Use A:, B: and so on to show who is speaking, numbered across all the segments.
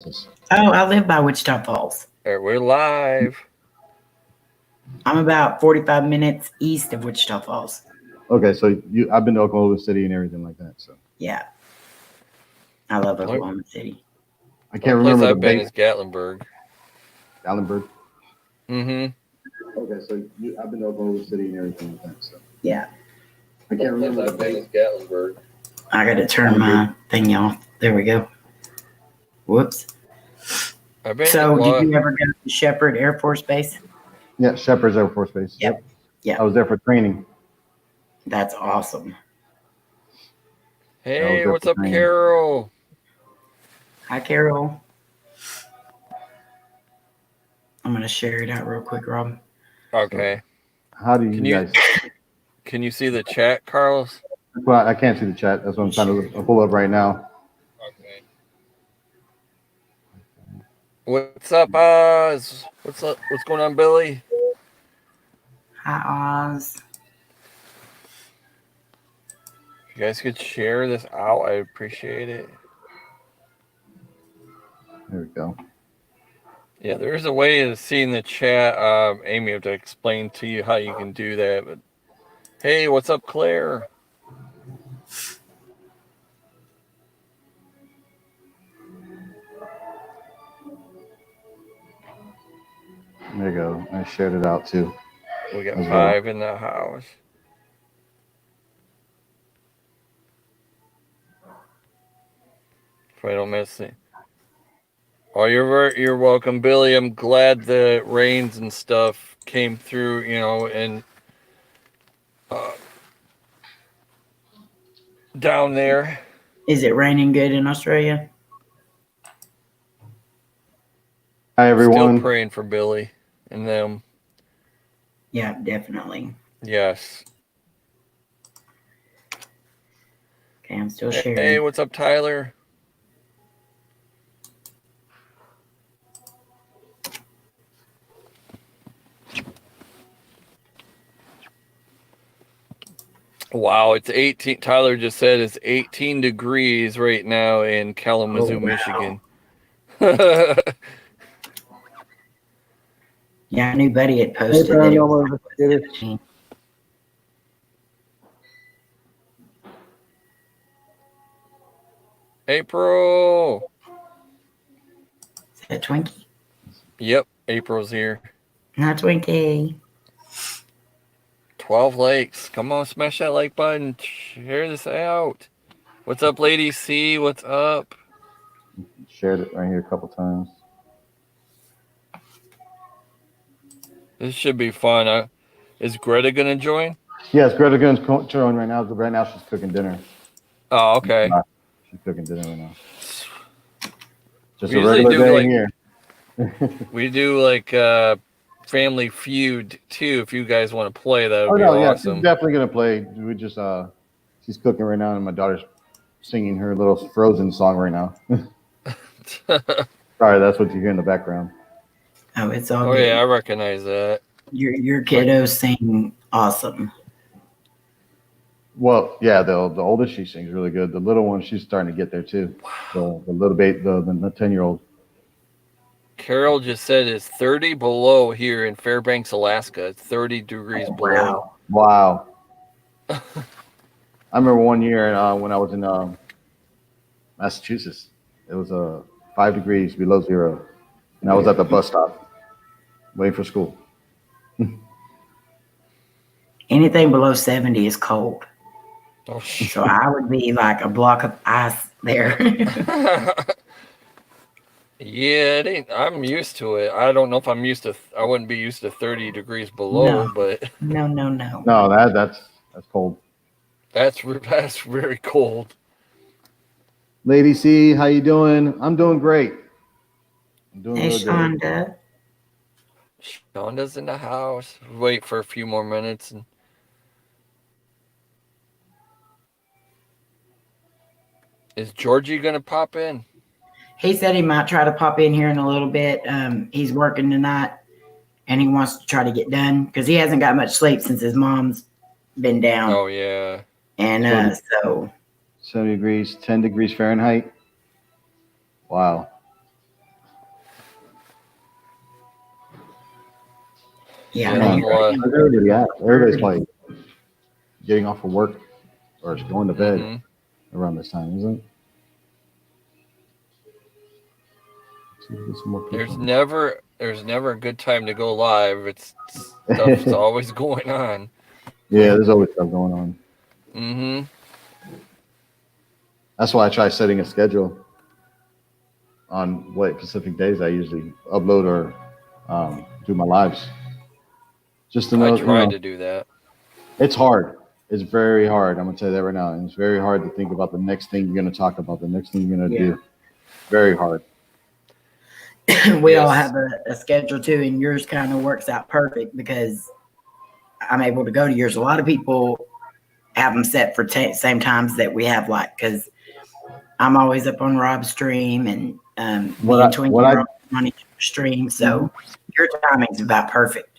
A: Oh, I live by Wichita Falls.
B: We're live.
A: I'm about 45 minutes east of Wichita Falls.
C: Okay, so I've been to Oklahoma City and everything like that. So
A: Yeah. I love Oklahoma City.
C: I can't
B: Place
C: remember
B: I've
C: the
B: been
C: base.
B: is Gatlinburg.
C: Allenburg.
B: Mm-hmm.
C: Okay, so I've been to Oklahoma City and everything like that. So
A: Yeah.
C: I can't remember
B: Place
C: the
B: I've been
C: base.
B: is Gatlinburg.
A: I got to turn my thing off. There we go. Whoops. So, did you ever go to Shepherd Air Force Base?
C: Yeah, Shepherd's Air Force Base.
A: Yep. Yeah.
C: I was there for training.
A: That's awesome.
B: Hey, what's up, Carol?
A: Hi, Carol. I'm going to share it out real quick, Rob.
B: Okay.
C: So, how do you guys?
B: Can you see the chat, Carlos?
C: Well, I can't see the chat. That's what I'm trying to pull up right now.
B: Okay. What's up, Oz? What's up? What's going on, Billy?
A: Hi, Oz.
B: If you guys could share this out, I appreciate it.
C: There we go.
B: Yeah, there's a way to see in the chat. Amy, I have to explain to you how you can do that. But hey, what's up, Claire?
C: There you go. I shared it out too.
B: We got 5 in the house. If I don't miss it. Oh, you're welcome, Billy. I'm glad the rains and stuff came through, and down there.
A: Is it raining good in Australia?
C: Hi, everyone.
B: Still praying for Billy and them.
A: Yeah, definitely.
B: Yes.
A: Okay, I'm still sharing.
B: Hey, what's up, Tyler? Wow, it's 18. Tyler just said it's 18 degrees right now in Kalamazoo, Michigan.
A: Yeah, a new buddy had posted that it was 15.
B: April.
A: Is that Twinkie?
B: Yep, April's here.
A: Not Twinkie.
B: 12 likes. Come on, smash that like button. Share this out. What's up, Lady C? What's up?
C: Shared it right here a couple times.
B: This should be fun. Is Greta going to join?
C: Yes, Greta going to join right now. Right now, she's cooking dinner.
B: Oh, okay.
C: She's cooking dinner right now. Just
B: we
C: a regular day
B: here. We do Family Feud too. If you guys want to play, that would be awesome.
C: She's definitely gonna play. We just she's cooking right now, and my daughter's singing her little Frozen song right now. Sorry, that's what you hear in the background.
A: Oh, it's all good.
B: Oh yeah, I recognize that.
A: Your kiddos sing awesome.
C: Well, yeah, the oldest, she sings really good. The little one, she's starting to get there too. Wow. The little baby, the 10-year-old.
B: Carol just said it's 30 below here in Fairbanks, Alaska. It's 30 degrees below.
C: Wow. I remember one year when I was in Massachusetts. It was 5 degrees below zero, and I was at the bus stop waiting for school.
A: Anything below 70 is cold.
B: Oh,
A: so I would be like a block of ice there.
B: Yeah, it ain't. I'm used to it. I don't know if I'm used to. I wouldn't be used to 30 degrees below, but
A: no.
C: No, that's cold.
B: That's very cold.
C: Lady C, how you doing? I'm doing great. I'm doing
A: hey,
C: really
A: Shonda.
C: good.
B: Shonda's in the house. Wait for a few more minutes. Is Georgie gonna pop in?
A: He said he might try to pop in here in a little bit. He's working tonight, and he wants to try to get done because he hasn't got much sleep since his mom's been down.
B: Oh yeah.
A: And so
C: 70 degrees, 10 degrees Fahrenheit. Wow.
A: Yeah,
B: Yeah,
A: I
B: there's
A: mean,
B: a lot.
C: Everybody's probably getting off of work or going to bed
B: Mhm.
C: around this time, isn't it? Let's see if we get some more
B: There's
C: people.
B: never a good time to go live. It's stuff's always going on.
C: Yeah, there's always stuff going on.
B: Mm-hmm.
C: That's why I try setting a schedule on what specific days I usually upload or do my lives. Just to
B: I
C: know,
B: tried to do that.
C: it's hard. It's very hard. I'm gonna tell you that right now. And it's very hard to think about the next thing you're gonna talk about, the next thing you're gonna do. Very hard.
A: we all
B: Yes.
A: have a schedule too, and yours kind of works out perfect because I'm able to go to yours. A lot of people have them set for same times that we have, like, because I'm always up on Rob's stream, and me and Twinkie are on each stream, so your timing's about perfect.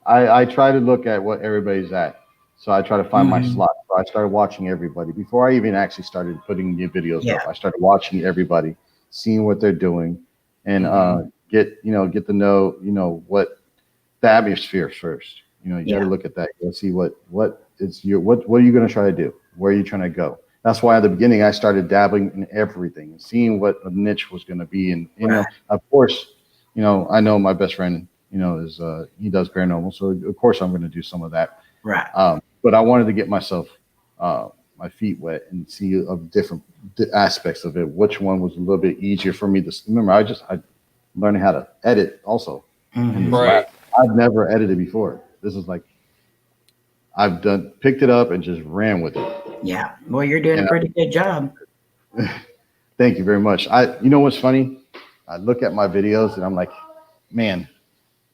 C: I try to look at what everybody's at. So I try to find my slot. So I started watching everybody before I even actually started putting new videos up. I started watching everybody, seeing what they're doing, and get to know what the atmosphere first. You got to look at that. You see what are you going to try to do? Where are you trying to go? That's why at the beginning I started dabbling in everything and seeing what a niche was going to be. And of course, I know my best friend, is he does paranormal, so of course I'm going to do some of that.
A: Right.
C: But I wanted to get myself my feet wet and see of different aspects of it. Which one was a little bit easier for me to remember? I learning how to edit also.
B: Right.
C: I've never edited before. This is like I've picked it up and just ran with it.
A: Yeah. Well, you're doing a pretty good job.
C: Thank you very much. You know what's funny? I look at my videos and I'm like, man,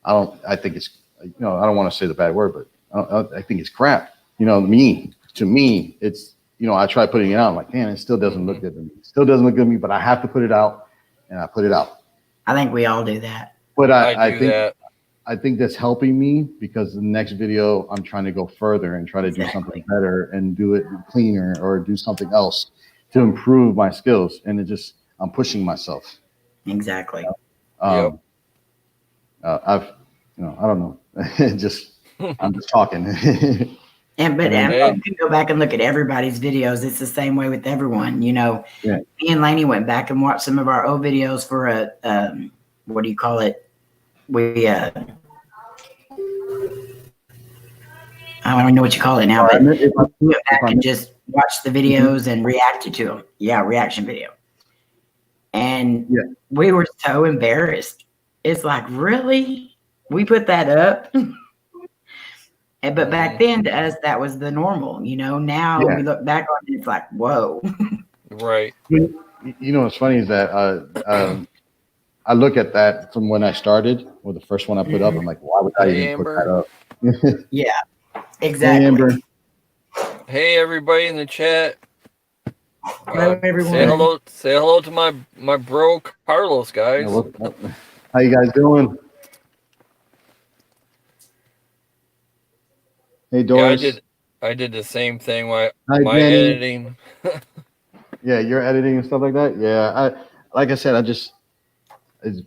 C: I think it's, I don't want to say the bad word, but I think it's crap. To me, it's, I try putting it out. I'm like, man, it still doesn't look good to me. It still doesn't look good to me, but I have to put it out, and I put it out.
A: I think we all do that.
C: But
B: I
C: think that's helping me because the next video I'm trying to go further and try to do something better and do it cleaner or do something else to improve my skills. And I'm pushing myself.
A: Exactly.
C: I don't know. I'm just talking.
A: And you can go back and look at everybody's videos. It's the same way with everyone. Me and Lainey went back and watched some of our old videos for what do you call it? We I don't even know what you call it now, but we went back and just watched the videos and reacted to them. Yeah, reaction video. And we were so embarrassed. It's like, really? We put that up? But back then, to us, that was the normal. Now we look back on it, it's like, whoa.
B: Right.
C: What's funny is that I look at that from when I started, or the first one I put up. I'm like, why would I even put that up?
A: Yeah, exactly.
C: Hey, Amber.
B: Hey, everybody in the chat.
A: Hello, everyone.
B: Say hello to my bro Carlos, guys.
C: How you guys doing? Hey, Doris.
B: Yeah, I did the same thing. My
C: Jenny.
B: Editing.
C: Yeah, you're editing and stuff like that. Yeah, like I said,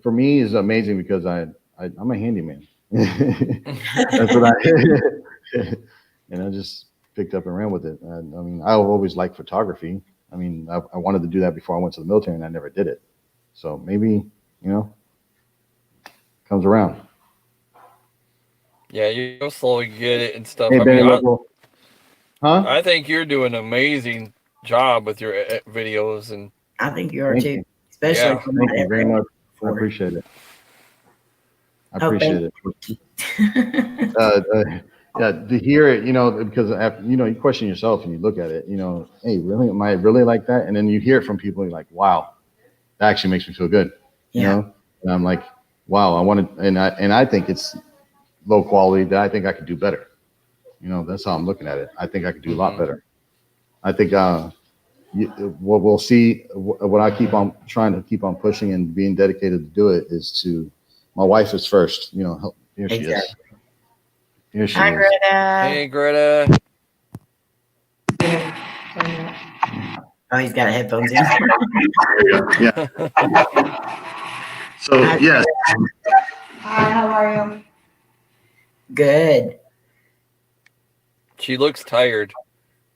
C: for me is amazing because I'm a handyman. That's what and I just picked up and ran with it. And, I always liked photography. I wanted to do that before I went to the military, and I never did it. So maybe comes around.
B: Yeah, you'll slowly get it and stuff.
C: Hey,
B: I think you're doing an amazing job with your videos, and
A: I think you are too. Especially from
C: thank you very much. I appreciate it. To hear it, because after, you question yourself and you look at it, hey, really, am I really like that? And then you hear it from people, and you're like, wow, that actually makes me feel good. And I'm like, wow, and I think it's low quality that I think I could do better. That's how I'm looking at it. I think I could do a lot better. I think what we'll see, what I keep on trying to keep on pushing and being dedicated to do it is my wife is first, help. Here she is. Here she
A: Hi,
C: is.
A: Greta.
B: Hey, Greta.
A: Oh, he's got headphones in.
C: So, yes.
D: Hi, how are you?
A: Good.
B: She looks tired.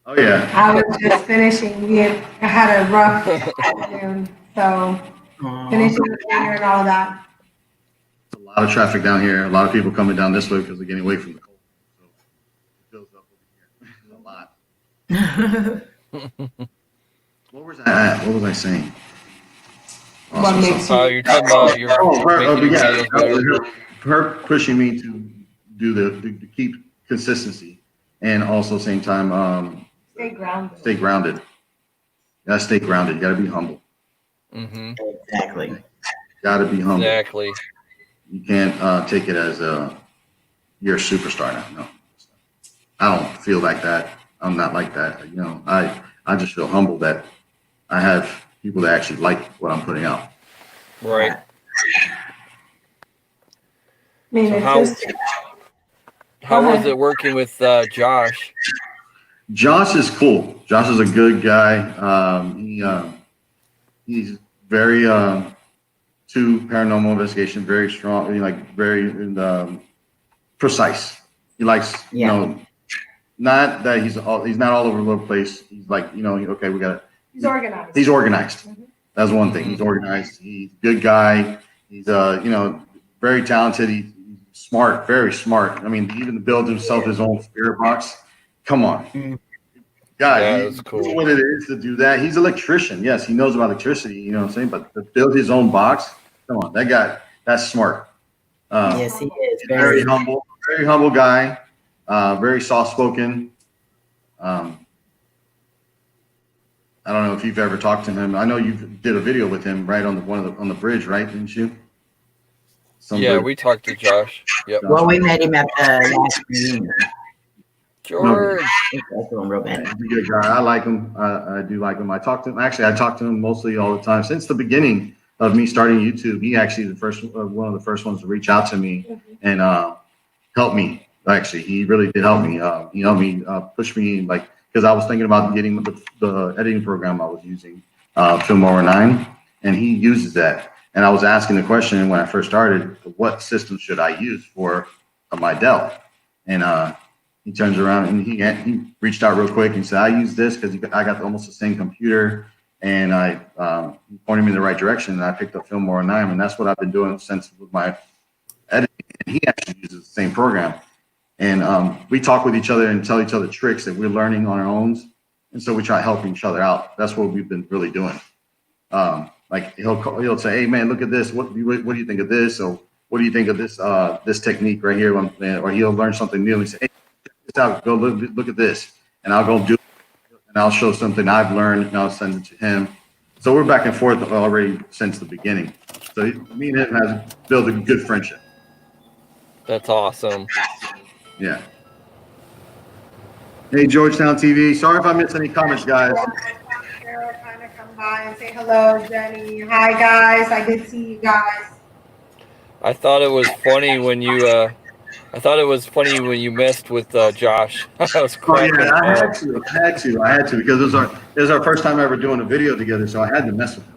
C: Oh yeah.
D: I was just finishing. I had a rough afternoon, so finishing the dinner and all that.
C: A lot of traffic down here. A lot of people coming down this way because they're getting away from the cold. So it fills up over here. A lot. What was I at? What was I saying?
D: What makes you?
B: You're talking about your
C: her pushing me to do to keep consistency, and also same time
D: Stay grounded.
C: Stay grounded. You gotta stay grounded. You gotta be humble.
B: Mm-hmm.
A: Exactly.
C: You gotta be humble.
B: Exactly.
C: You can't take it as you're a superstar now. No, I don't feel like that. I'm not like that. You know, I just feel humble that I have people that actually like what I'm putting out.
B: Right.
D: I mean,
B: So how was it working with Josh?
C: Josh is cool. Josh is a good guy. He's very to paranormal investigation, very strong, like very precise. He likes, you know, not that he's not all over the place. He's like, okay, we got.
D: He's organized.
C: He's organized.
D: Mm-hmm.
C: That's one thing. He's organized. He's a good guy. He's very talented. He's smart, very smart. I mean, even to build himself his own spirit box. Come on. God,
B: that's cool.
C: What it is to do that. He's an electrician. Yes, he knows about electricity, you know what I'm saying? But to build his own box, come on, that guy, that's smart.
A: Yes, he is.
C: Very humble guy, very soft-spoken. I don't know if you've ever talked to him. I know you did a video with him, right, on the bridge, right? Didn't you?
B: We talked to Josh. Yep.
A: Well, we met him at the last reunion.
B: George.
C: He's a good guy. I like him. I do like him. I talk to him mostly all the time since the beginning of me starting YouTube. He actually one of the first ones to reach out to me and help me. Actually, he really did help me. He helped me push me, like, because I was thinking about getting the editing program I was using, Filmora 9, and he uses that. And I was asking the question when I first started, what system should I use for my Dell? And he turns around and he reached out real quick and said, I use this because I got almost the same computer, and he pointed me in the right direction, and I picked up Filmora 9, and that's what I've been doing since with my editing. And he actually uses the same program. And we talk with each other and tell each other tricks that we're learning on our own. And so we try helping each other out. That's what we've been really doing. Like he'll say, hey man, look at this. What do you think of this? Or what do you think of this technique right here? Or he'll learn something new and say, hey, check this out. Go look at this. And I'll go do it. And I'll show something I've learned and I'll send it to him. So we're back and forth already since the beginning. So me and him has built a good friendship.
B: That's awesome.
C: Yeah. Hey, Georgetown TV. Sorry if I missed any comments, guys.
D: Kind of come by and say hello, Jenny. Hi, guys. I did see you guys.
B: I thought it was funny when you. I thought it was funny when you messed with Josh. I was cracking up.
C: I had to because it was our first time ever doing a video together, so I had to mess with him.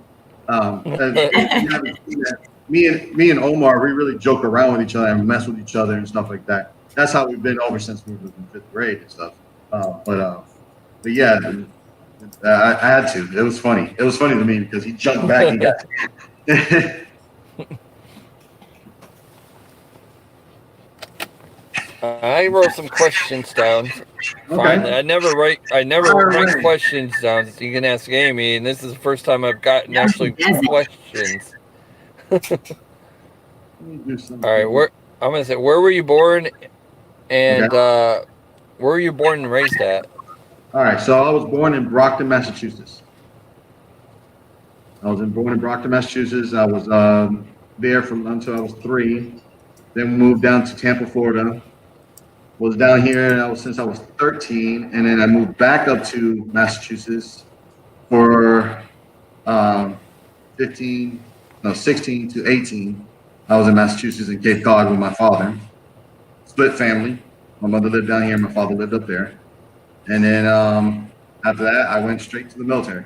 C: Me and Omar, we really joke around with each other and mess with each other and stuff like that. That's how we've been over since we were in 5th grade and stuff. But yeah, I had to. It was funny. It was funny to me because he jumped back and got
B: I wrote some questions down. Finally, I never write questions down. So you can ask Amy, and this is the first time I've gotten actually questions. All right, I'm gonna say, where were you born, and where were you born and raised at?
C: All right, so I was born in Brockton, Massachusetts. I was born in Brockton, Massachusetts. I was there until I was 3. Then moved down to Tampa, Florida. Was down here since I was 13, and then I moved back up to Massachusetts for 16 to 18. I was in Massachusetts in Cape Cod with my father. Split family. My mother lived down here, my father lived up there. And then after that, I went straight to the military.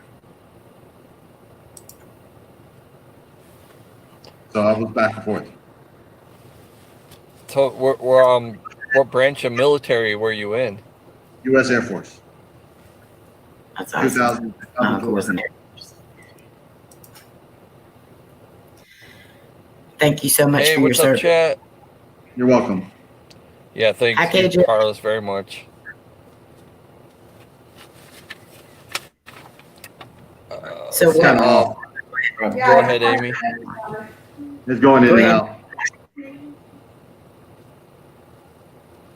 C: So I was back and forth.
B: So What branch of military were you in?
C: U.S. Air Force.
A: That's awesome.
C: 2004.
A: Thank you so much
B: Hey,
A: for your
B: what's up,
A: service.
B: chat?
C: You're welcome.
B: Yeah, thanks,
A: Hi, KJ.
B: Carlos, very much.
A: So
C: It's kind of
B: go
C: off.
B: ahead, Amy.
C: It's going in and out.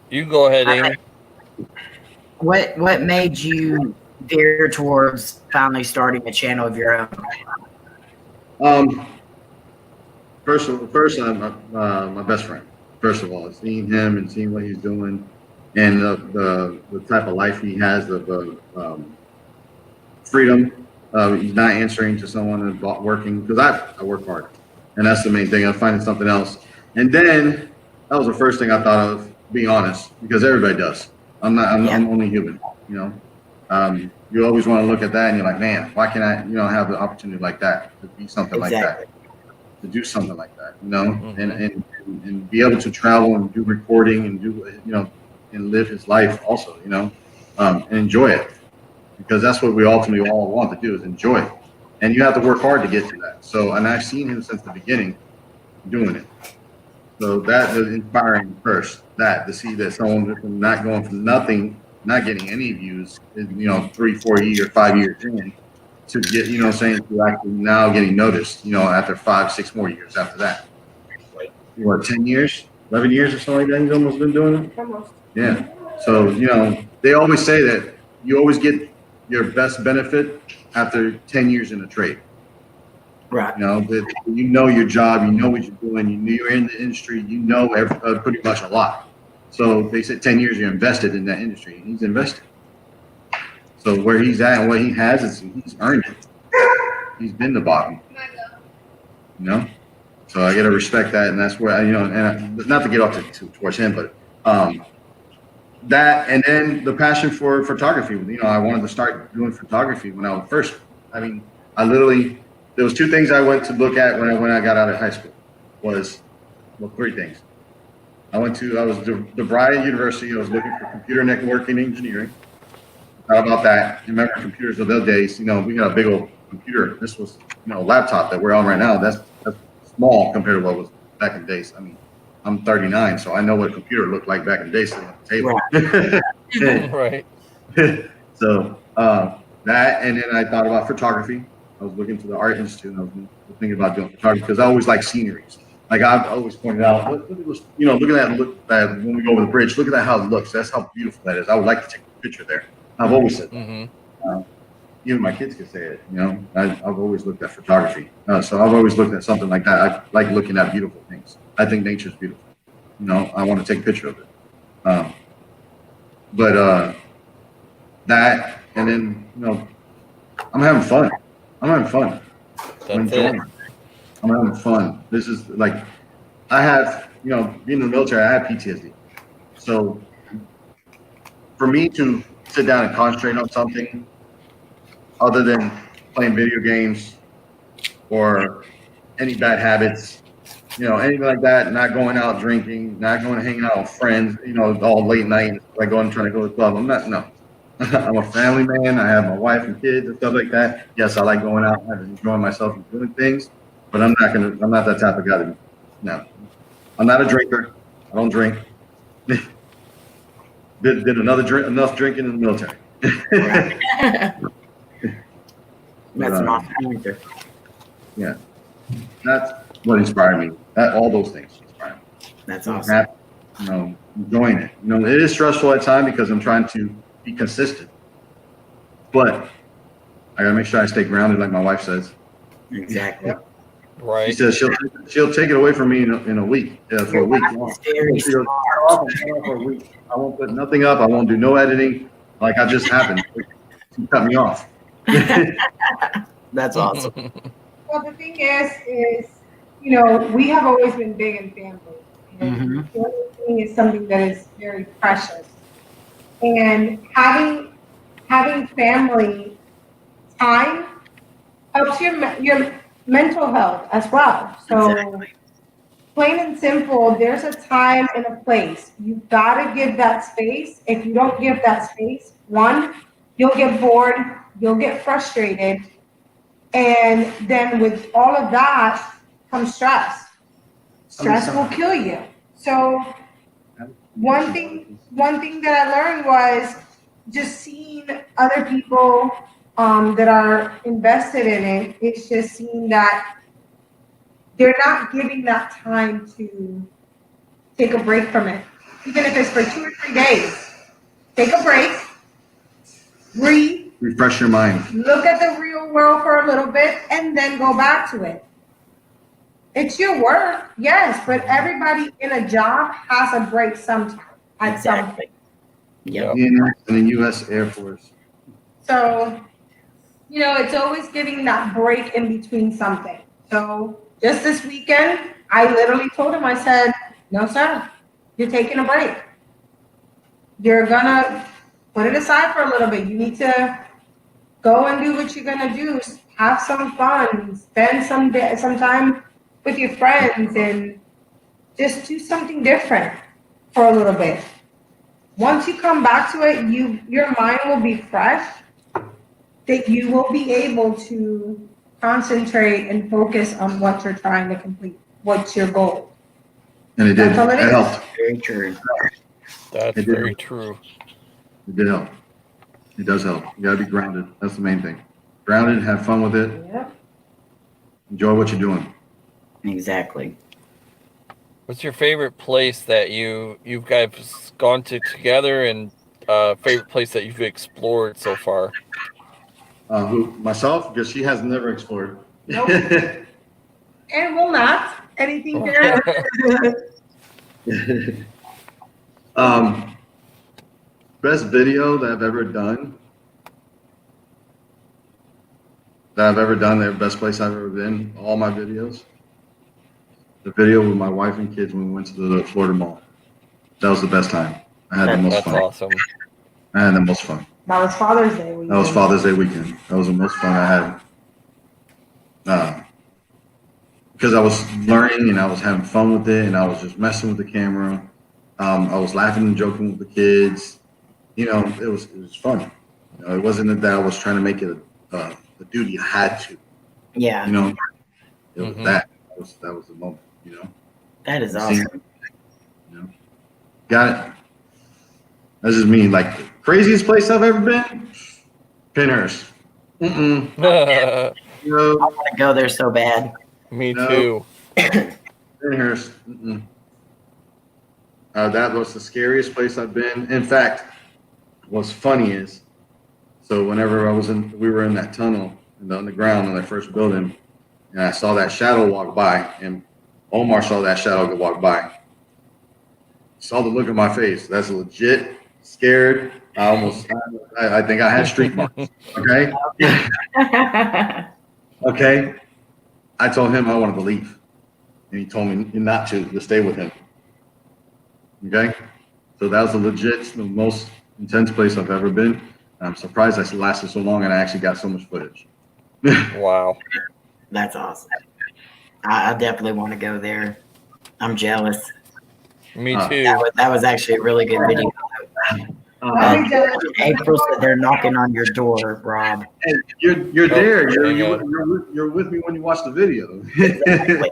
B: You go ahead, Amy.
A: What made you veer towards finally starting a channel of your own?
C: First, my best friend. First of all, seeing him and seeing what he's doing, and the type of life he has, the freedom. He's not answering to someone and working, because I work hard, and that's the main thing. I'm finding something else, and then that was the first thing I thought of. Being honest, because everybody does. I'm only human, you know. You always want to look at that, and you're like, man, why can't I, have the opportunity like that to be something like that, to do something like that, and be able to travel and do recording and do, and live his life also, and enjoy it. Because that's what we ultimately all want to do, is enjoy it. And you have to work hard to get to that. So, and I've seen him since the beginning doing it. So that was inspiring first, to see that someone not going from nothing, not getting any views, 3, 4 years, 5 years in, to get, to actually now getting noticed, after 5, 6 more years after that. What, 10 years, 11 years or something like that he's almost been doing it? Almost. Yeah. So, they always say that you always get your best benefit after 10 years in a trade.
A: Right.
C: You know your job, you know what you're doing, you're in the industry, pretty much a lot. So they said 10 years you're invested in that industry, and he's invested. So where he's at and what he has, he's earned it. He's been the bottom. So I got to respect that, and that's where and not to get off towards him, but that, and then the passion for photography. I wanted to start doing photography when I was first. There was 2 things I went to look at when I got out of high school. 3 things. I was DeVry University. I was looking for computer networking engineering. How about that? You remember computers of those days? We got a big old computer. This was, a laptop that we're on right now. That's small compared to what was back in the days. I mean, I'm 39, so I know what a computer looked like back in the day, sitting at the table.
B: Right.
C: So that, and then I thought about photography. I was looking to the Art Institute, and I was thinking about doing photography because I always like sceneries. Like I've always pointed out, look at this, look at that when we go over the bridge. Look at that, how it looks. That's how beautiful that is. I would like to take a picture there. I've always said that. Even my kids can say it. I've always looked at photography. So I've always looked at something like that. I like looking at beautiful things. I think nature's beautiful. I want to take a picture of it. But that, and then, I'm having fun. I'm enjoying it. I'm having fun. This is like, I have, being in the military, I have PTSD. So for me to sit down and concentrate on something other than playing video games or any bad habits, anything like that, not going out drinking, not going to hang out with friends, all late night, like trying to go to the club. I'm a family man. I have my wife and kids and stuff like that. Yes, I like going out and enjoying myself and doing things, but I'm not that type of guy. No, I'm not a drinker. I don't drink. Did enough drinking in the military.
A: That's an awesome answer.
C: Yeah, that's what inspired me. All those things inspired me.
A: That's awesome.
C: Enjoying it. It is stressful at times because I'm trying to be consistent, but I gotta make sure I stay grounded, like my wife says.
A: Exactly.
C: Yeah.
B: Right.
C: She says she'll take it away from me in a week, for a week. For a week. I won't put nothing up. I won't do no editing. Like I just happened. She cut me off.
A: That's awesome.
D: Well, the thing is, we have always been big in family. And family is something that is very precious. And having family time helps your mental health as well. So plain and simple, there's a time and a place. You gotta give that space. If you don't give that space, one, you'll get bored, you'll get frustrated, and then with all of that comes stress. Stress will kill you. So one thing that I learned was just seeing other people that are invested in it. It's just seeing that they're not giving that time to take a break from it, even if it's for 2 or 3 days. Take a break, breathe,
C: refresh your mind,
D: look at the real world for a little bit, and then go back to it. It's your work, yes, but everybody in a job has a break sometime.
A: Exactly.
B: Yeah.
C: In the U.S. Air Force.
D: So, it's always giving that break in between something. So just this weekend, I literally told him, I said, no, sir, you're taking a break. You're gonna put it aside for a little bit. You need to go and do what you're gonna do. Have some fun, spend some time with your friends, and just do something different for a little bit. Once you come back to it, your mind will be fresh, that you will be able to concentrate and focus on what you're trying to complete. What's your goal?
C: And it did.
D: That's all it
C: It
D: is.
C: helped.
A: Very true.
B: That's very true.
C: It did help. It does help. You gotta be grounded. That's the main thing. Grounded, have fun with it.
D: Yep.
C: Enjoy what you're doing.
A: Exactly.
B: What's your favorite place that you've guys gone to together, and favorite place that you've explored so far?
C: Myself? Because she has never explored.
D: Nope. And will not. Anything there?
C: Best video that I've ever done. The best place I've ever been. All my videos. The video with my wife and kids when we went to the Florida Mall. That was the best time. I had the most fun.
B: That's awesome.
C: I had the most fun.
D: That was Father's Day weekend.
C: That was Father's Day weekend. That was the most fun I had. Because I was learning and I was having fun with it and I was just messing with the camera. I was laughing and joking with the kids. It was fun. It wasn't that I was trying to make it a duty I had to.
A: Yeah.
C: It was that. That was the moment.
A: That is awesome.
C: Got it. That's just me. Like the craziest place I've ever been, Pinhurst.
A: I want to go there so bad.
B: Me too.
C: Pinhurst. That was the scariest place I've been. In fact, what's funny is, so whenever we were in that tunnel in the underground in that first building, and I saw that shadow walk by, and Omar saw that shadow walk by. Saw the look on my face. That's legit scared. I think I had street marks. Okay. Okay. I told him I wanted to leave, and he told me not to stay with him. Okay. So that was the most intense place I've ever been. I'm surprised I lasted so long and I actually got so much footage.
B: Wow.
A: That's awesome. I definitely want to go there. I'm jealous.
B: Me too.
A: That was actually a really good video. April said they're knocking on your door, Rob.
C: Hey, you're there. You're with me when you watch the video.
A: Exactly.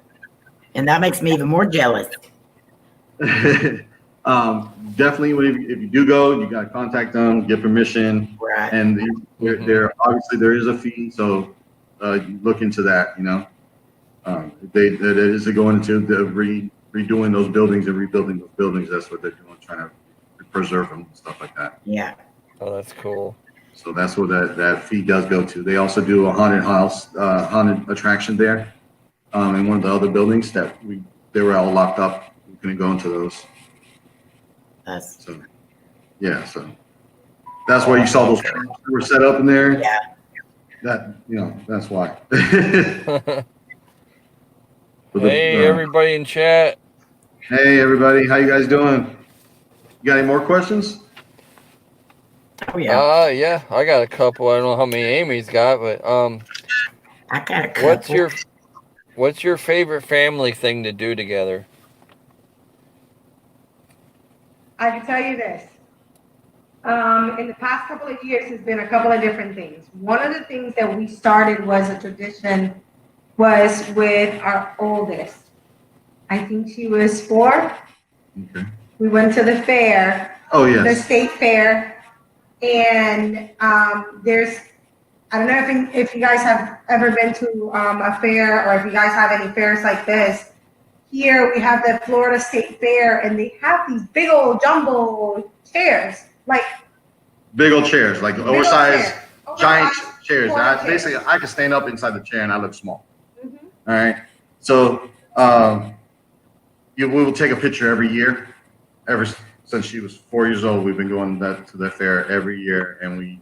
A: And that makes me even more jealous.
C: Definitely, if you do go, you got to contact them, get permission,
A: right?
C: And there obviously there is a fee, so look into that. That is going into the redoing those buildings and rebuilding those buildings. That's what they're doing, trying to preserve them and stuff like that.
A: Yeah.
B: Oh, that's cool.
C: So that's what that fee does go to. They also do a haunted attraction there, in one of the other buildings that they were all locked up. We couldn't go into those. So that's why you saw those that were set up in there.
A: Yeah.
C: That's why.
B: Hey, everybody in chat.
C: Hey, everybody. How you guys doing? You got any more questions?
A: Oh, yeah.
B: Yeah, I got a couple. I don't know how many Amy's got, but
A: I got a couple.
B: What's your favorite family thing to do together?
D: I can tell you this. In the past couple of years, there's been a couple of different things. One of the things that we started was a tradition was with our oldest. I think she was 4.
C: Okay.
D: We went to the fair.
C: Oh, yes.
D: The state fair. And there's, I don't know if you guys have ever been to a fair or if you guys have any fairs like this. Here we have the Florida State Fair and they have these big old jumbo chairs. Like
C: big old chairs, like oversized, giant chairs.
D: Basically,
C: I can stand up inside the chair and I look small.
D: Mm-hmm.
C: All right. So we will take a picture every year. Ever since she was 4 years old, we've been going to the fair every year, and we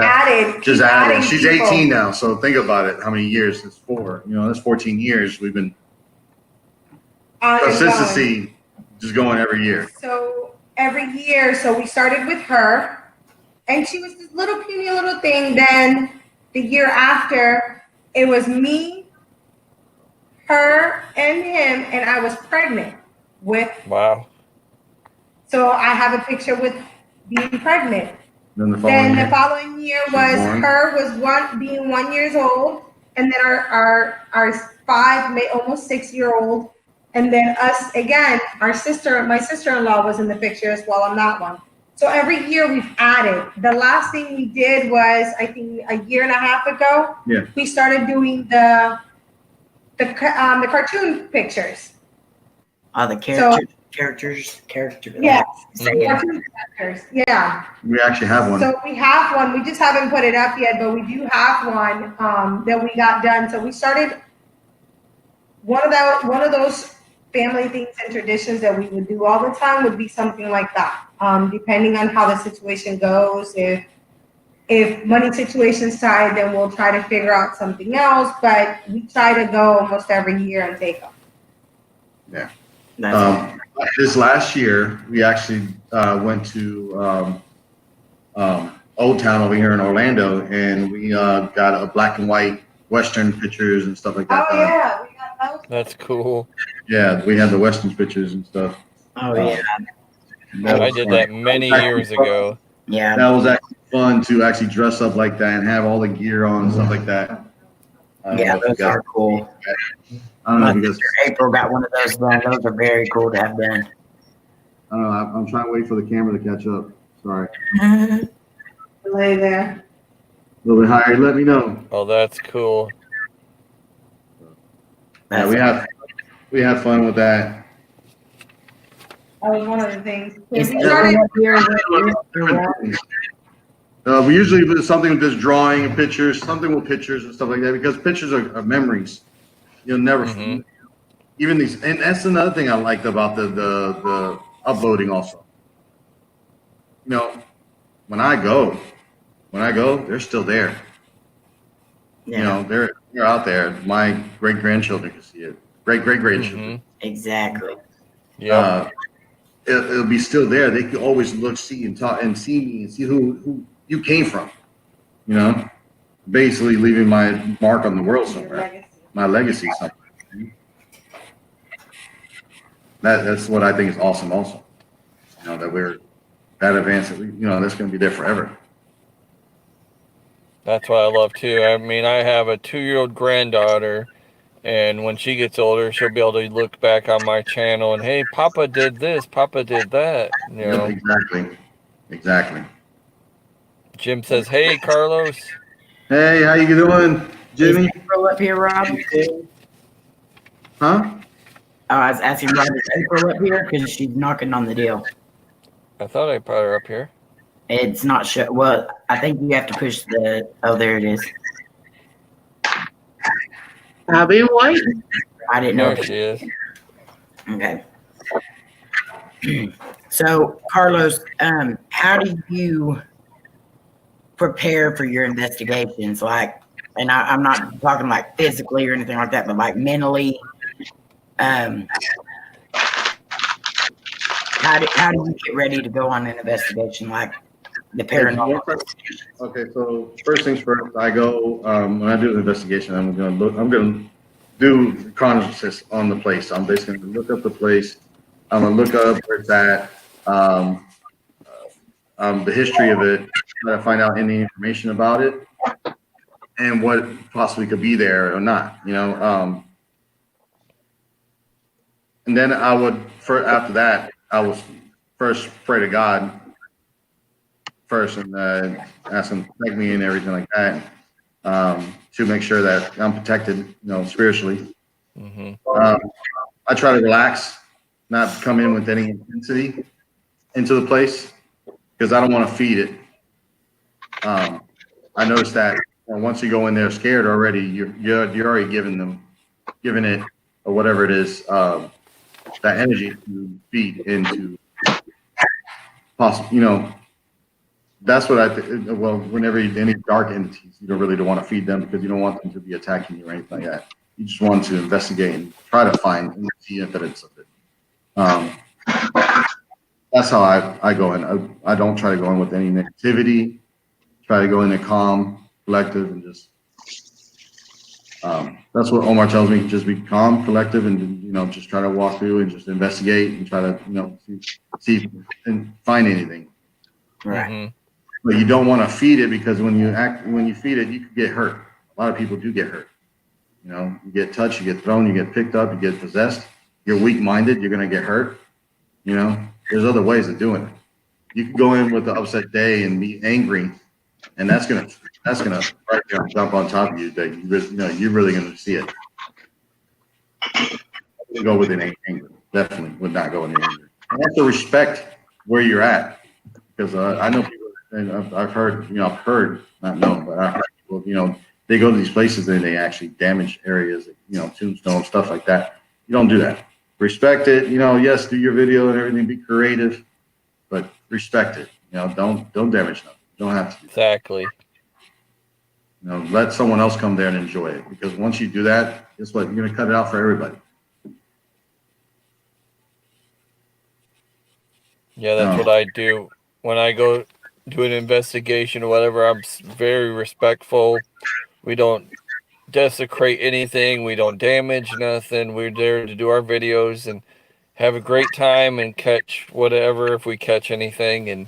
C: added. She's 18 now, so think about it. How many years? It's 4. That's 14 years. We've been consistency, just going every year.
D: So every year, so we started with her, and she was this little puny little thing. Then the year after, it was me, her, and him, and I was pregnant with.
B: Wow.
D: So I have a picture with being pregnant.
C: Then the
D: following year was her being 1 year old, and then our 5, almost 6-year-old. And then us again, my sister-in-law was in the picture as well on that one. So every year we've added. The last thing we did was, I think a year and a half ago, we started doing the cartoon pictures.
A: The characters.
D: Yeah. Cartoon characters. Yeah.
C: We actually have one.
D: So we have one. We just haven't put it up yet, but we do have one that we got done. So we started one of those family things and traditions that we would do all the time would be something like that. Depending on how the situation goes, if money situation's tight, then we'll try to figure out something else. But we try to go almost every year and take them.
C: Yeah. This last year, we actually went to Old Town over here in Orlando, and we got a black and white Western pictures and stuff like that.
D: Oh yeah, we got those.
B: That's cool.
C: Yeah, we had the Western pictures and stuff.
A: Oh yeah.
B: I did that many years ago.
A: Yeah.
C: That was actually fun to actually dress up like that and have all the gear on and stuff like that.
A: Yeah, those are cool.
C: I don't know because
A: April got one of those done. Those are very cool to have done.
C: I don't know. I'm trying to wait for the camera to catch up. Sorry.
D: Lay there.
C: A little bit higher. Let me know.
B: Oh, that's cool.
C: Yeah, we have fun with that.
D: That was one of the things.
C: We usually do something with this drawing and pictures, something with pictures and stuff like that, because pictures are memories. You'll never even these, and that's another thing I liked about the uploading also. When I go, they're still there.
A: Yeah.
C: They're out there. My great grandchildren can see it. Great grandchildren.
A: Exactly.
B: Yeah.
C: It'll be still there. They can always look, see, and talk, and see me, and see who you came from. Basically leaving my mark on the world somewhere. My legacy somewhere. That's what I think is awesome. Also, that we're that advanced. That that's going to be there forever.
B: That's what I love too. I mean, I have a 2-year-old granddaughter, and when she gets older, she'll be able to look back on my channel and, hey, Papa did this, Papa did that.
C: Exactly.
A: Jim says, hey, Carlos.
C: Hey, how you doing, Jimmy?
A: Is April up here, Rob?
C: Huh?
A: I was asking Rob, is April up here? Because she's knocking on the deal.
B: I thought I put her up here.
A: It's not sure. Well, I think you have to push the. Oh, there it is.
E: I've been waiting.
A: I didn't know.
B: There she is.
A: Okay. So, Carlos, how do you prepare for your investigations? Like, and I'm not talking like physically or anything like that, but like mentally. How do you get ready to go on an investigation like the paranormal?
C: Okay, so first things first, I go when I do an investigation. I'm going to do reconnaissance on the place. I'm basically going to look up the place, I'm gonna look up where it's at, the history of it, try to find out any information about it, and what possibly could be there or not. And then after that, I was first pray to God first and ask Him to protect me and everything like that, to make sure that I'm protected, spiritually.
B: Mm-hmm.
C: I try to relax, not come in with any intensity into the place because I don't want to feed it. I noticed that once you go in there scared already, you're already giving it or whatever it is, that energy to feed into possible. That's what I think. Well, whenever any dark entities, you don't want to feed them because you don't want them to be attacking you or anything like that. You just want to investigate and try to find and see evidence of it. That's how I go in. I don't try to go in with any negativity. Try to go in there calm, collective, and just. That's what Omar tells me. Just be calm, collective, and just try to walk through and just investigate and try to see and find anything.
A: Right.
B: Mm-hmm.
C: But you don't want to feed it because when you feed it, you could get hurt. A lot of people do get hurt. You get touched, you get thrown, you get picked up, you get possessed. You're weak-minded, you're gonna get hurt. There's other ways of doing it. You can go in with the upset day and be angry, and that's gonna right there jump on top of you. That you're really gonna see it. Go with an anger. Definitely would not go in anger. And also respect where you're at, because I know people. And I've heard, not known, but I've heard people, they go to these places and they actually damage areas, tombstones, stuff like that. You don't do that. Respect it, yes, do your video and everything, be creative, but respect it. Don't damage nothing. You don't have to.
B: Exactly.
C: Let someone else come there and enjoy it. Because once you do that, guess what? You're going to cut it out for everybody.
B: Yeah, that's what I do. When I go do an investigation or whatever, I'm very respectful. We don't desecrate anything. We don't damage nothing. We're there to do our videos and have a great time and catch whatever if we catch anything. And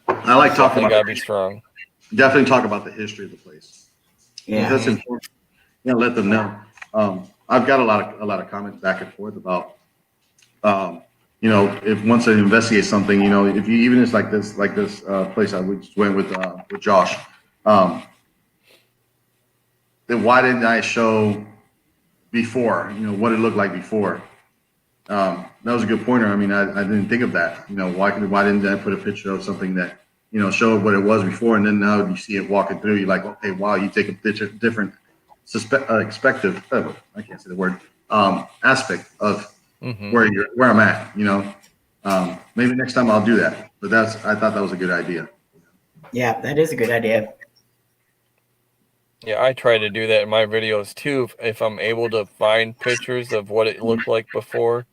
C: I like talking about.
B: Gotta be strong.
C: Definitely talk about the history of the place.
A: Yeah,
C: that's important. Let them know. I've got a lot of comments back and forth about. If once I investigate something, if you even it's like this place I just went with Josh, then why didn't I show before? What it looked like before. That was a good pointer. I mean, I didn't think of that. Why didn't I put a picture of something that showed what it was before, and then now you see it walking through, you're like, okay, wow, you take a different perspective. I can't say the word. Aspect of.
B: Mm-hmm.
C: Where I'm at, maybe next time I'll do that. But I thought that was a good idea.
A: Yeah, that is a good idea.
B: Yeah, I try to do that in my videos too. If I'm able to find pictures of what it looked like before,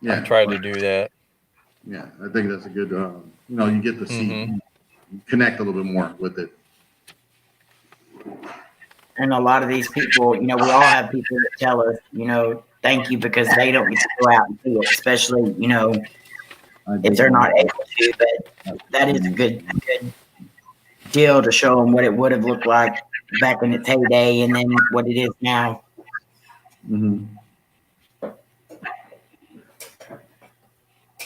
B: I try to do that.
C: Yeah, I think that's a good. You get to see, connect a little bit more with it.
A: And a lot of these people, we all have people that tell us, thank you, because they don't get to go out and do it, especially, if they're not able to. But that is a good deal to show them what it would have looked like back in its heyday and then what it is now.
C: Mm-hmm.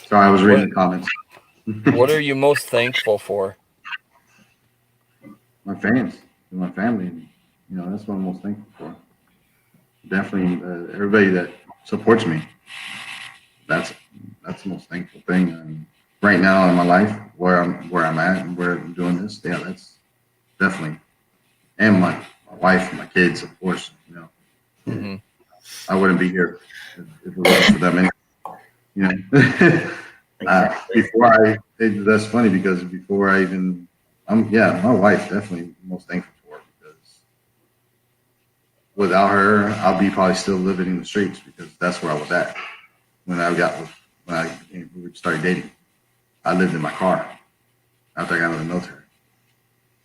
C: Sorry, I was reading the comments.
B: What are you most thankful for?
C: My fans and my family. That's what I'm most thankful for. Definitely everybody that supports me. That's the most thankful thing. Right now in my life, where I'm at and where I'm doing this, yeah, that's definitely. And my wife and my kids, of course.
B: Mm-hmm.
C: I wouldn't be here if it wasn't for them. Exactly. That's funny because before I even, my wife definitely most thankful for, because without her, I'll be probably still living in the streets, because that's where I was at when we started dating. I lived in my car after I got out of the military.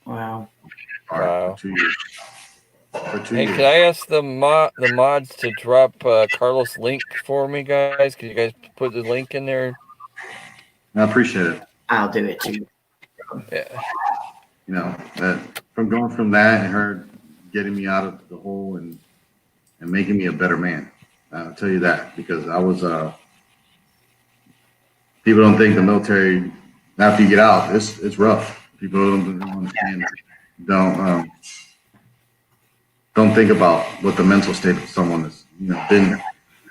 A: Wow.
C: For 2 years. for 2
B: Hey,
C: years.
B: can I ask the mods to drop Carlos' link for me, guys? Can you guys put the link in there?
C: I appreciate it.
A: I'll do it too.
B: Yeah.
C: You know, that from going from that and her getting me out of the hole and making me a better man. I'll tell you that, because I was people don't think the military, after you get out, it's rough. People don't understand. Don't think about what the mental state of someone is. Been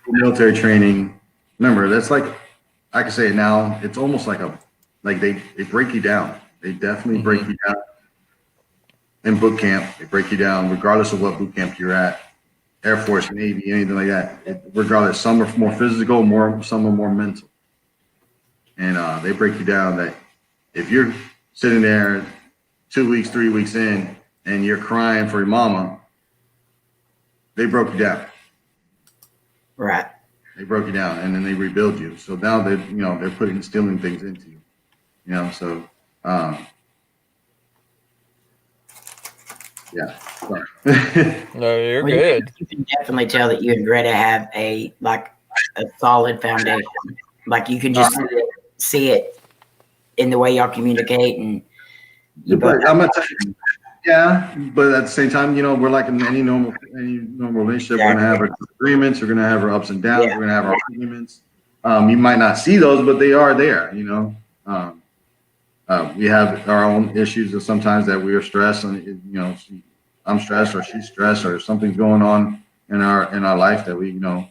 C: military training. Remember, that's like, I can say it now. It's almost like they break you down. They definitely break you down in boot camp. They break you down regardless of what boot camp you're at. Air Force, Navy, anything like that. Regardless, some are more physical, some are more mental. And they break you down that if you're sitting there 2 weeks, 3 weeks in, and you're crying for your mama, they broke you down.
A: Right.
C: They broke you down, and then they rebuild you. So now they're instilling things into you. So yeah. Sorry.
B: No, you're good.
A: You can definitely tell that you and Greta have a solid foundation. Like you can just see it in the way y'all communicate, and
C: but I'm gonna tell you, yeah. But at the same time, we're like in any normal relationship. Exactly. We're gonna have our disagreements. We're gonna have our ups and downs. Yeah. We're gonna have our arguments. You might not see those, but they are there. We have our own issues, and sometimes that we are stressed, and I'm stressed, or she's stressed, or something's going on in our life that we're gonna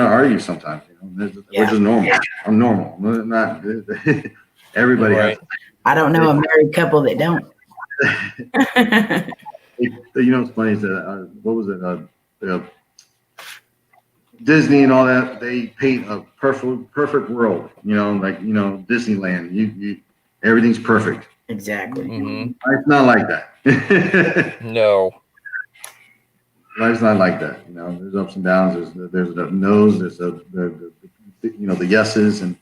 C: argue sometimes. Which is normal. I'm normal. Not everybody.
B: Right.
A: I don't know a married couple that don't.
C: What's funny is that what was it? Disney and all that. They paint a perfect world. Disneyland. You everything's perfect.
A: Exactly.
B: Mm-hmm.
C: Life's not like that.
B: No.
C: Life's not like that. There's ups and downs. There's the no's. There's the yeses, and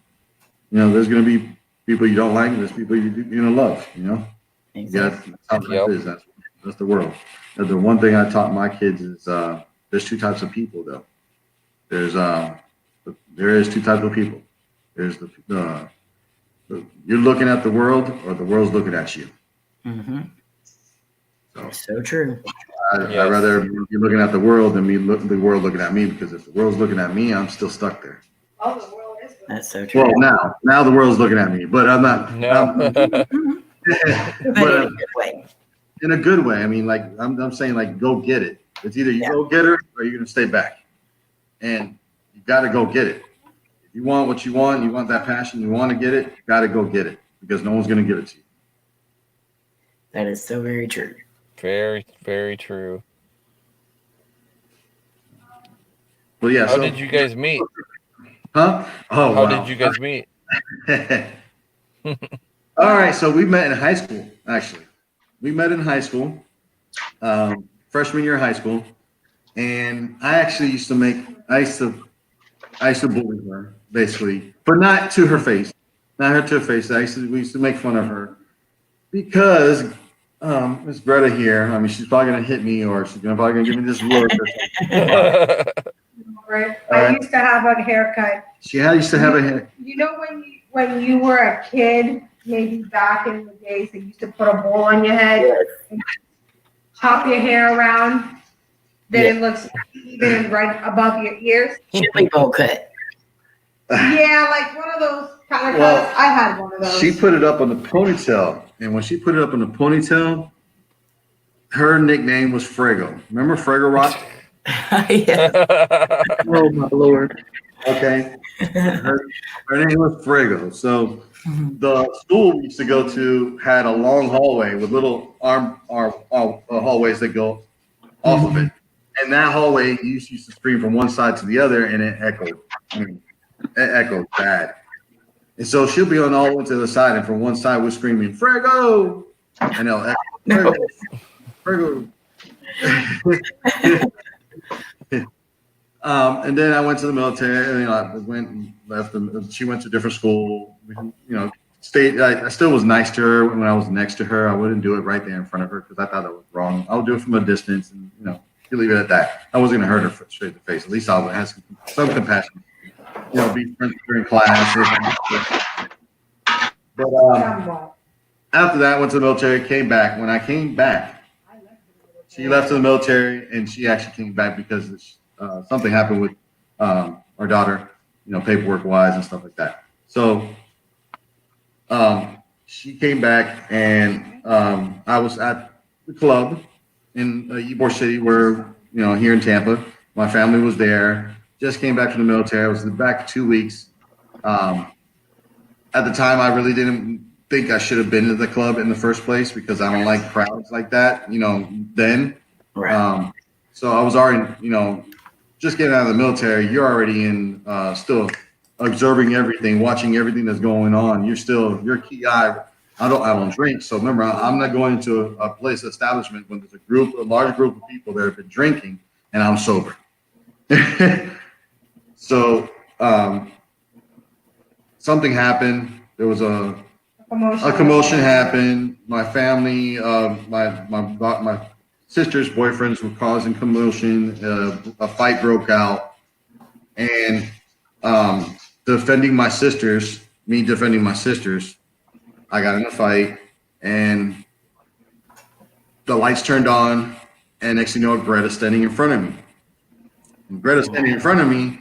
C: there's gonna be people you don't like, and there's people you're gonna love.
A: Exactly.
C: That's how life is. That's the world. The one thing I taught my kids is there's two types of people though. There is two types of people. There's you're looking at the world, or the world's looking at you.
A: Mm-hmm. So true.
C: I'd rather be looking at the world than the world looking at me, because if the world's looking at me, I'm still stuck there.
D: Oh, the world is.
A: That's so true.
C: Well, now the world's looking at me, but I'm not.
B: No.
C: But in a good way. I mean, like I'm saying, like, go get it. It's either you go get her, or you're gonna stay back, and you got to go get it. If you want what you want that passion, you want to get it, you got to go get it, because no one's gonna give it to you.
A: That is so very true.
B: Very, very true.
C: Well, yeah.
B: How did you guys meet?
C: Huh? Oh,
B: How did you guys meet?
C: All right, so we met in high school. Actually, we met in high school, freshman year of high school, and I actually used to bully her, basically, but not to her face, not her to her face. We used to make fun of her because Miss Greta here. I mean, she's probably gonna hit me, or she's probably gonna give me this look.
D: Right. I used to have a haircut.
C: Used to have a haircut.
D: When you were a kid, maybe back in the days, they used to put a bowl on your head, and chop your hair around. Then it looks even right above your ears.
A: Chili bowl cut.
D: Yeah, like one of those kind of cuts. I had one of those.
C: She put it up on the ponytail, and when she put it up on the ponytail, her nickname was Frego. Remember Frego Rock?
E: Oh my Lord.
C: Okay. Her name was Frego. So the school we used to go to had a long hallway with little hallways that go off of it. And that hallway used to scream from one side to the other, and it echoed. It echoed bad. And so she'll be on all the way to the side, and from one side we're screaming, Frego! And they'll echo, Frego. And then I went to the military, and I went and left. She went to a different school. Stayed. I still was nice to her when I was next to her. I wouldn't do it right there in front of her because I thought that was wrong. I would do it from a distance, and You leave it at that. I wasn't gonna hurt her straight in the face. At least I'll have some compassion. You know, be friends during class. But after that, I went to the military. Came back. When I came back, she left to the military, and she actually came back because something happened with our daughter. You know, paperwork wise and stuff like that. So she came back, and I was at the club in Ybor City, where here in Tampa. My family was there. Just came back from the military. I was back 2 weeks. At the time, I really didn't think I should have been to the club in the first place because I don't like crowds like that. Then. Right. So I was already, just getting out of the military. You're already in still observing everything, watching everything that's going on. You're key eye. I don't drink. So remember, I'm not going into a place establishment when there's a large group of people that have been drinking and I'm sober. So something happened. There was a commotion happened. My family, my sister's boyfriends were causing commotion. A fight broke out, and me defending my sisters, I got in a fight, and the lights turned on, and next thing you know, Greta's standing in front of me. And Greta's standing in front of me.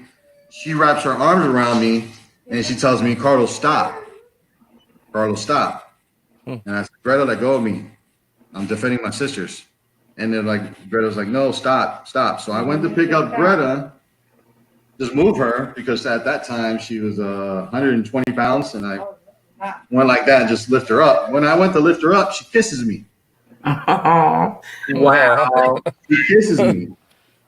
C: She wraps her arms around me, and she tells me, Carlos, stop. Carlos, stop. And I said, Greta, let go of me. I'm defending my sisters. And they're like, Greta's like, no, stop. So I went to pick up Greta, just move her, because at that time she was 120 pounds, and I went like that and just lift her up. When I went to lift her up, she kisses me.
A: Wow.
C: She kisses me.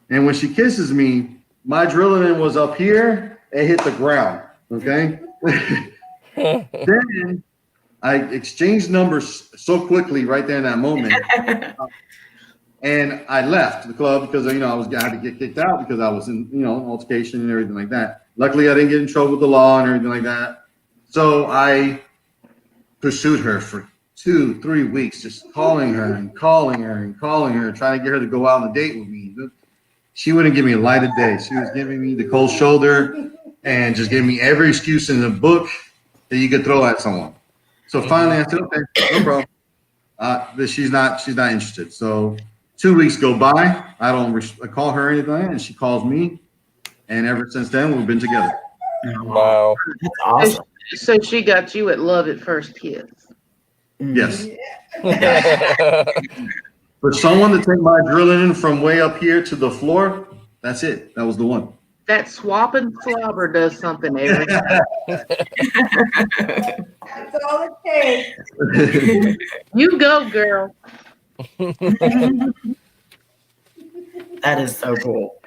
C: And when she kisses me, my adrenaline was up here, it hit the ground. Okay. Then I exchanged numbers so quickly right there in that moment. And I left the club because I had to get kicked out because I was in altercation and everything like that. Luckily, I didn't get in trouble with the law and everything like that. So I pursued her for 2-3 weeks, just calling her, trying to get her to go out on a date with me. She wouldn't give me a light of day. She was giving me the cold shoulder and just giving me every excuse in the book that you could throw at someone. So finally, I said, okay, no problem. She's not interested. So 2 weeks go by. I don't call her or anything, and she calls me. And ever since then, we've been together.
B: Wow.
A: That's awesome.
E: So she got you at love at first kiss.
C: Yes. For someone to take my adrenaline from way up here to the floor, that's it. That was the one.
E: That swap and slobber does something, Eric.
D: That's all it takes.
E: You go, girl.
A: That is so cool.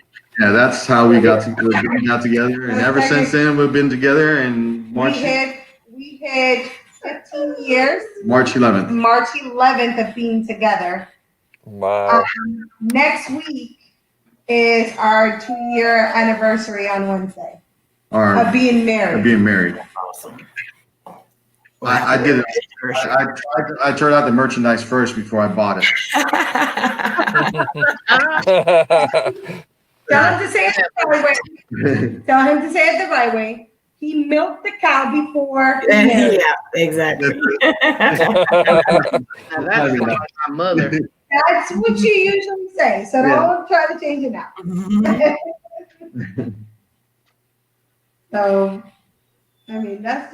C: Yeah, that's how we got together, and ever since then we've been together. And
D: we had 15 years.
C: March 11th.
D: March 11th of being together.
B: Wow.
D: Next week is our 2-year anniversary on Wednesday of being married.
A: Awesome.
C: I did it. I turned out the merchandise first before I bought it.
D: Tell him to say it the right way. Tell him to say it the right way. He milked the cow before he married.
A: Yeah, exactly.
E: Now, that's like my mother.
D: That's what you usually say. So don't try to change it now. So, I mean, that's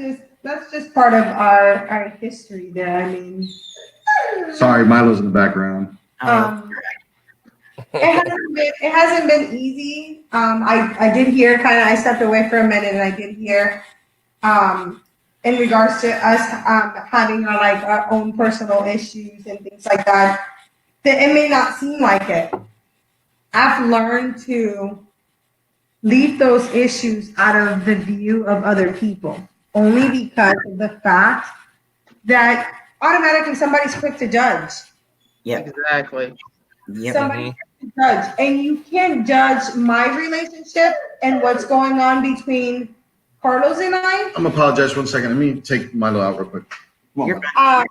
D: just part of our history there. I mean,
C: sorry, Milo's in the background.
D: It hasn't been easy. I did hear I stepped away for a minute, and I did hear in regards to us having our own personal issues and things like that. That it may not seem like it. I've learned to leave those issues out of the view of other people, only because of the fact that automatically somebody's quick to judge.
A: Yeah,
E: exactly.
A: Yep.
D: Somebody's quick to judge, and you can't judge my relationship and what's going on between Carlos and I.
C: I'm gonna apologize 1 second. Let me take Milo out real quick. Come on.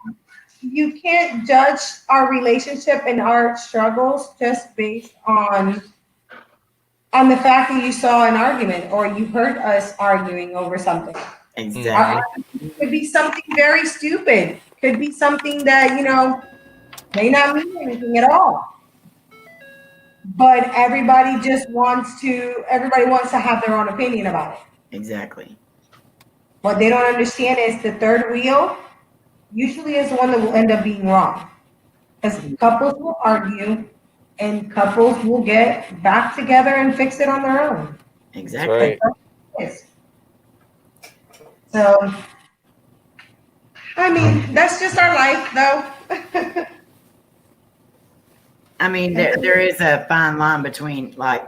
D: you can't judge our relationship and our struggles just based on the fact that you saw an argument or you heard us arguing over something.
A: Exactly.
D: It could be something very stupid. Could be something that, may not mean anything at all. But everybody wants to have their own opinion about it.
A: Exactly.
D: What they don't understand is the third wheel usually is the one that will end up being wrong. Because couples will argue and couples will get back together and fix it on their own.
A: Exactly.
B: That's
D: right. So, I mean, that's just our life, though.
A: I mean, there is a fine line between, like,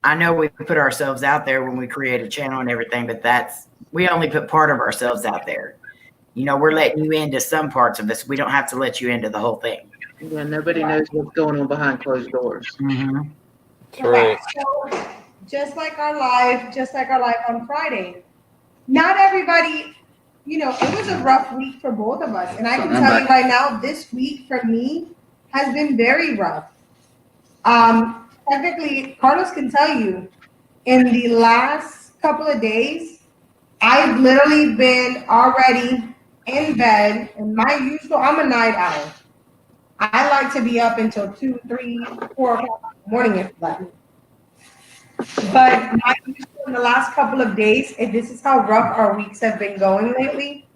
A: I know we put ourselves out there when we create a channel and everything, but we only put part of ourselves out there. We're letting you into some parts of this. We don't have to let you into the whole thing.
E: Yeah, nobody knows what's going on behind closed doors.
A: Mm-hmm.
B: right.
D: So, just like our life on Friday, not everybody, it was a rough week for both of us. And I can tell you right now, this week for me has been very rough. Technically, Carlos can tell you, in the last couple of days, I've literally been already in bed, and I'm a night owl. I like to be up until 2, 3, 4 o'clock in the morning if that. But my usual in the last couple of days, and this is how rough our weeks have been going lately,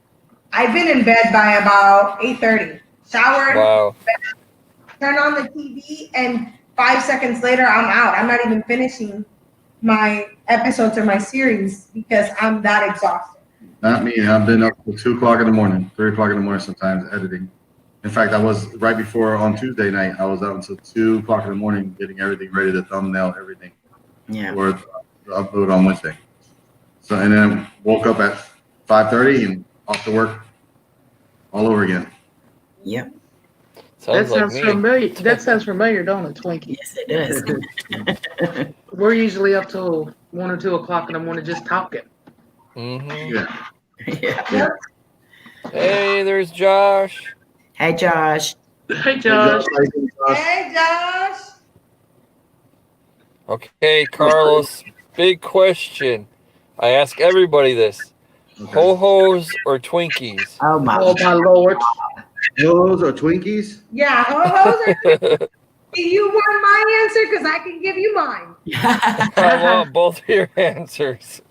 D: I've been in bed by about 8:30. Showered,
B: Wow.
D: turn on the TV, and 5 seconds later, I'm out. I'm not even finishing my episodes or my series because I'm that exhausted.
C: Not me. I've been up till 2 o'clock in the morning, 3 o'clock in the morning sometimes editing. In fact, I was right before on Tuesday night, I was out until 2 o'clock in the morning getting everything ready, the thumbnail, everything.
A: Yeah.
C: For the upload on Wednesday. So, and then woke up at 5:30 and off to work all over again.
A: Yep.
B: Sounds like me.
E: Familiar. That sounds familiar, don't it, Twinkie?
A: Yes, it does.
E: We're usually up till 1 or 2 o'clock in the morning just talking.
B: Mm-hmm.
A: Yeah.
B: Hey, there's Josh.
A: Hey, Josh.
E: Hey, Josh.
D: Hey, Josh.
B: Okay, Carlos, big question. I ask everybody this.
C: Okay.
B: Ho-hos or Twinkies?
A: Oh, my
E: Lord.
C: Ho-hos or Twinkies?
D: Yeah, do you want my answer? Because I can give you mine.
B: I want both of your answers.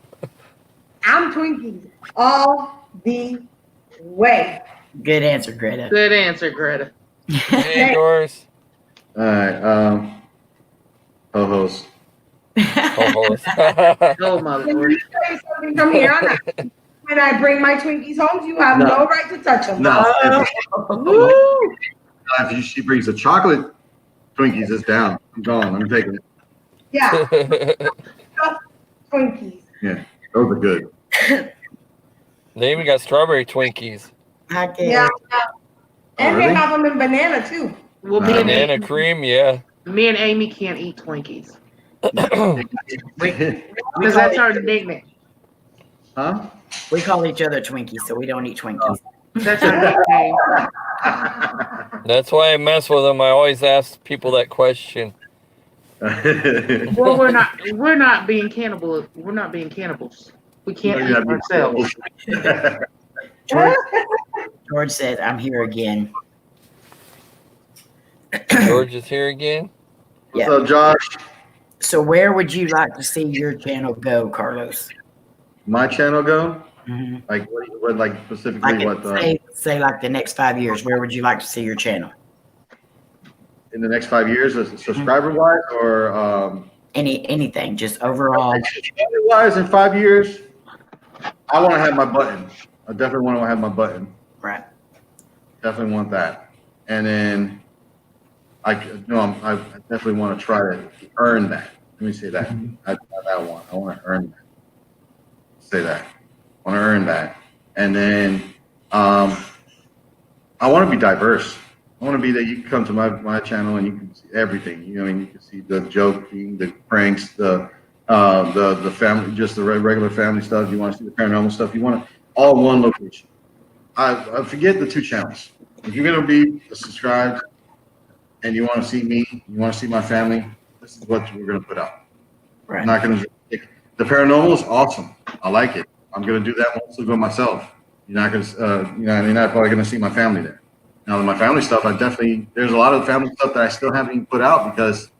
D: I'm Twinkies all the way.
A: Good answer, Greta.
E: Good answer, Greta.
B: Hey, Doris.
C: All right. Ho-hos.
B: Ho-hos.
E: Oh, my
D: Let
E: Lord.
D: me tell you something from here on out. When I bring my Twinkies home, you have no right to touch them.
C: No.
E: Woo!
C: If she brings the chocolate Twinkies, it's down. I'm gone. I'm taking it.
D: Yeah. Twinkies.
C: Yeah, those are good.
B: They even got strawberry Twinkies.
A: I get
D: Yeah.
A: it.
D: And
C: really?
D: they have them in banana too.
E: Well,
B: Banana cream, yeah.
E: me and Amy can't eat Twinkies.
A: We
E: Because
A: call
E: that's our nickname.
C: Huh?
A: We call each other Twinkies, so we don't eat Twinkies.
E: That's our nickname.
B: That's why I mess with them. I always ask people that question.
E: Well, we're not being cannibal. We're not being cannibals. We can't eat ourselves.
A: George says, I'm here again.
B: George is here again.
A: Yeah.
C: So, Josh,
A: So where would you like to see your channel go, Carlos?
C: my channel go?
A: Mm-hmm.
C: Like what like specifically
A: Like say like the next 5 years, where would you like to see your channel?
C: in the next 5 years, subscriber wise, or
A: Anything, just overall.
C: subscriber wise in 5 years, I want to have my button. I definitely want to have my button.
A: Right.
C: Definitely want that. And then I definitely want to try to earn that. Let me say that. I want to earn that. Say that. I want to earn that. And then I want to be diverse. I want to be that you can come to my channel and you can see everything. You know, you can see the joking, the pranks, the family, just the regular family stuff. You want to see the paranormal stuff. You want it all in one location. I forget the 2 channels. If you're gonna be subscribed and you want to see me, you want to see my family, this is what we're gonna put out.
A: Right.
C: I'm not gonna. The paranormal is awesome. I like it. I'm gonna do that mostly by myself. You're not gonna, you're not probably gonna see my family there. Now, my family stuff, there's a lot of family stuff that I still haven't even put out because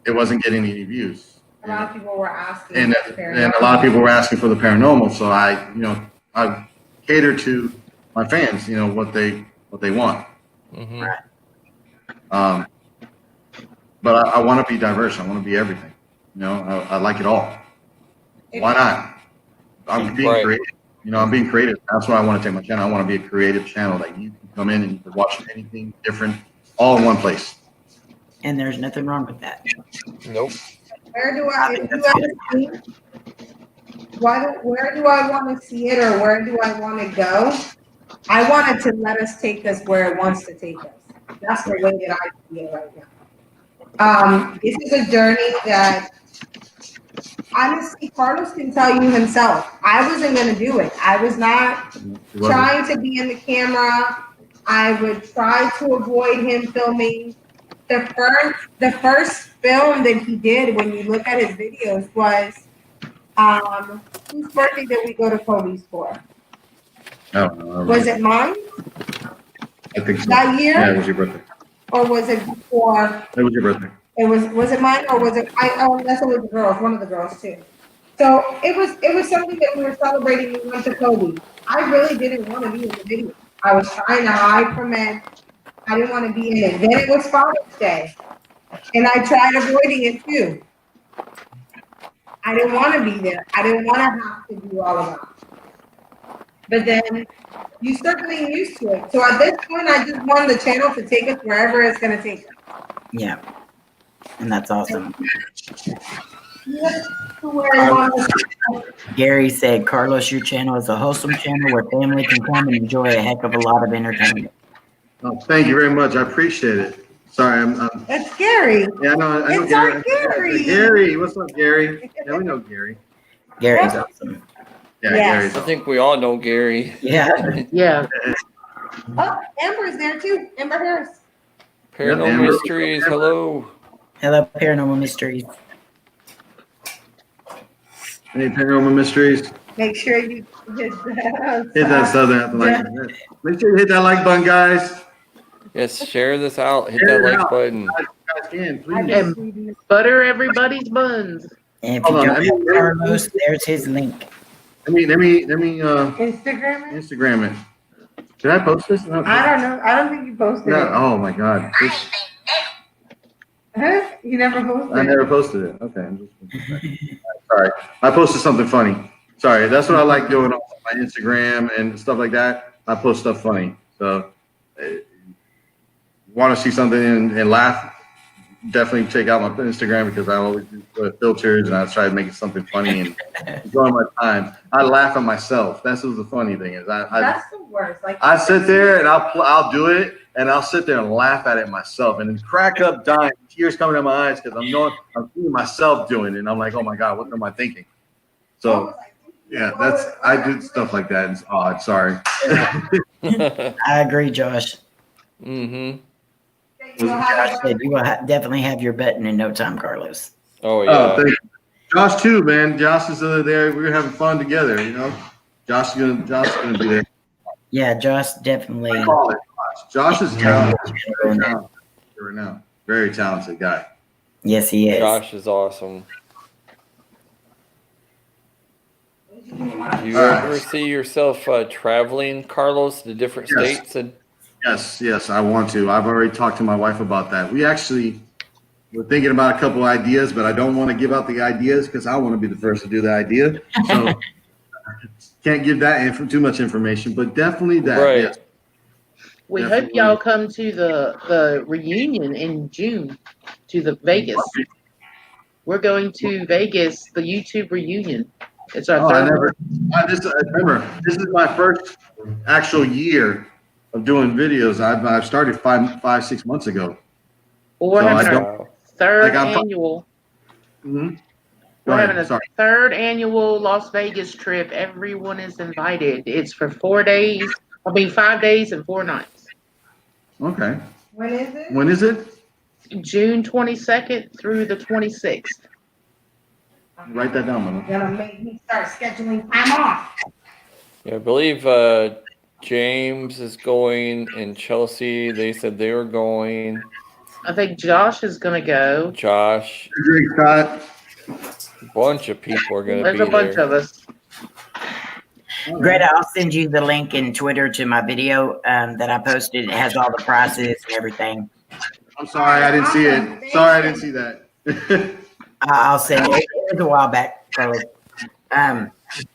C: it wasn't getting any views.
D: A lot of people were asking.
C: And a lot of people were asking for the paranormal, so I cater to my fans, what they want.
B: Mm-hmm.
C: But I want to be diverse. I want to be everything. I like it all. Why not? I'm being creative. I'm being creative. That's why I want to take my channel. I want to be a creative channel that you can come in and you can watch anything different, all in one place.
A: And there's nothing wrong with that.
B: Nope.
D: Where do I want to see it, or where do I want to go? I want it to let us take us where it wants to take us. That's the way that I feel right now. This is a journey that, honestly, Carlos can tell you himself. I wasn't going to do it. I was not trying to be in the camera. I would try to avoid him filming. The first film that he did, when you look at his videos, was whose birthday did we go to Kobe's for?
C: I don't know.
D: Was it mine?
C: I think so.
D: That year?
C: Yeah, it was your birthday.
D: Or was it before?
C: It was your birthday.
D: Was it mine, or was it? That's it was the girls. One of the girls too. So it was something that we were celebrating. We went to Kobe. I really didn't want to be in the video. I was trying to hide from it. I didn't want to be in it. Then it was Father's Day, and I tried avoiding it too. I didn't want to be there. I didn't want to have to do all of that. But then you start getting used to it. So at this point, I just want the channel to take us wherever it's going to take us.
A: Yeah. And that's awesome. Gary said, Carlos, your channel is a wholesome channel where family can come and enjoy a heck of a lot of entertainment.
C: Oh, thank you very much. I appreciate it. Sorry,
D: That's Gary.
C: Yeah, I know
D: It's
C: Gary.
D: our Gary.
C: Gary, what's up, Gary? Yeah, we know Gary.
A: Gary's awesome.
C: Yeah,
D: Yes.
C: Gary's
B: I
C: awesome.
B: think we all know Gary.
A: Yeah.
E: Yeah.
D: Oh, Amber's there too. Amber Harris.
B: Paranormal
C: Amber.
B: Mysteries, hello.
A: Hello, Paranormal Mysteries.
C: Any paranormal mysteries?
D: Make sure you hit
C: That southern like. Make sure you hit that like button, guys.
B: Yes, share this out. Hit
C: Share
B: that
C: it
B: like
C: out.
B: button.
C: Guys can, please.
E: And butter everybody's buns.
A: And if
C: Hold
A: you
C: on,
A: don't have Carlos, there's his link.
C: Let me
D: Instagram.
C: Instagram it. Did I post this? No.
D: I don't know. I don't think you posted
C: No.
D: it.
C: Oh my God.
D: Huh? You never posted
C: I
D: it.
C: never posted it. Okay. I'm just sorry. I posted something funny. Sorry. That's what I like doing on my Instagram and stuff like that. I post stuff funny. So, want to see something and laugh? Definitely check out my Instagram because I always do filters and I try to make it something funny and enjoy my time. I laugh at myself. That's what the funny thing is.
D: That's the worst. Like
C: I sit there and I'll do it and I'll sit there and laugh at it myself and then crack up dying, tears coming out my eyes because I'm seeing myself doing it and I'm like, oh my God, what am I thinking? So yeah, I do stuff like that. It's odd. Sorry.
A: I agree, Josh.
B: Mm-hmm.
A: Josh said you will definitely have your button in no time, Carlos.
B: Oh, yeah.
C: Oh, thank you. Josh too, man. Josh is there. We're having fun together, Josh is gonna be there.
A: Yeah, Josh definitely.
C: Josh is talented right now. Very talented guy.
A: Yes, he is.
B: Josh is awesome. Do you ever see yourself traveling, Carlos, to different states? And
C: Yes, I want to. I've already talked to my wife about that. We're thinking about a couple ideas, but I don't want to give out the ideas because I want to be the first to do the idea. So can't give that too much information, but definitely that.
B: Right.
C: Yes.
E: We
C: Definitely.
E: hope y'all come to the reunion in June to the Vegas. We're going to Vegas, the YouTube reunion. It's our third.
C: Remember, this is my first actual year of doing videos. I've started 5-6 months ago.
E: Well, we're
C: So
E: having
C: I
E: our third
C: like,
E: annual.
C: Mhm.
E: We're having a third annual Las Vegas trip. Everyone is invited. It's for 4 days. 5 days and 4 nights.
C: Okay.
D: When is it?
C: When is it?
E: June 22nd through the 26th.
C: Write that down, Mama.
D: Gonna make me start scheduling time off.
B: Yeah, I believe James is going and Chelsea. They said they were going.
E: I think Josh is going to go.
B: Josh.
C: Scott.
B: A bunch of people are going to be
E: there. There's a bunch of us.
A: Greta, I'll send you the link in Twitter to my video that I posted. It has all the prices and everything.
C: I'm sorry, I didn't see it. Sorry, I didn't see that.
A: I'll send it. It was a while back, Carlos.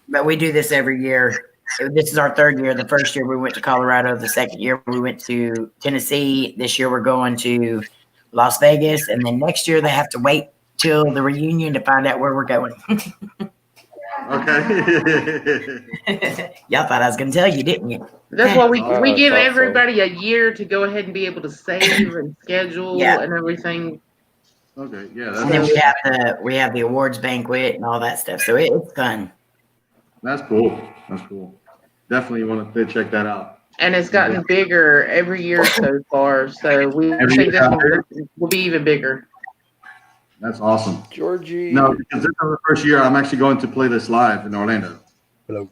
A: But we do this every year. This is our third year. The first year we went to Colorado. The second year we went to Tennessee. This year we're going to Las Vegas. And then next year they have to wait till the reunion to find out where we're going.
C: Okay.
A: Y'all thought I was going to tell you, didn't you?
E: That's why we give
B: awesome.
E: everybody a year to go ahead and be able to save and schedule and everything.
C: Okay, yeah.
A: And then we have the awards banquet and all that stuff. So it's fun.
C: That's cool. That's cool. Definitely want to check that out.
E: And it's gotten bigger every year so far. So we think this will be even bigger.
C: That's awesome.
B: Georgie.
C: No, because this is the first year I'm actually going to play this live in Orlando.
F: Hello.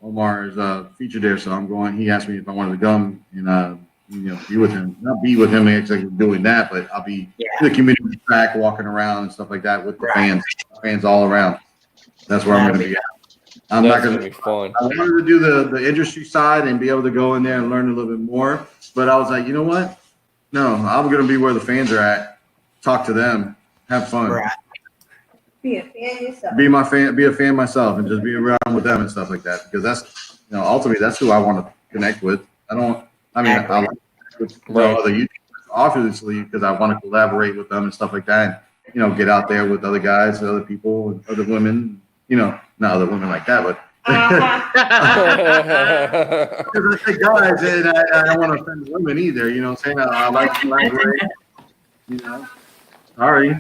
C: Omar is featured there, so I'm going. He asked me if I wanted to come and be with him. Not be with him exactly doing that, but I'll be in the community track, walking around and stuff like that with the fans all around. That's where I'm going to be at. I'm not going to
B: be fun.
C: I wanted to do the industry side and be able to go in there and learn a little bit more, but I was like, you know what? No, I'm going to be where the fans are at. Talk to them, have fun.
A: Right.
D: Be a fan yourself.
C: Be a fan myself, and just be around with them and stuff like that. Because that's, ultimately that's who I want to connect with. I like with other YouTubers, obviously, because I want to collaborate with them and stuff like that. And, get out there with other guys, other people, and other women. Not other women like that, but. Because I say guys, and I don't want to offend women either. You know what I'm saying? I like to collaborate. Sorry.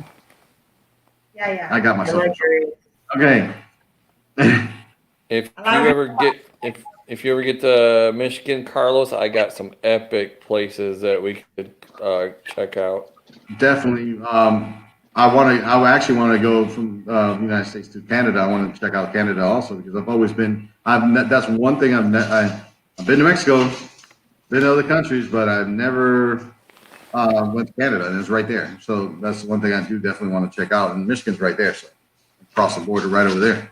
D: Yeah.
C: I got myself. Okay.
B: If you ever get to Michigan, Carlos, I got some epic places that we could check out.
C: Definitely. I actually want to go from the United States to Canada. I want to check out Canada also because I've always been. That's one thing I've been to Mexico, been to other countries, but I've never went to Canada, and it's right there. So that's one thing I do definitely want to check out. And Michigan's right there, so across the border, right over there.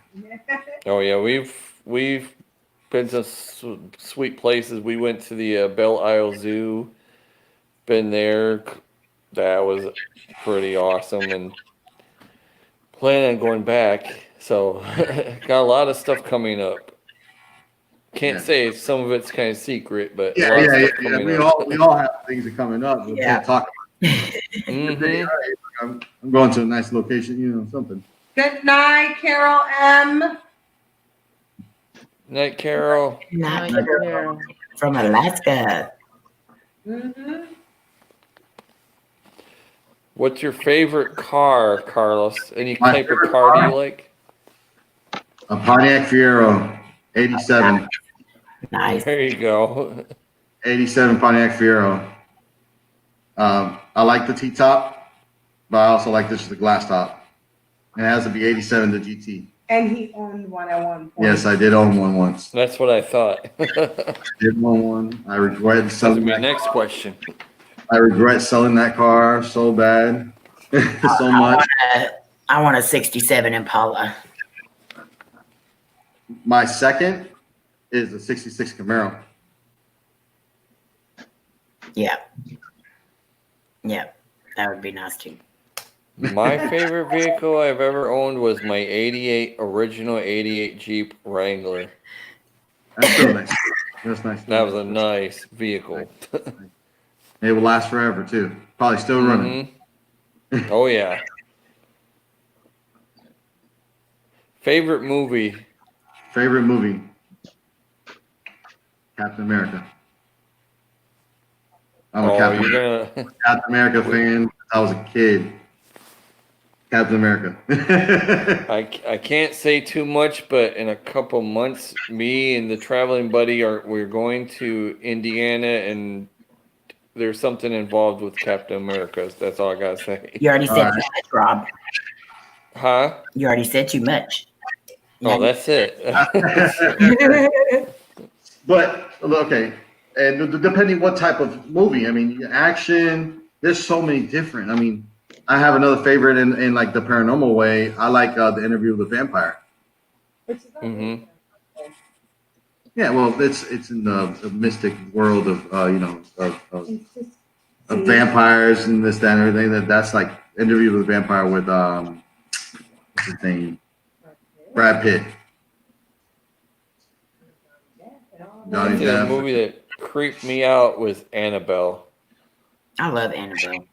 B: Oh yeah, we've been to sweet places. We went to the Belle Isle Zoo. Been there. That was pretty awesome, and plan on going back. So got a lot of stuff coming up. Can't say some of it's kind of secret, but
C: We all have things that are coming up. We can't talk about it. I'm going to a nice location, something.
D: Good night, Carol M.
B: Night, Carol.
A: Night, Carol. From Alaska.
D: Mm-hmm.
B: What's your favorite car, Carlos? Any type of car do you like?
C: A Pontiac Fiero, 87.
A: Nice.
B: There you go.
C: 87 Pontiac Fiero. I like the T-top, but I also like the glass top. It has to be 87 the GT.
D: And he owned one at one point.
C: Yes, I did own one once.
B: That's what I thought.
C: I did own one. I regret selling
B: my next question.
C: I regret selling that car so bad, so much.
A: I want a 67 Impala.
C: My second is a 66 Camaro.
A: Yeah, that would be nice too.
B: My favorite vehicle I've ever owned was my original 88 Jeep Wrangler.
C: That's so nice. That's nice.
B: That was a nice vehicle.
C: It will last forever too. Probably still running.
B: Oh yeah. Favorite movie?
C: Captain America. I'm a Captain America fan since I was a kid. Captain America.
B: I can't say too much, but in a couple months, me and the traveling buddy we're going to Indiana, and there's something involved with Captain America. That's all I gotta say.
A: You already said too much, Rob.
B: Huh?
A: You already said too much.
B: Oh, that's it.
C: But okay, and depending what type of movie, I mean, action. There's so many different. I mean, I have another favorite in like the paranormal way. I like the Interview with the Vampire.
B: Mm-hmm.
C: Yeah, well, it's in the mystic world of of vampires and this, that, and everything. That's like Interview with the Vampire with what's his name? Brad Pitt.
B: I see a movie that creeped me out was Annabelle.
A: I love Annabelle.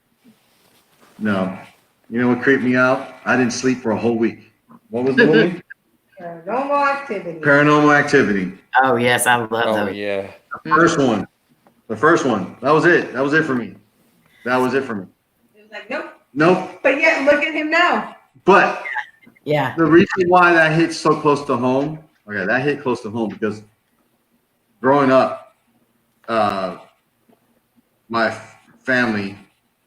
C: No. You know what creeped me out? I didn't sleep for a whole week. What was the movie?
D: Paranormal Activity.
C: Paranormal Activity.
A: Oh yes, I love
B: Oh
A: those.
B: yeah.
C: The first one. That was it. That was it for me.
D: It was like, nope.
C: Nope.
D: But yet, look at him now.
C: But
A: Yeah.
C: the reason why that hits so close to home, okay, that hit close to home because growing up, my family,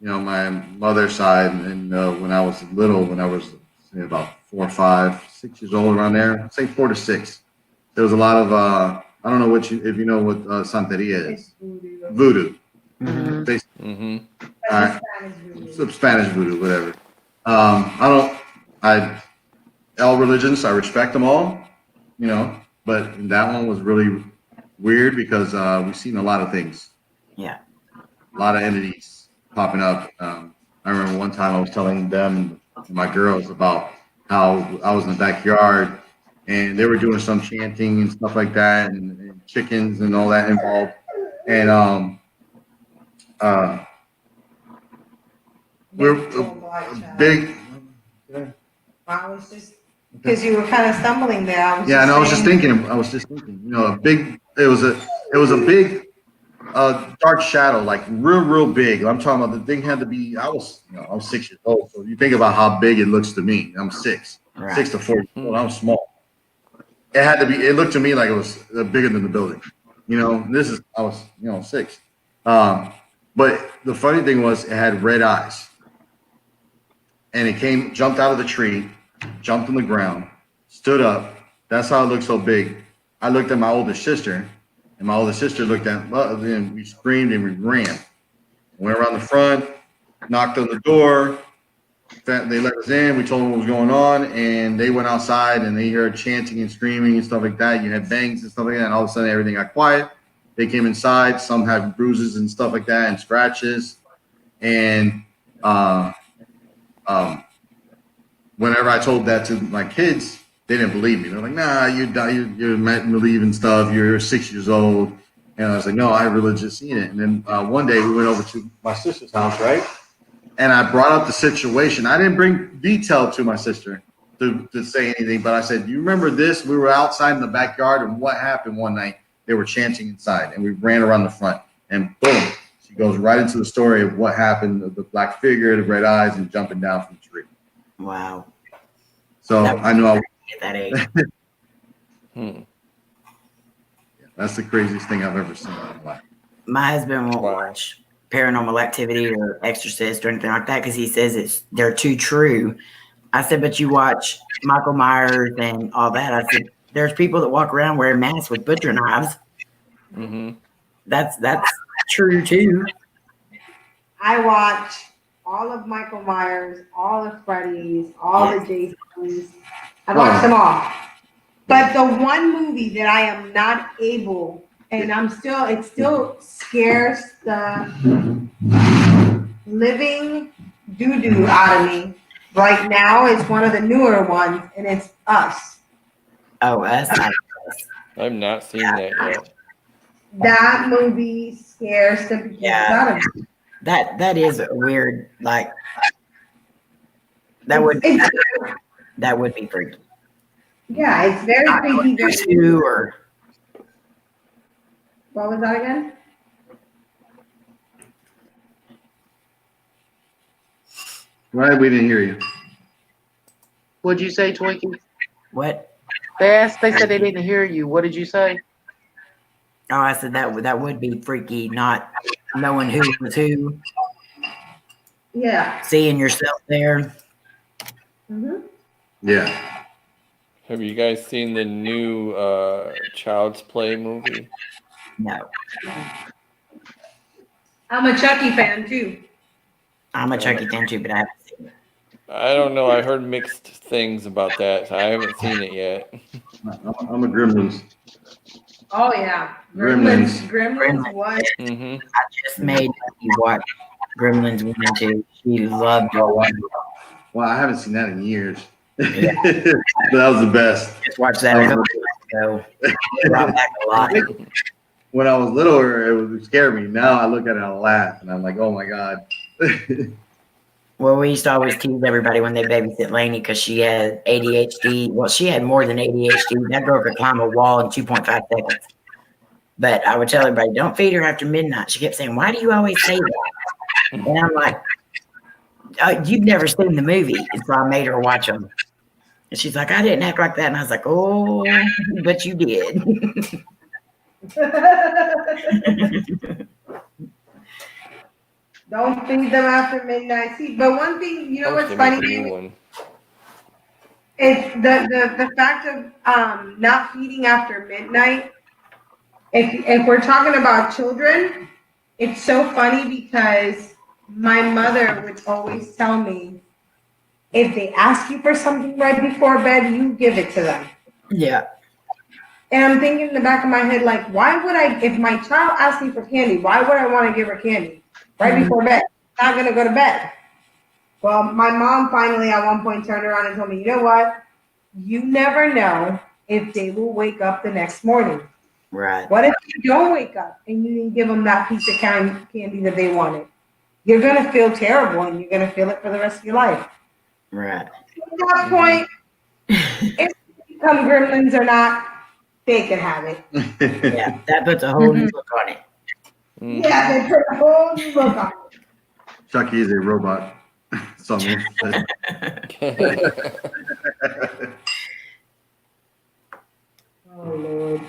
C: my mother's side, and when I was little, when I was about 4, 5, 6 years old, around there, say 4 to 6, there was a lot of I don't know if you know what Santeria is. Voodoo.
A: Mm-hmm.
B: Mm-hmm.
C: All right. Spanish voodoo, whatever. All religions, I respect them all, but that one was really weird because we've seen a lot of things.
A: Yeah.
C: A lot of entities popping up. I remember one time I was telling them, my girls, about how I was in the backyard and they were doing some chanting and stuff like that, and chickens and all that involved. And we're big.
D: I was just because you were kind of stumbling there.
C: I was just thinking. It was a big dark shadow, like real big. I'm talking about the thing had to be. I was 6 years old, so you think about how big it looks to me. I'm 6,
A: Right.
C: 6 to 4 years old. I'm small. It had to be. It looked to me like it was bigger than the building. I was 6. But the funny thing was, it had red eyes, and it jumped out of the tree, jumped on the ground, stood up. That's how it looked so big. I looked at my older sister, and my older sister looked at us, and we screamed and we ran. Went around the front, knocked on the door. They let us in. We told them what was going on, and they went outside, and they heard chanting and screaming and stuff like that. You had bangs and stuff like that, and all of a sudden everything got quiet. They came inside. Some had bruises and stuff like that and scratches. And whenever I told that to my kids, they didn't believe me. They're like, "Nah, you're meant to believe in stuff. You're 6 years old." And I was like, "No, I really just seen it." And then one day we went over to my sister's house, right? And I brought up the situation. I didn't bring detail to my sister to say anything, but I said, "Do you remember this? We were outside in the backyard, and what happened one night? They were chanting inside, and we ran around the front, and boom." She goes right into the story of what happened, the black figure, the red eyes, and jumping down from the tree.
A: Wow.
C: So I know
A: at that age.
C: That's the craziest thing I've ever seen in my life.
A: My husband won't watch Paranormal Activity or Exorcist or anything like that because he says they're too true. I said, but you watch Michael Myers and all that. I said, there's people that walk around wearing masks with butcher knives.
B: Mm-hmm.
A: That's true too.
D: I watch all of Michael Myers, all of Freddy's, all the Jasons. I watch them all. But the one movie that I am not able, and it still scares the living doo-doo out of me right now, is one of the newer ones, and it's Us.
A: Oh, Us.
B: I've not seen that yet.
D: That movie scares the bejesus out of me.
A: That is a weird, like that would be freaky.
D: Yeah, it's very creepy.
A: Or
D: what was that again?
C: Right, we didn't hear you.
E: What'd you say, Twinkie?
A: What?
E: They said they didn't hear you. What did you say?
A: Oh, I said that would be freaky, not knowing who was who,
D: Yeah.
A: seeing yourself there.
D: Mm-hmm.
C: Yeah.
B: Have you guys seen the new Child's Play movie?
A: No.
D: I'm a Chucky fan too.
A: I'm a Chucky fan too, but I haven't seen it.
B: I don't know. I heard mixed things about that. So I haven't seen it yet.
C: I'm a Gremlins.
D: Oh yeah.
C: Gremlins.
D: Gremlins was.
B: Mm-hmm.
A: I just made Becky watch Gremlins 1 and 2. She loved it.
C: Well, I haven't seen that in years.
A: Yeah.
C: That was the best.
A: Just watched that a couple months ago. It brought back a lot.
C: When I was littler, it would scare me. Now I look at it and I laugh, and I'm like, oh my god.
A: Well, we used to always tease everybody when they babysit Lainey because she had ADHD. Well, she had more than ADHD. That girl could climb a wall in 2.5 seconds. But I would tell everybody, don't feed her after midnight. She kept saying, why do you always say that? And I'm like, you've never seen the movie. And so I made her watch them. And she's like, I didn't act like that. And I was like, oh, but you did.
D: Don't feed them after midnight. See, but one thing, you know what's funny? It's the fact of not feeding after midnight. If we're talking about children, it's so funny because my mother would always tell me, if they ask you for something right before bed, you give it to them.
A: Yeah. And
D: I'm thinking in the back of my head, like, why would I, if my child asks me for candy, why would I want to give her candy right before bed? Not going to go to bed. Well, my mom finally at one point turned around and told me, you know what? You never know if they will wake up the next morning.
A: Right.
D: What if you don't wake up and you didn't give them that piece of candy that they wanted? You're going to feel terrible and you're going to feel it for the rest of your life.
A: Right.
D: At that point, if they become gremlins or not, they can have it.
A: Yeah, that puts a whole new look on it.
D: Yeah, they put a whole new look on it.
C: Chucky is a robot. Someone said.
D: Oh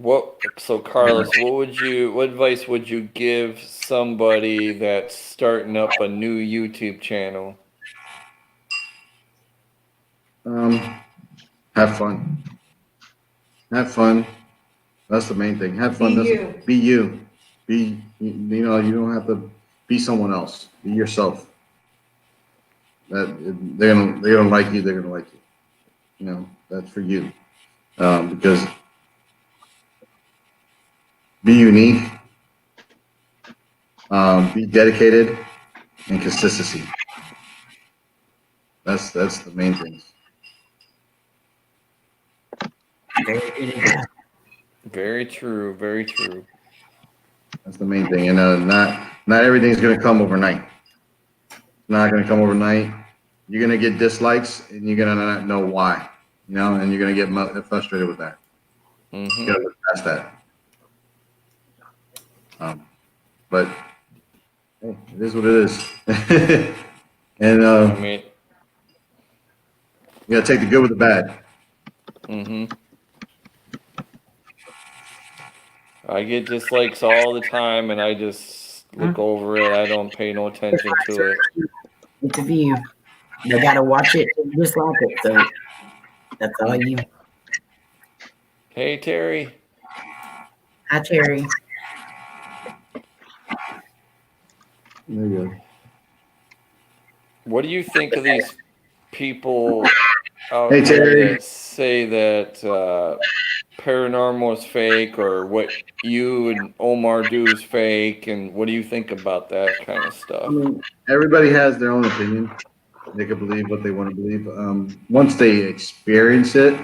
B: So
D: Lord.
B: Carlos, what advice would you give somebody that's starting up a new YouTube channel?
C: Have fun. Have fun. That's the main thing. Have fun.
D: Be you.
C: Be you. You know, you don't have to be someone else. Be yourself. That they don't like you. They're gonna like you. You know, that's for you. Because be unique. Be dedicated and consistency. That's the main things.
B: Very true. Very true.
C: That's the main thing. And not everything's gonna come overnight. It's not gonna come overnight. You're gonna get dislikes, and you're gonna not know why. You know, and you're gonna get frustrated with that.
B: Mm-hmm.
C: You gotta look past that. But hey, it is what it is. And
B: I mean,
C: you gotta take the good with the bad.
B: mm-hmm. I get dislikes all the time, and I just look over it. I don't pay no attention to it.
A: It's a view. They gotta watch it just like it. So that's all you.
B: Hey, Terry.
A: Hi, Terry.
C: There you go.
B: What do you think of these people out
C: Hey,
B: there
C: Terry.
B: that say that paranormal is fake, or what you and Omar do is fake? And what do you think about that kind of stuff?
C: I mean, everybody has their own opinion. They can believe what they want to believe. Once they experience it,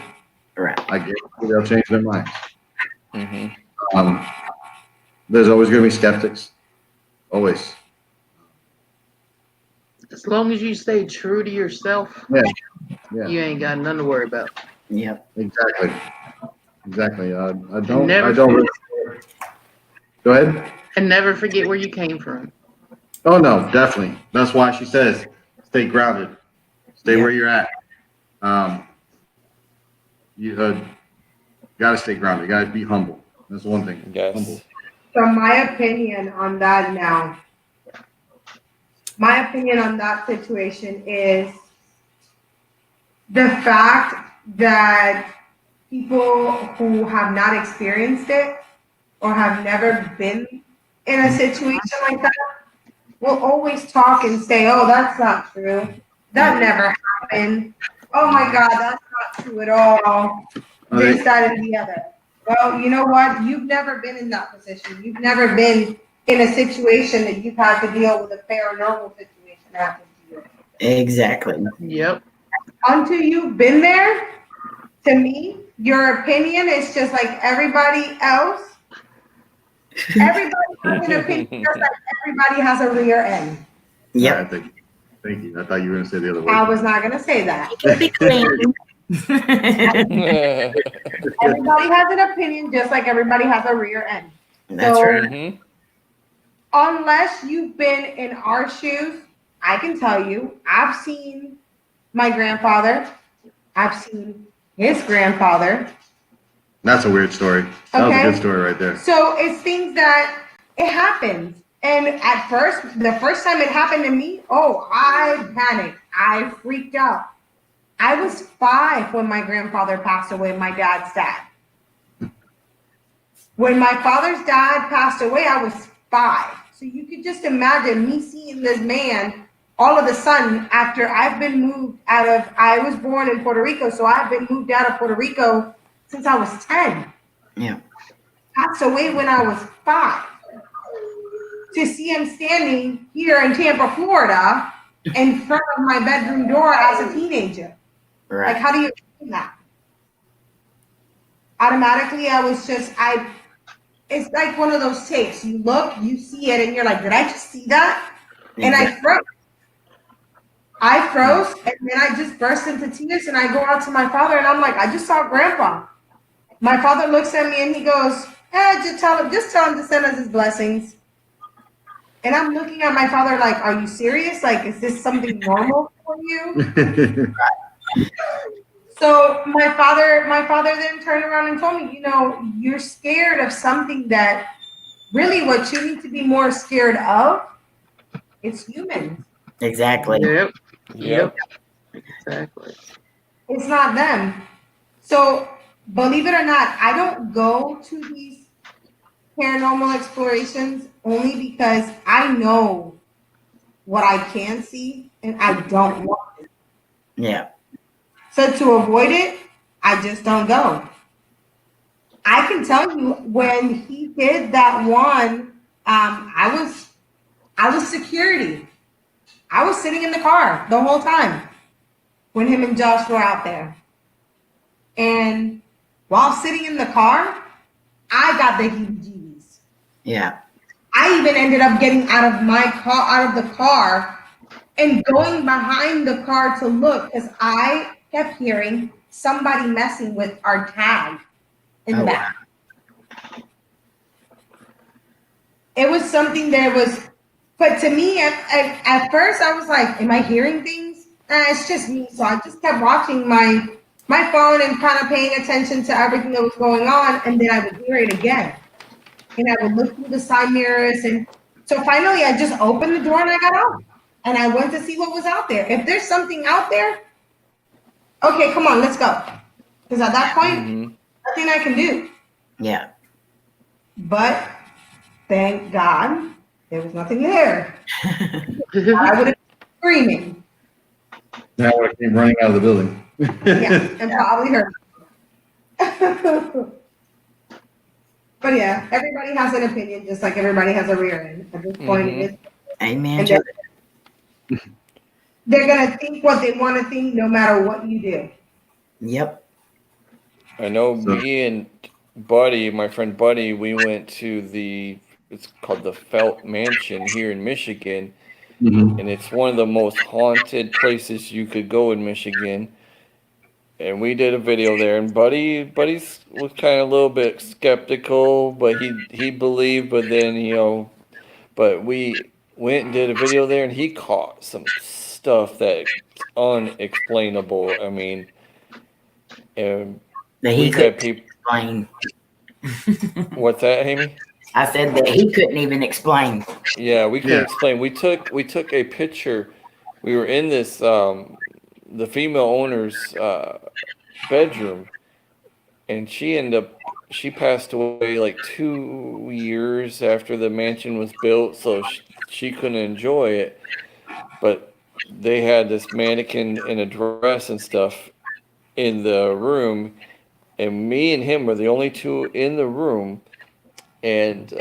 A: Right.
C: I guess they'll change their minds.
B: Mm-hmm.
C: There's always going to be skeptics. Always.
E: As long as you stay true to yourself,
C: Yeah.
E: you ain't got nothing to worry about.
A: Yep.
C: Exactly. I don't. Go ahead.
E: And never forget where you came from.
C: Oh no, definitely. That's why she says, stay grounded. Stay where you're at. You got to stay grounded. You got to be humble. That's one thing.
B: Yes.
C: Humble.
D: So my opinion on that now, my opinion on that situation is the fact that people who have not experienced it or have never been in a situation like that will always talk and say, oh, that's not true. That never happened. Oh my God, that's not true at all. This, that, and the other. Well, you know what? You've never been in that position. You've never been in a situation that you've had to deal with a paranormal situation happen to you.
A: Exactly.
E: Yep.
D: Until you've been there, to me, your opinion is just like everybody else. Everybody has an opinion, just like everybody has a rear end.
A: Yep.
C: Right, thank you. I thought you were going to say the other way.
D: I was not going to say that. Everybody has an opinion, just like everybody has a rear end.
A: That's
D: so,
A: right.
D: Unless you've been in our shoes, I can tell you, I've seen my grandfather. I've seen his grandfather.
C: That's a weird story. That was a good story right there.
D: So it's things that it happens. And at first, the first time it happened to me, I panicked. I freaked out. I was 5 when my grandfather passed away, my dad's dad. When my father's dad passed away, I was 5. So you could just imagine me seeing this man all of a sudden after I've been moved out of, I was born in Puerto Rico, so I've been moved out of Puerto Rico since I was 10.
A: Yeah.
D: Passed away when I was 5. To see him standing here in Tampa, Florida, in front of my bedroom door as a teenager.
A: Right.
D: Like, how do you explain that? Automatically, I was just, it's like one of those tapes. You look, you see it, and you're like, did I just see that? And I froze, and then I just burst into tears, and I go out to my father, and I'm like, I just saw Grandpa. My father looks at me, and he goes, just tell him to send us his blessings. And I'm looking at my father like, are you serious? Like, is this something normal for you? So my father then turned around and told me, you're scared of something that really what you need to be more scared of is humans.
A: Exactly.
E: Yep. Exactly.
D: It's not them. So believe it or not, I don't go to these paranormal explorations only because I know what I can see and I don't want it.
A: Yeah.
D: So to avoid it, I just don't go. I can tell you when he did that one, I was security. I was sitting in the car the whole time when him and Josh were out there. And while sitting in the car, I got the heebie-jeebies.
A: Yeah.
D: I even ended up getting out of the car and going behind the car to look because I kept hearing somebody messing with our tag in the back. It was something that was, but to me, at first I was like, am I hearing things? It's just me. So I just kept watching my phone and kind of paying attention to everything that was going on. And then I would hear it again. And I would look through the side mirrors. And so finally I just opened the door and I got out. And I went to see what was out there. If there's something out there, okay, come on, let's go. Because at that point, nothing I can do.
A: Yeah.
D: But thank God there was nothing there. I would have been screaming.
C: Now I came running out of the building.
D: Yeah, and probably hurt. But yeah, everybody has an opinion, just like everybody has a rear end. At this point,
A: Amen.
D: They're gonna think what they want to think, no matter what you do.
A: Yep.
B: I know me and Buddy, my friend Buddy, we went to it's called the Felt Mansion here in Michigan. And it's one of the most haunted places you could go in Michigan. And we did a video there, and Buddy's was kind of a little bit skeptical, but he believed, but then but we went and did a video there, and he caught some stuff that's unexplainable. I mean,
A: That he
B: we've
A: couldn't
B: had people.
A: explain.
B: What's that, Amy?
A: I said that he couldn't even explain.
B: Yeah, we couldn't explain. We took a picture. We were in this the female owner's bedroom, and she passed away like 2 years after the mansion was built, so she couldn't enjoy it. But they had this mannequin in a dress and stuff in the room, and me and him were the only two in the room, and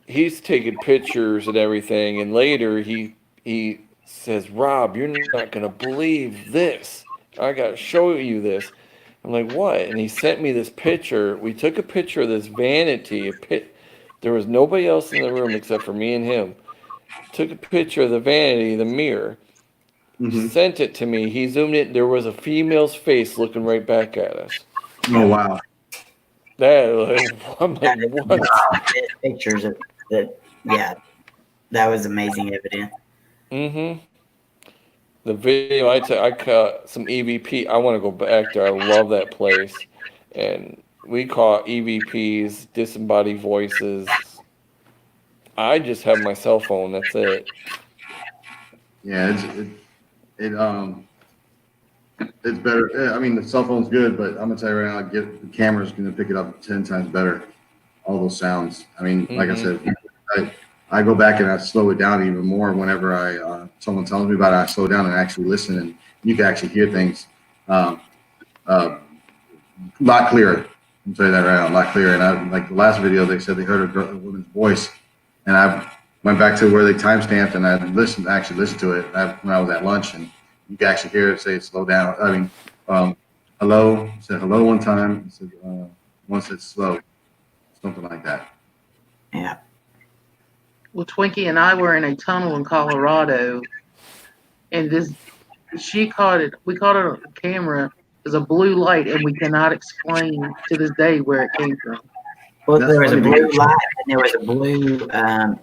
B: he's taking pictures and everything, and later he says, "Rob, you're not gonna believe this. I gotta show you this." I'm like, "What?" And he sent me this picture. We took a picture of this vanity. There was nobody else in the room except for me and him. Took a picture of the vanity, the mirror. Sent it to me. He zoomed it. There was a female's face looking right back at us.
C: Oh wow!
B: I'm like, what?
A: Pictures of that. Yeah, that was amazing evidence.
B: The video I caught some EVP. I want to go back there. I love that place, and we caught EVPs, disembodied voices. I just have my cell phone. That's it.
C: Yeah, it's better. I mean, the cell phone's good, but I'm gonna tell you right now, the camera's gonna pick it up 10 times better. All those sounds. I mean, like I said, I go back and I slow it down even more whenever someone tells me about it. I slow down and actually listen, and you can actually hear things a lot clearer. I'm telling you that right now, a lot clearer. And like the last video, they said they heard a woman's voice, and I went back to where they timestamped, and I actually listened to it when I was at lunch, and you can actually hear it say slow down. I mean, hello. It said hello one time. It said once it's slow, something like that.
A: Yeah.
E: Well, Twinkie and I were in a tunnel in Colorado, and we caught it on camera as a blue light, and we cannot explain to this day where it came from.
A: Well, there was a blue light, and there was a blue.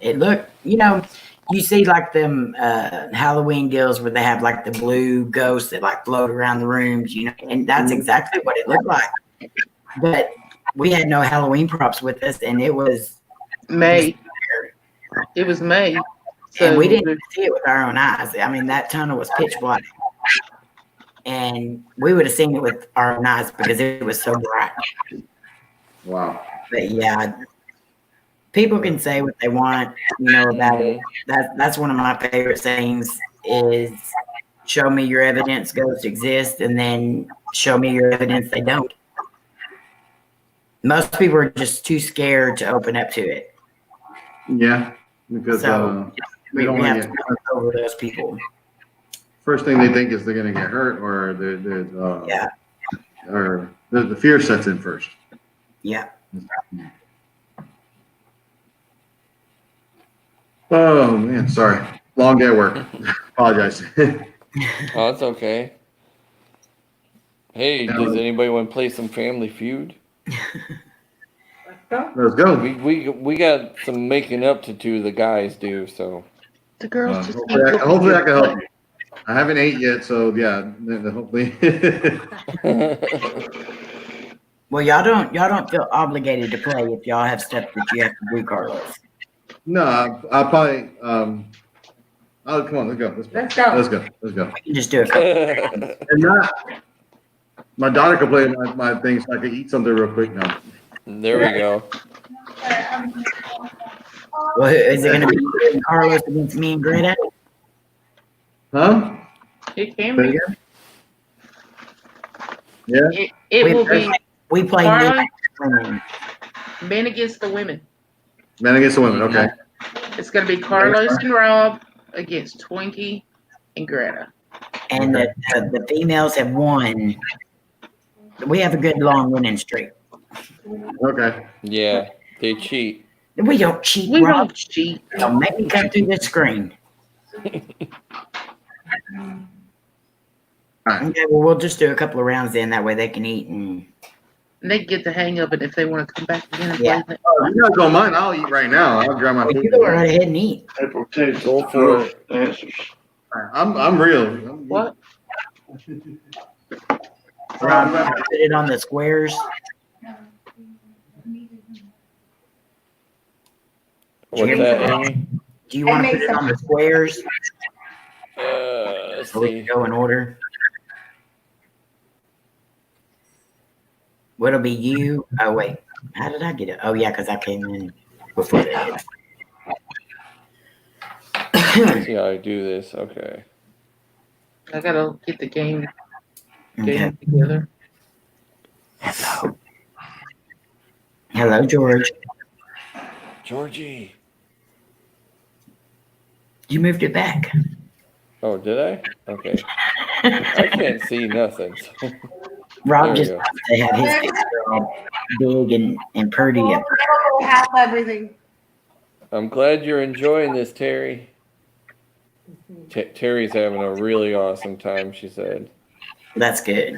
A: It looked, you see like them Halloween deals where they have like the blue ghosts that like float around the rooms, and that's exactly what it looked like. But we had no Halloween props with us, and it was
E: May. It was May.
A: So and we didn't see it with our own eyes. I mean, that tunnel was pitch black. And we would have seen it with our own eyes because it was so bright.
C: Wow.
A: But yeah, people can say what they want, about it. That's one of my favorite sayings is show me your evidence ghosts exist, and then show me your evidence they don't. Most people are just too scared to open up to it.
C: Yeah, because
A: we have to go over those people.
C: First thing they think is they're going to get hurt, or or the fear sets in first.
A: Yeah.
C: Oh man, sorry, long day at work. Apologize.
B: Oh, it's okay. Hey, does anybody want to play some Family Feud?
C: Let's go.
B: We got some making up to do. The guys do so.
E: The girls just
C: hopefully I can help you. I haven't ate yet, so yeah, hopefully.
A: Well, y'all don't feel obligated to play if y'all have stuff that you have to do, Carlos.
C: No, I'll probably. Oh, come on, let's go. We
A: can just do it.
C: And my daughter could play my thing, so I could eat something real quick now.
B: There we go.
A: Well, is it going to be Carlos against me and Greta?
C: Huh?
E: It can be.
C: Yeah.
E: It will be.
A: We play
E: men against the women.
C: Men against the women. Okay.
E: It's going to be Carlos and Rob against Twinkie and Greta.
A: And the females have won. We have a good long winning streak.
C: Okay.
B: Yeah, they cheat.
A: We don't cheat.
E: We
A: Rob.
E: don't cheat.
A: Don't make me come through the screen.
C: Right.
A: Okay, well, we'll just do a couple of rounds then. That way they can eat and
E: And they get the hang of it if they want to come back again and
A: Yeah.
E: play.
C: Oh, you guys don't mind? I'll eat right now. I'll grab my
A: Well,
C: food.
A: you go right ahead and eat.
F: April takes
B: Go for it.
F: answers.
C: I'm real.
E: What?
A: Rob, you put it on the squares.
B: What's that, Amy?
A: Do you want to put it on the squares?
B: Let's
A: So we
B: see.
A: can go in order. What'll be you? Oh, wait. How did I get it? Oh, yeah, because I came in before that.
B: Let's see how I do this. Okay.
E: I gotta get the game
A: Okay.
E: together.
A: Hello. Hello, George.
B: Georgie.
A: You moved it back.
B: Oh, did I? Okay. I can't see nothing. So.
A: Rob
B: There we
A: just
B: go.
A: wants to have his picture all big and pretty.
D: Have everything.
B: I'm glad you're enjoying this, Terry. Terry's having a really awesome time, she said.
A: That's good.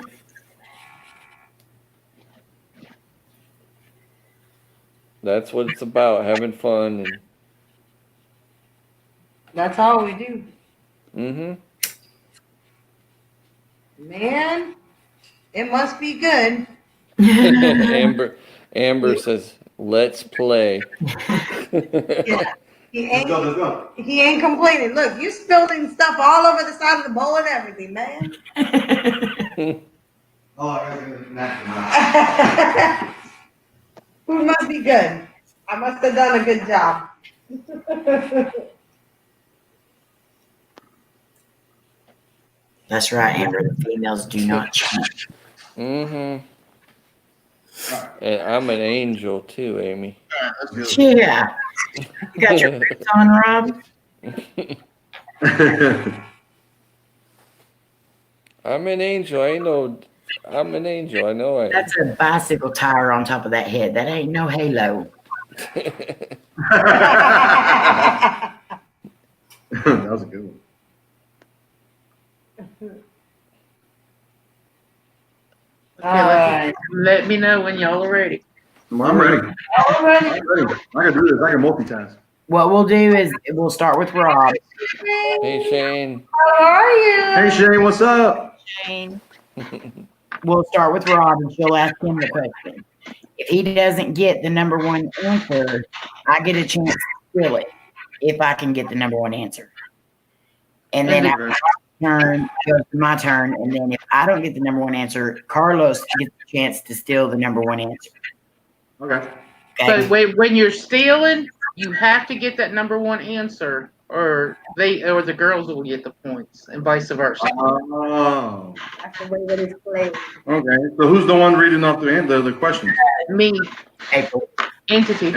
B: That's what it's about, having fun.
D: That's all we do.
B: Mm-hmm.
D: Man, it must be good.
B: Amber says, "Let's play."
D: Yeah. He ain't complaining. Look, you spilling stuff all over the side of the bowl and everything, man.
C: Oh, I got
D: Food must be good. I must have done a good job.
A: That's right, Amber. The females do not cheat.
B: Mm-hmm. And I'm an angel too, Amy.
A: Yeah. You got your boots on, Rob?
B: I'm an angel. I'm an angel. I know I am.
A: That's a bicycle tire on top of that head. That ain't no halo.
C: That was a good one.
E: Let me know when y'all are ready.
C: I'm ready. I'm ready. I can do this. I can multitask.
A: What we'll do is we'll start with Rob.
B: Hey, Shane.
D: How are you?
C: Hey, Shane, what's up?
A: Shane. We'll start with Rob, and she'll ask him the question. If he doesn't get the number one answer, I get a chance to steal it if I can get the number one answer. And then after my turn, it goes to my turn. And then if I don't get the number one answer, Carlos gets the chance to steal the number one answer.
C: Okay.
A: Okay?
E: So when you're stealing, you have to get that number one answer, or the girls will get the points, and vice versa.
C: Oh.
D: That's the way that it's played.
C: Okay. So who's the one reading off the questions?
E: Me,
A: April.
E: entity.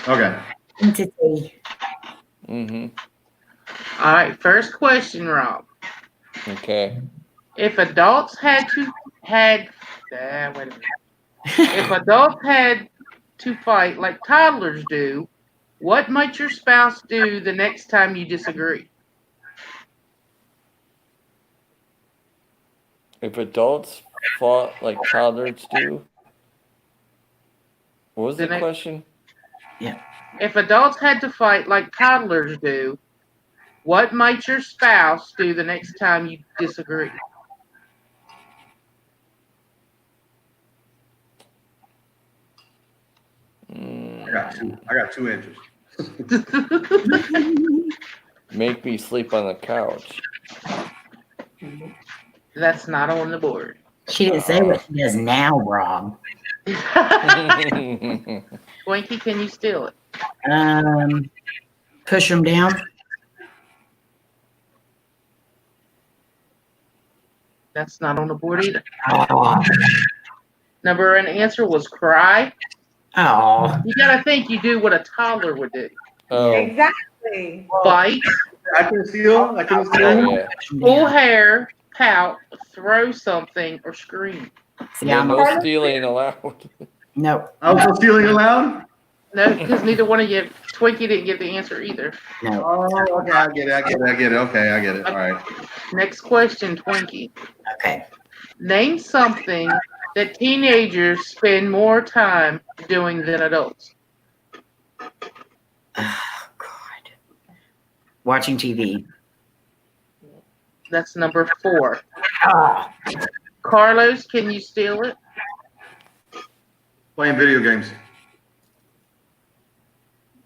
C: Okay.
A: Entity.
B: Mm-hmm.
E: All right, first question, Rob.
B: Okay.
E: If adults had wait a minute. If adults had to fight like toddlers do, what might your spouse do the next time you disagree?
B: If adults fought like toddlers do, what was the question?
A: Yeah.
E: If adults had to fight like toddlers do, what might your spouse do the next time you disagree?
C: I got two answers.
B: Make me sleep on the couch.
E: That's not on the board.
A: She didn't say what she does now, Rob.
E: Twinkie, can you steal it?
A: Push them down.
E: That's not on the board either.
A: Oh.
E: Number one answer was cry.
A: Oh.
E: You gotta think you do what a toddler would do.
B: Oh.
D: Exactly.
E: Bite.
C: I can steal.
B: Yeah.
E: Pull hair, pout, throw something, or scream.
A: See,
B: Yeah,
A: I'm
B: no stealing allowed.
A: no.
C: Also stealing allowed?
E: No, because neither one of you, Twinkie didn't get the answer either.
A: No.
C: Oh, okay. I get it. Okay, I get it. All right.
E: Next question, Twinkie.
A: Okay.
E: Name something that teenagers spend more time doing than adults?
A: Oh, God. Watching TV.
E: That's number 4.
A: Oh,
E: Carlos, can you steal it?
F: Playing video games.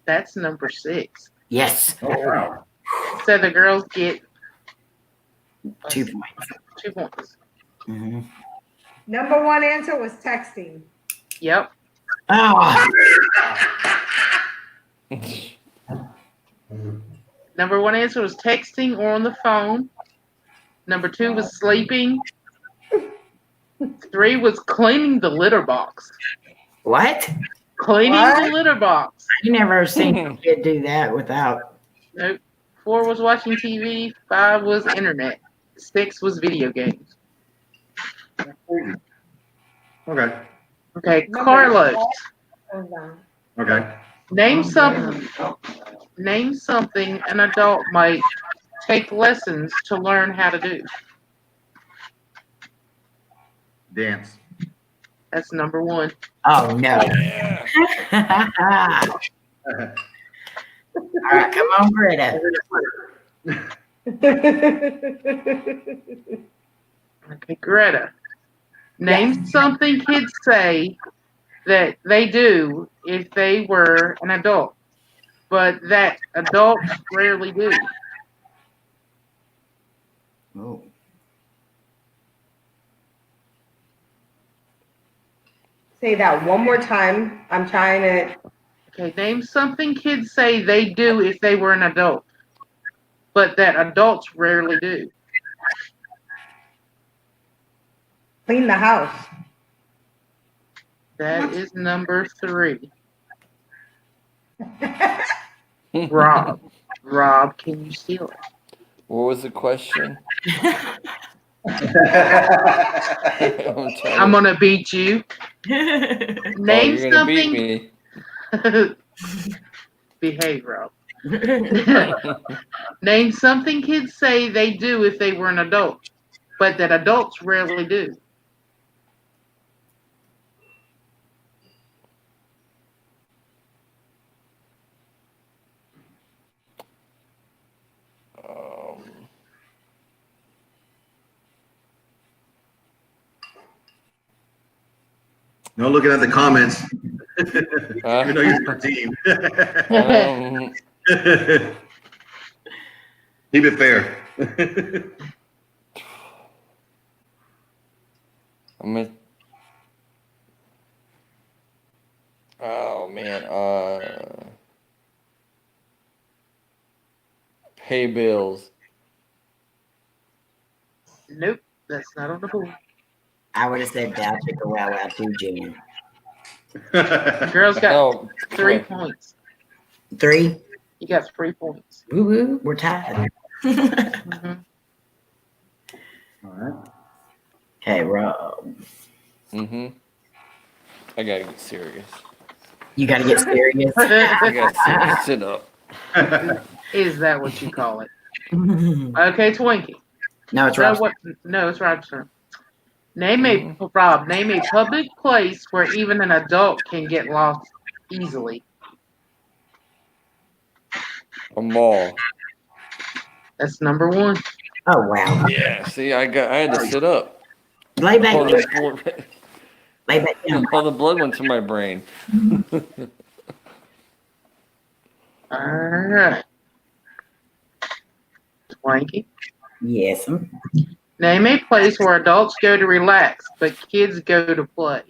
E: That's number 6.
A: yes.
F: Oh, wow.
E: So the girls get
A: 2 points.
E: 2 points.
A: Mm-hmm.
D: Number 1 answer was texting.
E: Yep.
A: Oh,
E: Number 1 answer was texting or on the phone. Number 2 was sleeping. 3 was cleaning the litter box.
A: what?
E: Cleaning
D: What?
E: the litter box.
A: You never seen a kid do that without.
E: Nope. 4 was watching TV. 5 was internet. 6 was video games.
F: Okay.
E: Okay,
D: Number
E: Carlos.
D: Hold on.
F: Okay.
E: Name something an adult might take lessons to learn how to do.
F: Dance.
E: That's number 1.
A: Oh, no.
B: Yeah.
A: All right, come on, Greta.
E: Okay, Greta. Name something kids say that they do if they were an adult, but that adults rarely do.
A: Oh.
D: Say that one more time. I'm trying to.
E: Okay, name something kids say they do if they were an adult, but that adults rarely do.
D: Clean the house.
E: That is number 3. Rob. Rob, can you steal it?
B: What was the question?
E: I'm gonna beat you. Name
B: you're gonna beat
E: something.
B: me.
E: Behave, Rob. Name something kids say they do if they were an adult, but that adults rarely do.
F: No looking at the comments. You know you're 13. Keep it fair.
B: Oh man, pay bills.
E: Nope, that's not on the board.
A: I would have said Dad took a while out too, Jan.
E: Girls got
B: Oh,
E: 3 points.
A: 3?
E: You got 3 points.
A: Woo woo, we're tied.
E: Mm-hmm.
F: All right.
A: Okay, Rob.
B: Mm-hmm. I gotta get serious.
A: You got to get serious.
B: I gotta sit up.
E: Is that what you call it? Okay, Twinkie.
A: No, it's Rob's.
E: No, it's Rob's turn. Name a public place where even an adult can get lost easily.
B: A mall.
E: That's number 1.
A: Oh, wow.
B: Yeah. See, I had to sit up.
A: Lay back
B: All
A: down.
B: the,
A: Lay back down.
B: all the blood went to my brain.
E: All right. Twinkie.
A: Yes.
E: Name a place where adults go to relax, but kids go to play.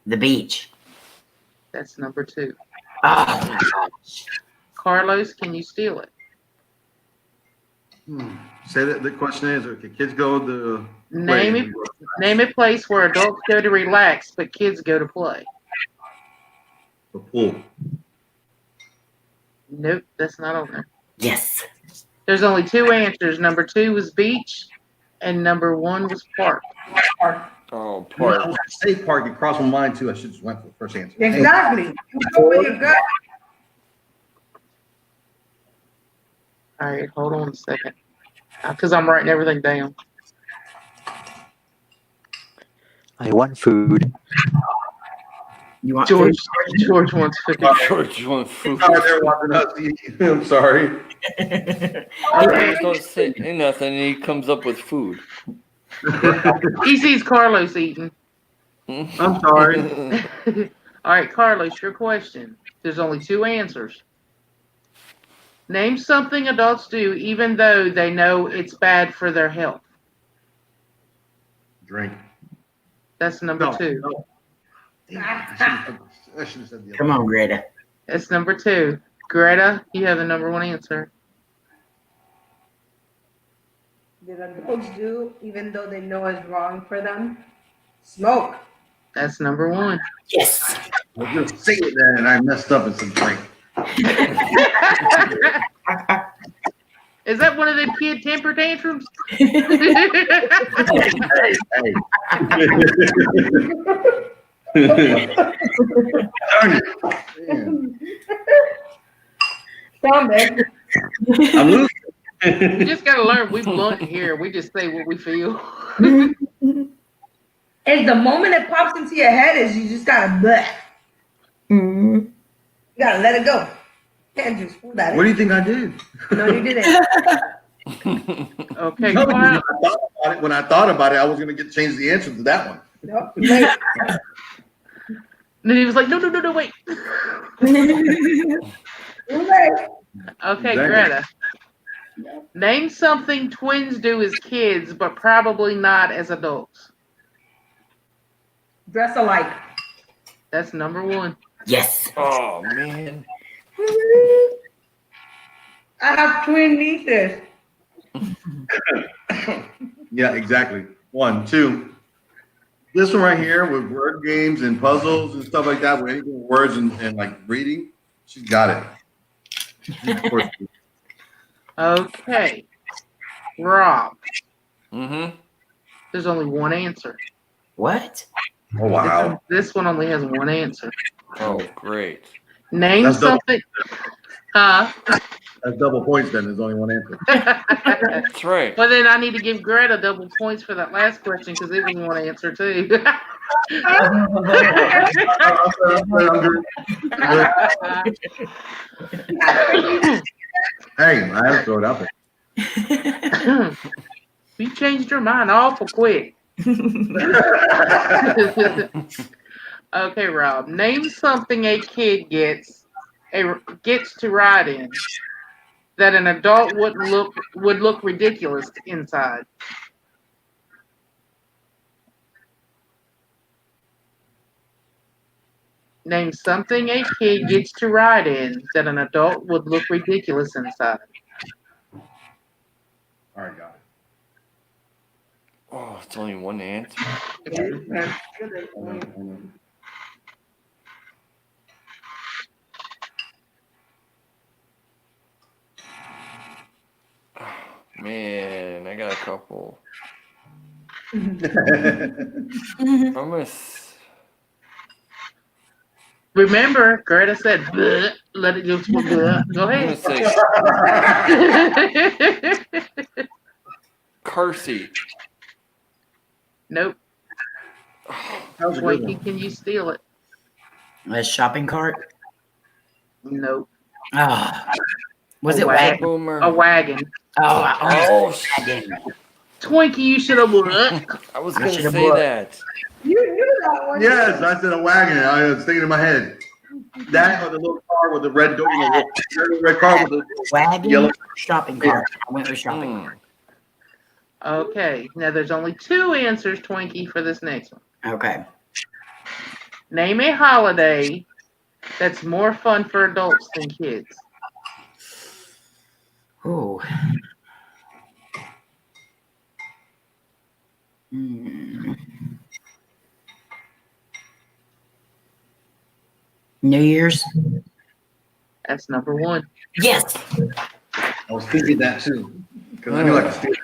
A: The beach.
E: That's number 2.
A: Oh, gosh.
E: Carlos, can you steal it?
F: Say that the question is, can kids go to
E: Name a place where adults go to relax, but kids go to play.
F: the pool?
E: Nope, that's not on there.
A: Yes.
E: There's only 2 answers. Number 2 was beach, and number 1 was park.
B: Oh,
F: You know, I
B: park.
F: was gonna say park. You crossed my mind too. I should just went for the first answer.
D: Exactly. You go where you go.
E: All right, hold on a second, because I'm writing everything down.
G: I want food.
A: You want
E: George,
A: food?
E: George wants food.
B: George wants food.
F: Sorry, they're watching us eat. I'm sorry.
B: Okay. Don't say nothing, and he comes up with food.
E: He sees Carlos eating.
F: I'm sorry.
E: All right, Carlos, your question. There's only 2 answers. Name something adults do even though they know it's bad for their health.
F: Drink.
E: That's number 2.
F: No. Damn, I should have said the other
A: Come on, Greta.
E: That's number 2. Greta, you have the number 1 answer.
D: Did adults do even though they know it's wrong for them? Smoke.
E: That's number 1.
A: Yes.
F: I was going to say it then, and I messed up and said drink.
E: Is that one of them kid temper tantrums?
F: Hey. Darn it.
D: Stomach.
F: I'm losing.
E: You just gotta learn. We blunt here. We just say what we feel.
D: It's the moment it pops into your head is you just gotta bleh. You gotta let it go. Can't just pull that.
F: What do you think I did?
D: No, you didn't.
E: Okay,
F: No,
E: quiet.
F: when I thought about it, I was going to change the answer to that one.
D: No, wait.
E: Then he was like, no, wait.
D: Wait.
E: Okay,
F: Exactly.
E: Greta. Name something twins do as kids, but probably not as adults.
D: Dress alike.
E: That's number 1.
A: Yes.
B: Oh man.
D: I have twin nieces.
F: Yeah, exactly. 1, 2. This one right here with word games and puzzles and stuff like that, with anything with words and like reading, she's got it. Of course.
E: Okay. Rob,
B: Mm-hmm.
E: there's only 1 answer.
A: What?
F: Oh wow.
E: This one only has 1 answer.
B: Oh, great.
E: Name
F: That's double.
E: something. Huh?
F: That's double points then. There's only 1 answer.
B: That's right.
E: Well, then I need to give Greta double points for that last question because it was 1 answer too.
F: Hey, I have to throw it out there.
E: You changed your mind awful quick. Okay, Rob. Name something a kid gets to ride in that an adult would look ridiculous inside. Name something a kid gets to ride in that an adult would look ridiculous inside.
F: All right, got it.
B: Oh, it's only 1 answer. Man, I got a couple. I'm gonna.
E: Remember, Greta said, "Bleh," let it just bleh. Go
B: I'm
E: ahead.
B: gonna say car seat.
E: Nope.
F: That was a good
E: Wakey,
F: one.
E: can you steal it?
A: A shopping cart?
E: Nope.
A: Oh. Was
E: A
A: it
E: wagon.
A: wagon?
B: Boomer.
E: A wagon.
A: Oh, wagon.
E: Twinkie, you should have
B: I was
A: I
B: gonna
A: should've
B: say
A: bought-
B: that.
D: You knew that one.
F: Yes, I said a wagon. I was thinking in my head. That or the little car with the red door, the red car with the
A: Wagon,
F: yellow.
A: shopping cart. I went with shopping cart.
E: Okay, now there's only 2 answers, Twinkie, for this next one.
A: Okay.
E: Name a holiday that's more fun for adults than kids.
A: Ooh. New Year's?
E: That's number 1.
A: Yes.
F: I was thinking that too. Because I knew I could steal it.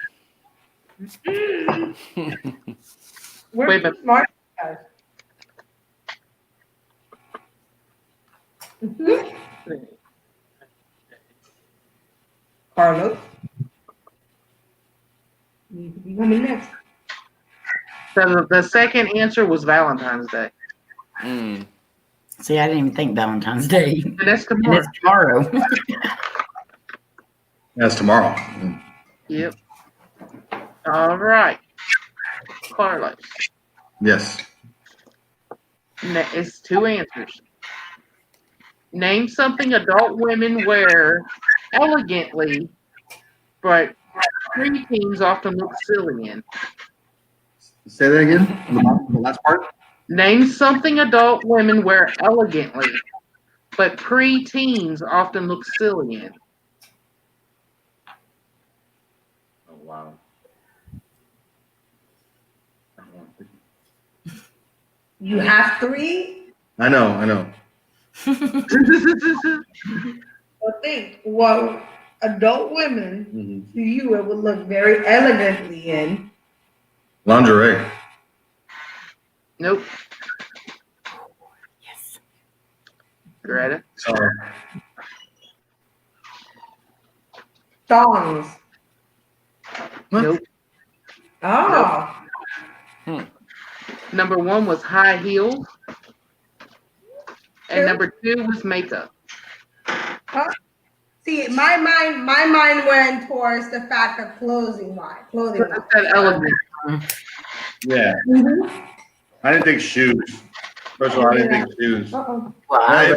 D: We're
E: Wait,
D: too
E: but-
D: smart, guys. Carlos. You need to be coming next.
E: So the second answer was Valentine's Day.
B: Mm.
A: See, I didn't even think Valentine's Day.
E: And that's
A: And
E: tomorrow.
A: it's tomorrow.
F: That's tomorrow.
E: Yep. All right. Carlos.
F: Yes.
E: It's 2 answers. Name something adult women wear elegantly, but preteens often look silly in.
F: Say that again. The last part.
E: Name something adult women wear elegantly, but preteens often look silly in.
F: Oh wow.
D: You have 3.
F: I know.
D: So think what adult women to you it would look very elegantly in.
F: Lingerie.
E: Nope.
A: Yes.
E: Greta.
F: Sorry.
D: Thongs.
F: What?
E: Nope.
D: Oh.
E: Number 1 was high heels. And number 2 was makeup.
D: See, my mind went towards the fact of clothing wise.
E: That elegant.
F: Yeah. I didn't think shoes. First of all, I didn't think shoes.
D: Uh-oh.
A: Well,
F: Yeah,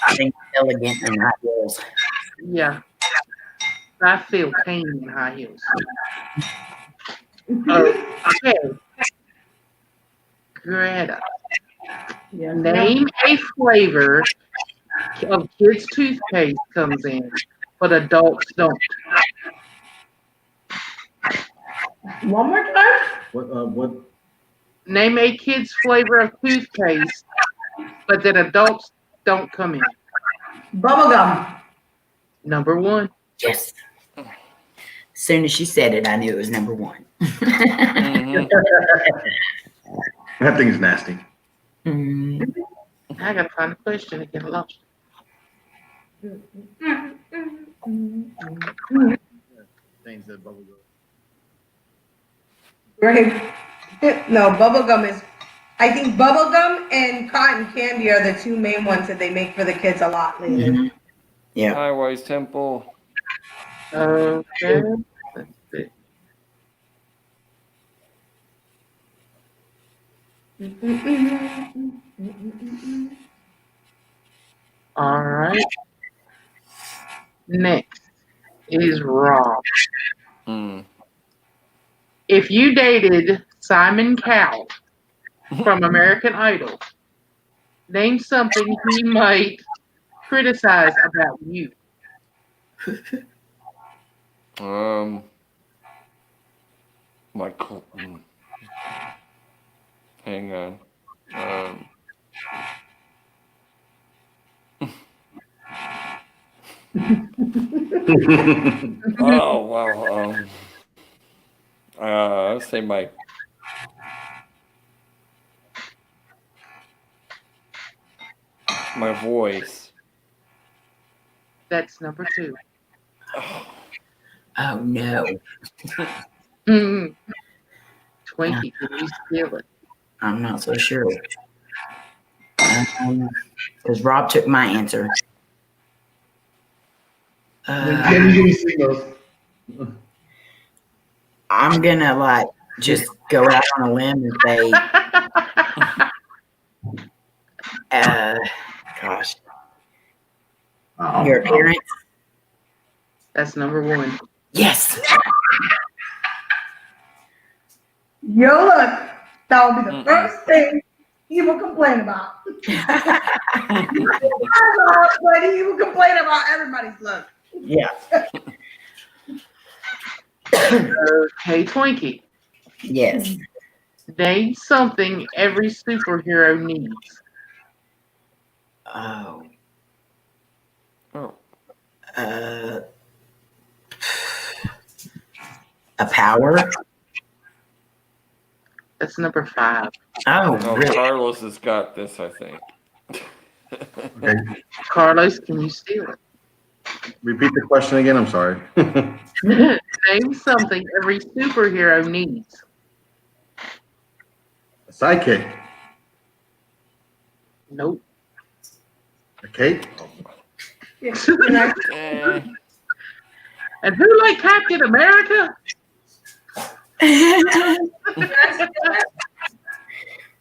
A: I think elegant and high heels.
E: Yeah. I feel pain in high heels. Okay. Greta.
D: Yeah.
E: Name a flavor of kids' toothpaste comes in, but adults don't.
D: One more time.
F: What?
E: Name a kid's flavor of toothpaste, but that adults don't come in.
D: Bubblegum.
E: Number 1.
A: Yes. As soon as she said it, I knew it was number 1.
B: Mhm.
F: That thing's nasty.
E: I gotta find a question to get lost.
D: Right. No, bubblegum is. I think bubblegum and cotton candy are the 2 main ones that they make for the kids a lot lately.
A: Yeah.
B: Highway's Temple.
E: Okay. Let's see. All right. Next is Rob.
B: Mm.
E: If you dated Simon Cowell from American Idol, name something he might criticize about you.
B: Michael. Hang on. Oh wow. I'll say my voice.
E: That's number 2.
A: Oh no.
E: Twinkie, can you steal it?
A: I'm not so sure. Because Rob took my answer. I'm gonna just go out on a limb and say, gosh, your appearance.
E: That's number 1.
A: Yes.
D: Yo, look, that would be the first thing he will complain about. But he will complain about everybody's look.
A: Yeah.
E: Okay, Twinkie.
A: Yes.
E: Name something every superhero needs.
A: Oh. A power.
E: That's number 5.
A: Oh, really?
B: Carlos has got this, I think.
F: Okay.
E: Carlos, can you steal it?
F: Repeat the question again. I'm sorry.
E: Name something every superhero needs.
F: sidekick.
E: Nope.
F: A cape.
D: Yeah.
E: And who like Captain America?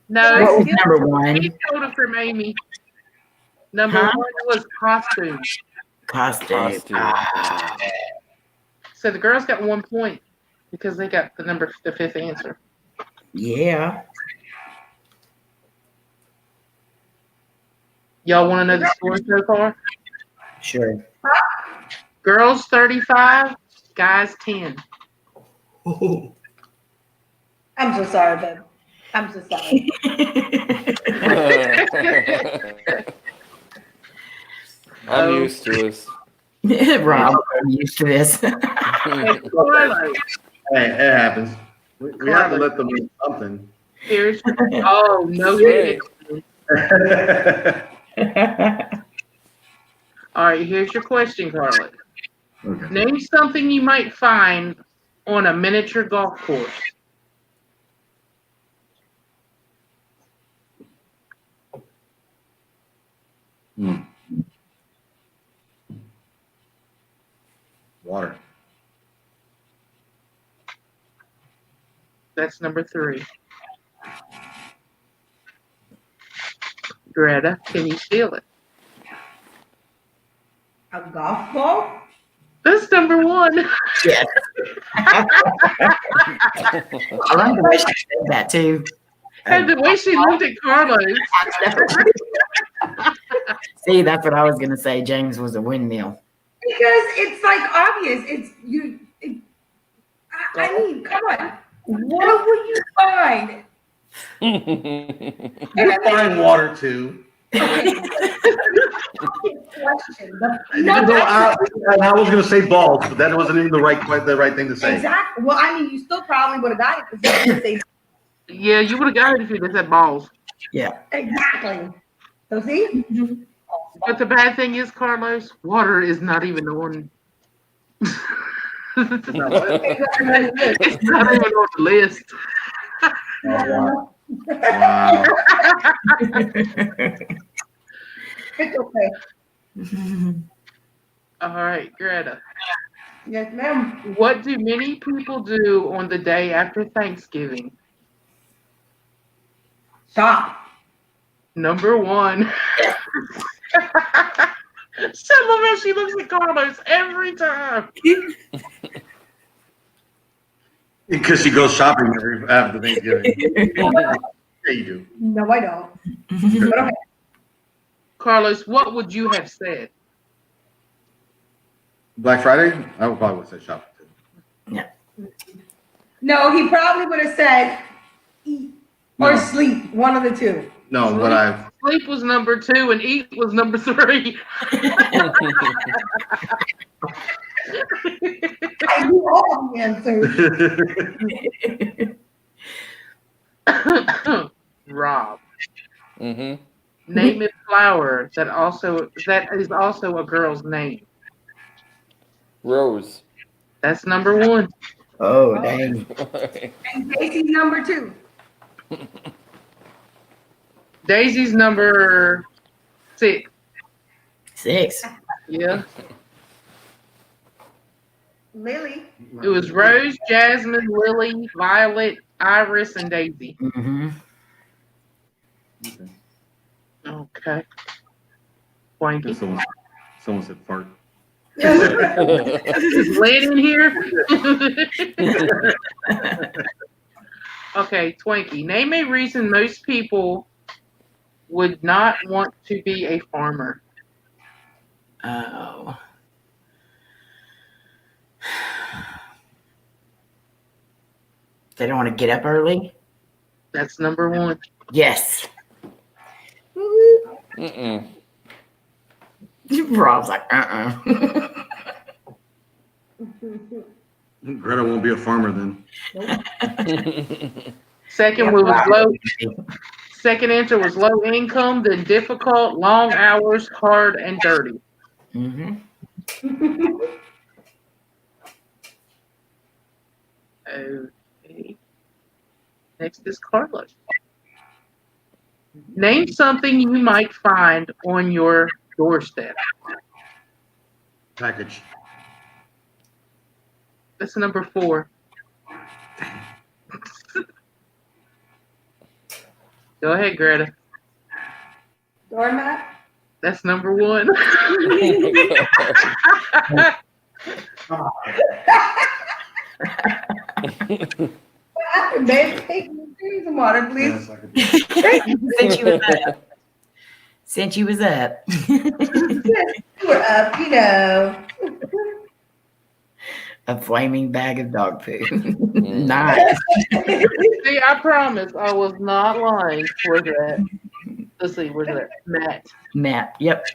E: No,
A: What was number one?
E: he told it from Amy. Number
A: Huh?
E: one was costume.
A: Costume.
E: So the girls got 1 point because they got the fifth answer.
A: Yeah.
E: Y'all want to know the score so far?
A: Sure.
E: Girls 35, guys 10.
D: I'm so sorry, babe. I'm so sorry.
B: I'm used to this.
A: Rob, I'm used to this.
F: Hey, it happens. We have to let them do something.
E: Here's oh no.
B: Right.
E: All right, here's your question, Carly.
F: Okay.
E: Name something you might find on a miniature golf course.
F: Water.
E: That's number 3. Greta, can you steal it?
D: A golf ball?
E: That's number 1.
A: Yes. I like the way she said that too.
E: And the way she looked at Carlos.
A: See, that's what I was gonna say. James was a windmill.
D: Because it's like obvious. It's you. I mean, come on. What would you find?
F: You find water too.
D: Question.
F: I was going to say balls, but that wasn't even the right thing to say.
D: Exactly. Well, I mean, you still probably would have got it because you didn't say
E: Yeah, you would have got it if you just said balls.
A: Yeah.
D: exactly. So see.
E: But the bad thing is, Carlos, water is not even on. It's not even on the list.
F: Wow.
D: It's okay.
E: All right, Greta.
D: Yes, ma'am.
E: What do many people do on the day after Thanksgiving?
D: Shop.
E: Number 1. Some of us, she looks at Carlos every time.
F: Because she goes shopping after Thanksgiving. Yeah, you do.
D: No, I don't. But okay.
E: Carlos, what would you have said?
F: Black Friday? I would probably say shopping too.
A: Yeah.
D: No, he probably would have said eat or sleep. One of the two.
F: No, but I.
E: Sleep was number 2 and eat was number 3.
D: I knew all the answers.
E: Rob.
B: Mm-hmm.
E: Name a flower that is also a girl's name.
B: Rose.
E: That's number 1.
A: Oh, dang.
D: And Casey's number 2.
E: Daisy's number 6.
A: 6.
E: Yeah.
D: Lily.
E: It was Rose, Jasmine, Lily, Violet, Iris, and Daisy.
A: Mm-hmm.
E: Okay. Wanky.
F: Someone said fart.
E: Is lead in here? Okay, Twinkie. Name a reason most people would not want to be a farmer.
A: Oh. They don't want to get up early?
E: That's number 1.
A: Yes.
B: Mm-mm.
A: Rob's like,
F: Greta won't be a farmer then.
E: Second one was low. Second answer was low income, then difficult, long hours, hard, and dirty.
A: Mm-hmm.
E: Okay. Next is Carlos. Name something you might find on your doorstep.
F: Package.
E: That's number 4. Go ahead, Greta.
D: Doormat.
E: That's number 1.
D: Babe, take me some water, please.
A: Since you was up.
D: We're up, you know.
A: A flaming bag of dog poo. Nice.
E: See, I promise I was not lying. Where's that? Let's see, where's that?
A: Matt, yep.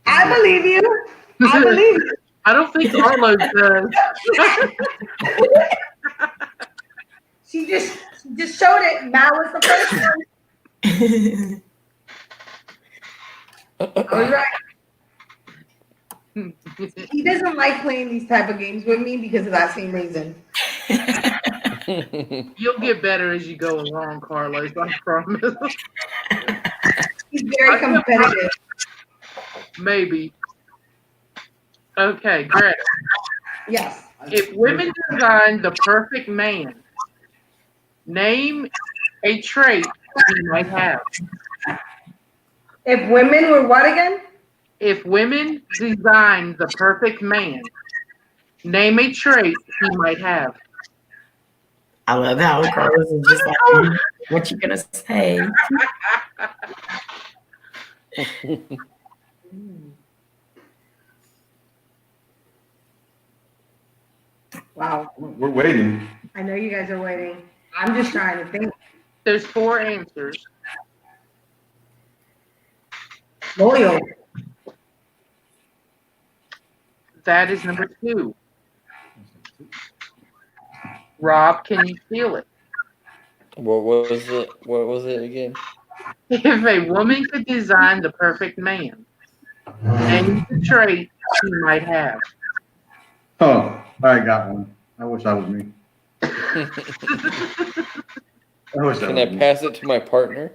D: I believe you. I believe you.
E: I don't think Arlo does.
D: She just showed it. Matt was the first one. I was right. He doesn't like playing these type of games with me because of that same reason.
E: You'll get better as you go along, Carlos. I promise.
D: He's very competitive.
E: Maybe. Okay, Greta.
D: Yes.
E: If women designed the perfect man, name a trait he might have.
D: If women were what again?
E: If women designed the perfect man, name a trait he might have.
A: I love how Carlos is just like, what you gonna say?
D: Wow.
F: We're waiting.
D: I know you guys are waiting. I'm just trying to think.
E: There's 4 answers.
D: Loyal.
E: That is number 2. Rob, can you feel it?
B: What was it? What was it again?
E: If a woman could design the perfect man, name the trait he might have.
F: Oh, I got one. I wish that was me.
B: Can I pass it to my partner?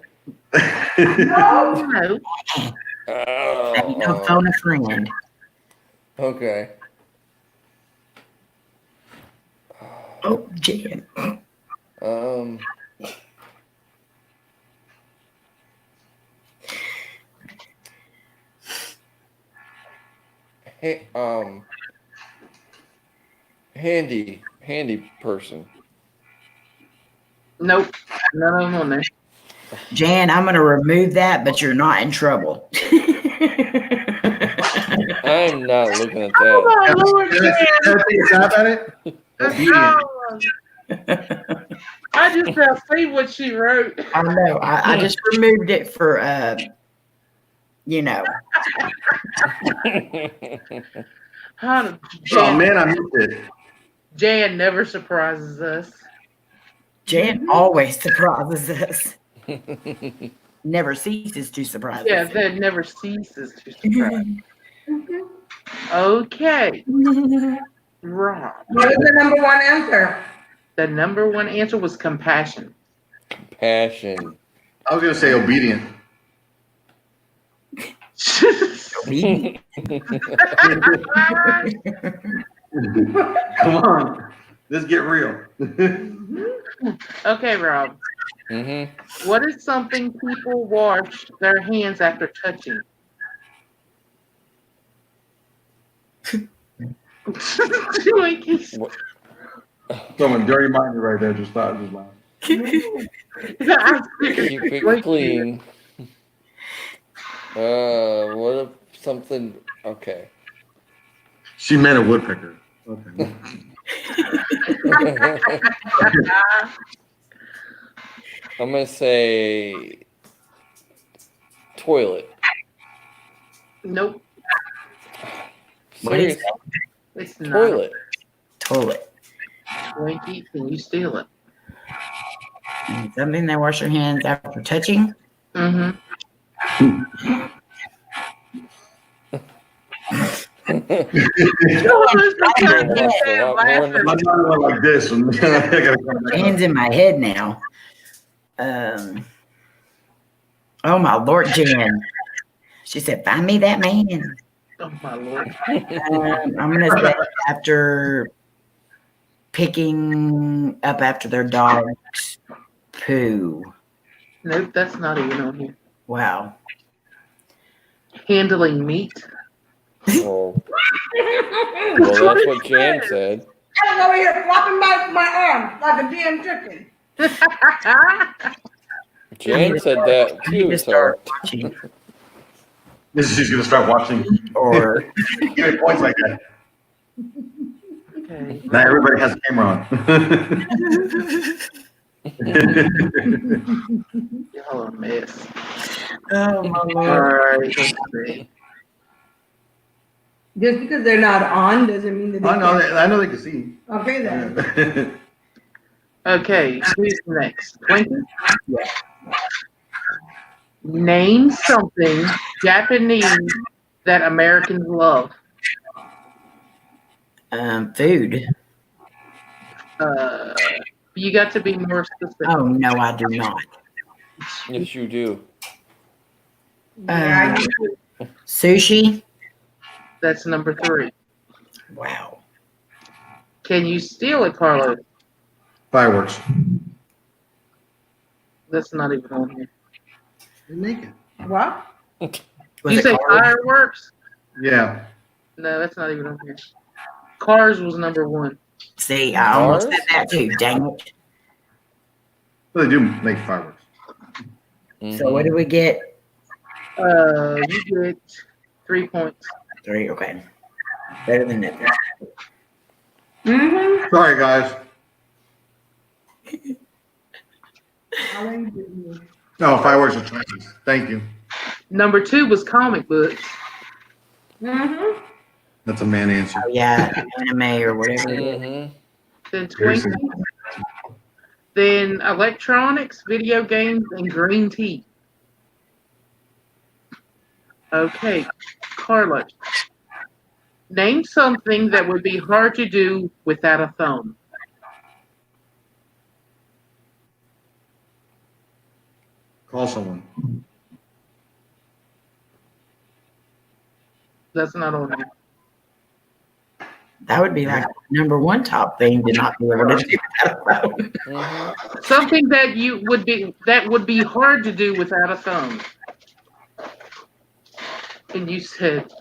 E: No.
A: No phone a friend.
B: Okay.
A: Oh, Jan.
B: Hey, handy person.
E: Nope. None of them on there.
A: Jan, I'm gonna remove that, but you're not in trouble.
B: I'm not looking at that.
E: Oh, Lord, I just have see what she wrote.
A: I know. I just removed it for you know.
E: Oh,
F: man, I missed it.
E: Jan never surprises us.
A: Jan always surprises us. Never ceases to surprise us.
E: Yeah, that never ceases to surprise. Okay. Rob.
D: What is the number 1 answer?
E: The number 1 answer was compassion.
B: Passion.
F: I was gonna say obedient. Come on, let's get real.
E: Okay, Rob.
B: Mm-hmm.
E: What is something people wash their hands after touching?
F: Someone dirty minded right there. Just thought, just laugh.
B: Keep it clean. What if something? Okay.
F: She meant a woodpecker. Okay.
B: I'm gonna say toilet.
E: Nope.
A: What is
B: Seriously?
E: It's not.
B: Toilet.
A: Toilet.
E: Winky, can you steal it?
A: Something they wash their hands after touching.
E: Mm-hmm.
F: Like this.
A: Hands in my head now. Oh my Lord, Jen. She said, "Find me that man."
E: Oh my Lord.
A: I'm gonna say after picking up after their dog's poo.
E: Nope, that's not even on here.
A: Wow.
E: Handling meat.
B: Oh. Well, that's what Jan said.
D: I'm over here flopping my arm like a damn chicken.
B: Jan said that too, so.
F: She's gonna start watching.
A: Or
F: Give me points like that.
E: Okay.
F: Now everybody has a camera on.
E: Y'all are a mess.
A: oh my
E: All
A: Lord.
E: right, let's see.
D: Just because they're not on doesn't mean that they
F: I know.
D: can't.
F: I know they can see.
D: Okay then.
E: Okay, who's next? Twinkie?
A: Yeah.
E: Name something Japanese that Americans love.
A: Food.
E: You got to be more specific.
A: Oh no, I do not.
B: Yes, you do.
D: Yeah,
A: Sushi.
E: That's number 3.
A: Wow.
E: Can you steal it, Carlos?
F: Fireworks.
E: That's not even on here.
F: You make it.
D: what?
A: Was
E: You
A: it
E: say
A: cars?
E: fireworks?
F: Yeah.
E: No, that's not even on here. Cars was number 1.
A: See, I almost
B: Cars?
A: said that too. Dang it.
F: Well, they do make fireworks.
A: So what do we get?
E: You get 3 points.
A: 3. Okay. Better than nothing.
D: Mm-hmm.
F: Sorry, guys. No, fireworks are Chinese. Thank you.
E: Number 2 was comic books.
D: Mm-hmm.
F: That's a man answer.
A: Oh yeah, anime or whatever.
B: Mm-hmm.
E: Then
F: Seriously.
E: Twinkie. Then electronics, video games, and green tea. Okay, Carlos. Name something that would be hard to do without a thumb.
F: Call someone.
E: That's not on there.
A: That would be like number 1 top thing to not be able to do without a phone.
B: Mm-hmm.
E: Something that would be hard to do without a thumb. And you said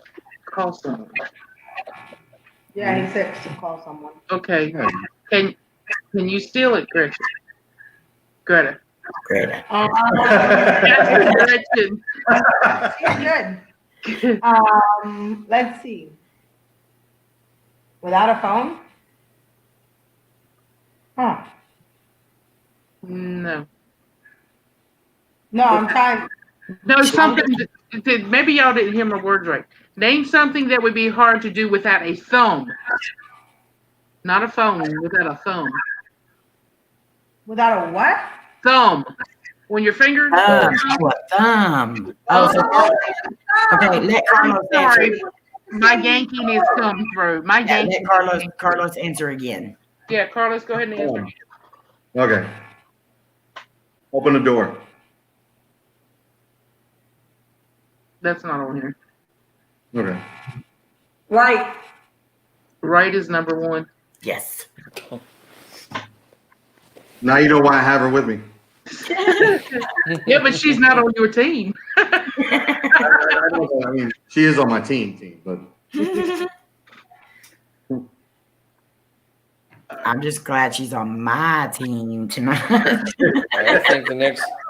E: call someone.
D: Yeah, he said to call someone.
E: Okay.
F: Yeah.
E: Can you steal it, Gretchen? Greta.
A: Great.
E: Gretchen.
D: She's good. Let's see. Without a phone? Huh.
E: No.
D: No, I'm trying.
E: No, something that maybe y'all didn't hear my words right. Name something that would be hard to do without a thumb. Not a phone, without a thumb.
D: Without a what?
E: Thumb. When your finger.
A: Oh, a thumb. Oh, so, okay, let Carlos answer.
E: Sorry. My yanking is come through. My
A: Yeah,
E: yanking.
A: let Carlos answer again.
E: Yeah, Carlos, go ahead and answer.
F: Okay. Open the door.
E: That's not on here.
F: Okay.
D: Right.
E: Right is number 1.
A: Yes.
F: Now you know why I have her with me.
E: Yeah, but she's not on your team.
F: I mean, she is on my team, but
A: I'm just glad she's on my team tonight.
B: I think the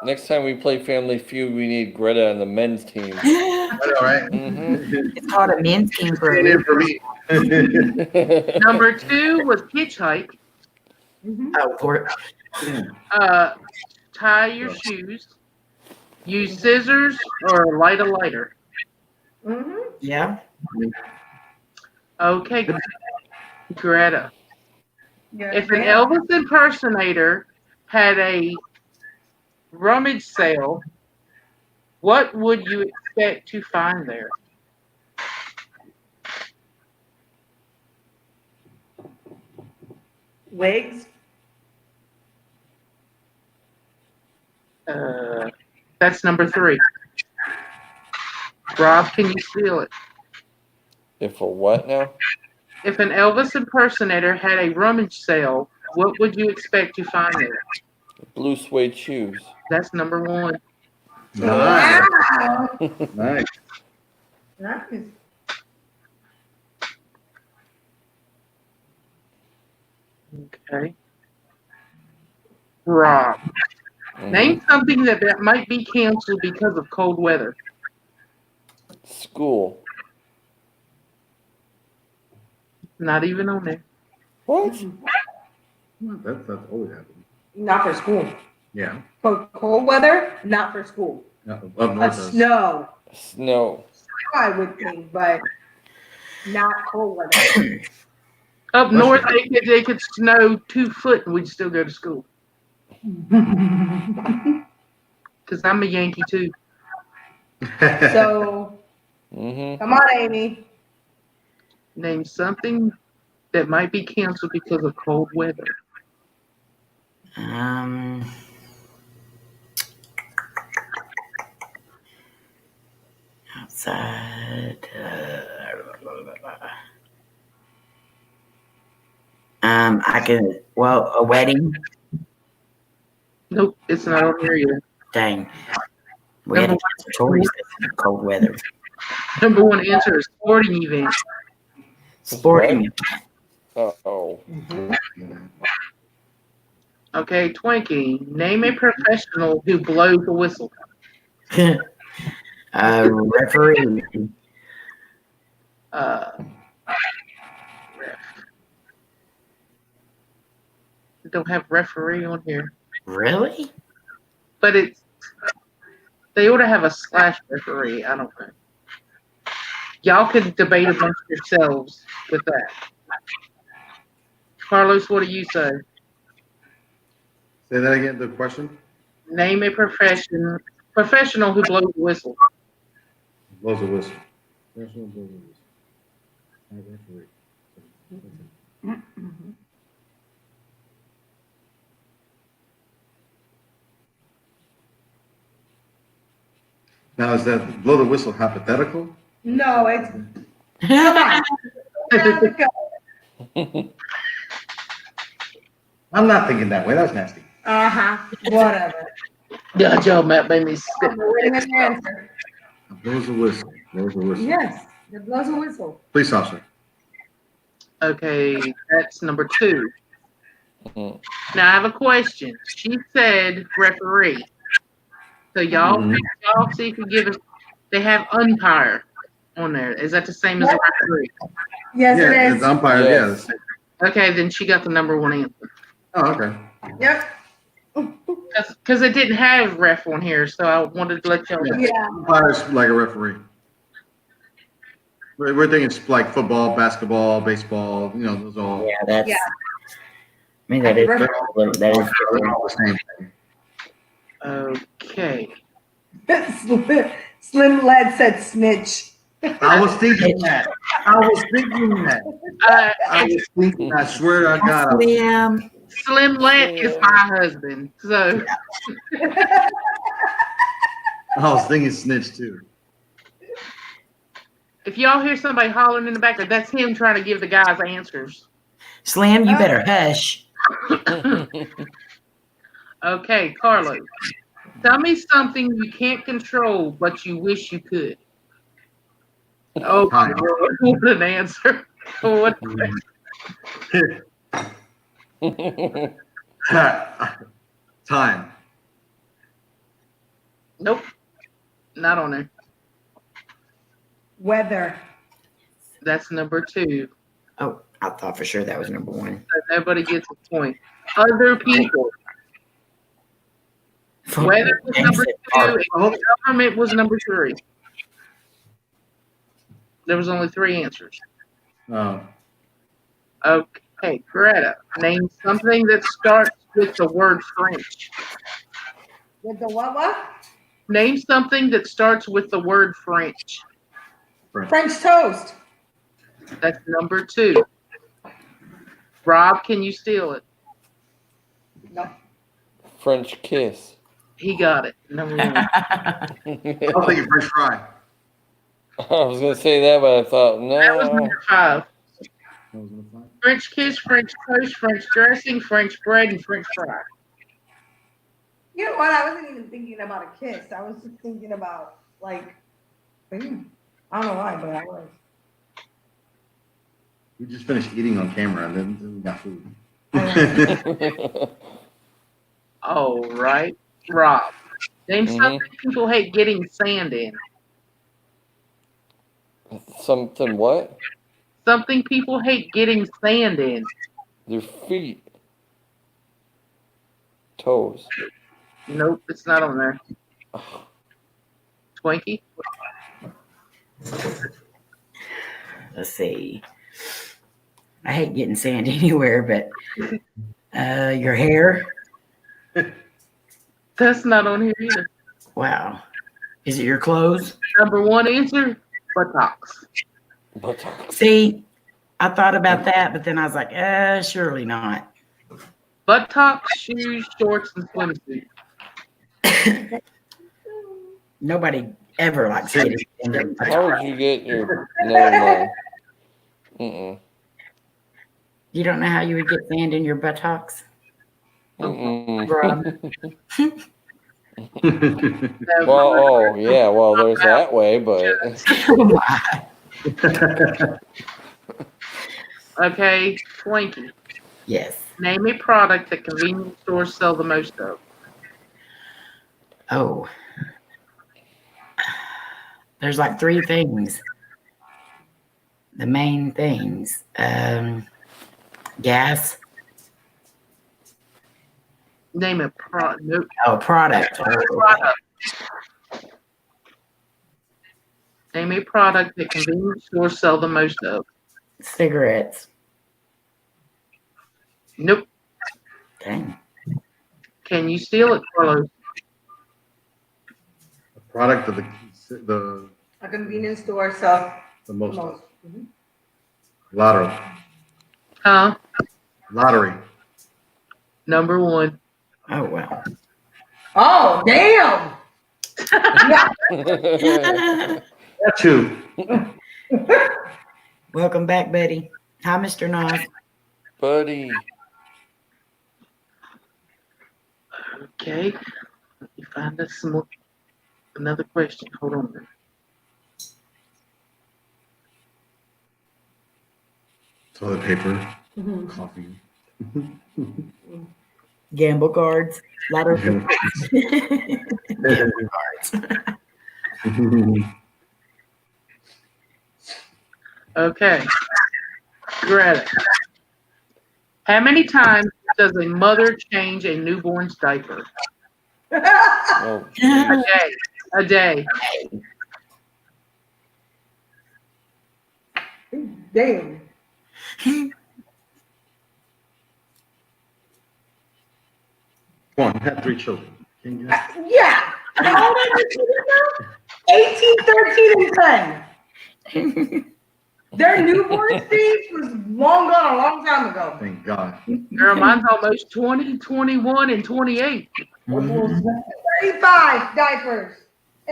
B: next time we play Family Feud, we need Greta on the men's team.
F: I know, right?
B: Mm-hmm.
A: It's called a men's team for a
F: Stand in for me.
E: Number 2 was hitchhike.
A: Oh, for
E: Tie your shoes. Use scissors or light a lighter.
D: Mm-hmm.
A: yeah.
E: Okay, Greta.
D: Yeah,
E: If an Elvis impersonator had a rummage sale, what would you expect to find there?
D: Wigs.
E: That's number 3. Rob, can you steal it?
B: If a what now?
E: If an Elvis impersonator had a rummage sale, what would you expect to find there?
B: Blue suede shoes.
E: That's number 1.
F: Nice.
D: Wow.
F: Nice.
D: That is
E: Okay. Rob,
B: Mhm.
E: name something that might be canceled because of cold weather.
B: School.
E: Not even on there.
B: What?
F: That's always happening.
D: not for school.
F: Yeah.
D: For cold weather, not for school.
F: Up
D: A
F: north does.
D: snow,
B: Snow.
D: I would think, but not cold weather.
E: Up north, they could snow 2 foot and we'd still go to school. Because I'm a Yankee too.
D: So,
B: Mm-hmm.
D: come on, Amy.
E: Name something that might be canceled because of cold weather.
A: Outside. A wedding.
E: Nope, it's not on here either.
A: Dang. We had to cancel tours because of cold weather.
E: Number 1 answer is sporting event.
A: Sporting.
B: Uh-oh.
E: Okay, Twinkie, name a professional who blows the whistle.
A: Referee.
E: Don't have referee on here.
A: Really?
E: But they ought to have a slash referee. I don't know. Y'all could debate amongst yourselves with that. Carlos, what do you say?
F: Say that again. The question.
E: Name a professional who blows the whistle.
F: Blows a whistle. Professional blows a whistle. Referee. Now, is that blow the whistle hypothetical?
D: No, it's come on. How's it go?
F: I'm not thinking that way. That was nasty.
D: Whatever.
E: Yeah, Joe, Matt made me spit.
D: I'm waiting on your answer.
F: Blows a whistle. Blows a whistle.
D: Yes, it blows a whistle.
F: Police officer.
E: Okay, that's number 2.
B: Mhm.
E: Now I have a question. She said referee. So y'all see if you give us. They have umpire on there. Is that the same as a referee?
D: Yes,
F: Yeah,
D: it
F: it's
D: is.
F: umpire.
B: Yes.
F: Yeah.
E: Okay, then she got the number 1 answer.
F: Oh, okay.
D: Yep.
E: Because it didn't have ref on here, so I wanted to let y'all know.
D: Yeah.
F: Umpire's like a referee. We're thinking like football, basketball, baseball. You know, those all.
A: Yeah, that's.
D: Yeah.
A: I mean, that is. That is.
F: They're all the same thing.
E: Okay.
D: Slim Lad said snitch.
F: I was thinking that. I swear to God.
A: Slim.
E: Slim Lent is my husband, so
F: I was thinking snitch too.
E: if y'all hear somebody hollering in the background, that's him trying to give the guys answers.
A: Slim, you better hush.
E: Okay, Carlos. Tell me something you can't control, but you wish you could. Oh, what an answer. What
F: Time.
E: Nope. Not on there.
D: Weather.
E: That's number 2.
A: Oh, I thought for sure that was number 1.
E: So nobody gets a point. Other people. Weather was number 2 and government was number 3. There was only 3 answers.
F: Oh.
E: Okay, Greta, name something that starts with the word French.
D: With the what?
E: Name something that starts with the word French.
D: French toast.
E: That's number 2. Rob, can you steal it?
D: No.
B: French kiss.
E: He got it. Number one.
F: I was thinking French fry.
B: I was gonna say that, but I thought
E: That was
B: no.
E: number 5.
F: That was number 5.
E: French kiss, French toast, French dressing, French bread, and French fry.
D: You know what? I wasn't even thinking about a kiss. I was just thinking about like food. I don't know why, but I was.
F: We just finished eating on camera and then we got food.
E: All right, Rob. Name something people hate getting sand in.
B: Something what?
E: Something people hate getting sand in.
B: Their feet. Toes.
E: Nope, it's not on there. Twinkie?
A: Let's see. I hate getting sand anywhere, but your hair.
E: That's not on here either.
A: Wow. Is it your clothes?
E: Number 1 answer, buttocks.
A: See, I thought about that, but then I was like, surely not.
E: Buttocks, shoes, shorts, and swimsuit.
A: Nobody ever likes getting sand.
B: How would you get your... Never mind.
A: You don't know how you would get sand in your buttocks?
B: Well, there's that way, but...
E: Okay, Twinkie.
A: Yes.
E: Name a product that convenience stores sell the most of.
A: Oh. There's like 3 things. The main things. Gas.
E: Name a product. Nope.
A: Oh, product.
E: Name a product that convenience stores sell the most of.
A: Cigarettes.
E: Nope.
A: Dang.
E: Can you steal it, Carlos?
F: A product of
D: A convenience store sells
F: the most.
D: Mm-hmm.
F: Lottery.
E: Huh?
F: Lottery.
E: Number 1.
A: Oh, wow.
D: Oh, damn. Yeah.
F: That too.
A: Welcome back, Betty. Hi, Mr. Nas.
B: Buddy.
E: Okay. Let me find us some more. Another question. Hold on a minute.
F: Toilet paper. Coffee.
A: Gamble cards. Lottery cards. Gamble cards.
E: Okay. Greta. How many times does a mother change a newborn's diaper?
B: Oh,
E: A day.
D: Damn.
F: Come on, you had 3 children. Can you guess?
D: Yeah. How old are the children now? 18, 13, and 10. Their newborn stage was long gone a long time ago.
F: Thank God.
E: Girl, mine's almost 20, 21, and 28.
D: 35 diapers.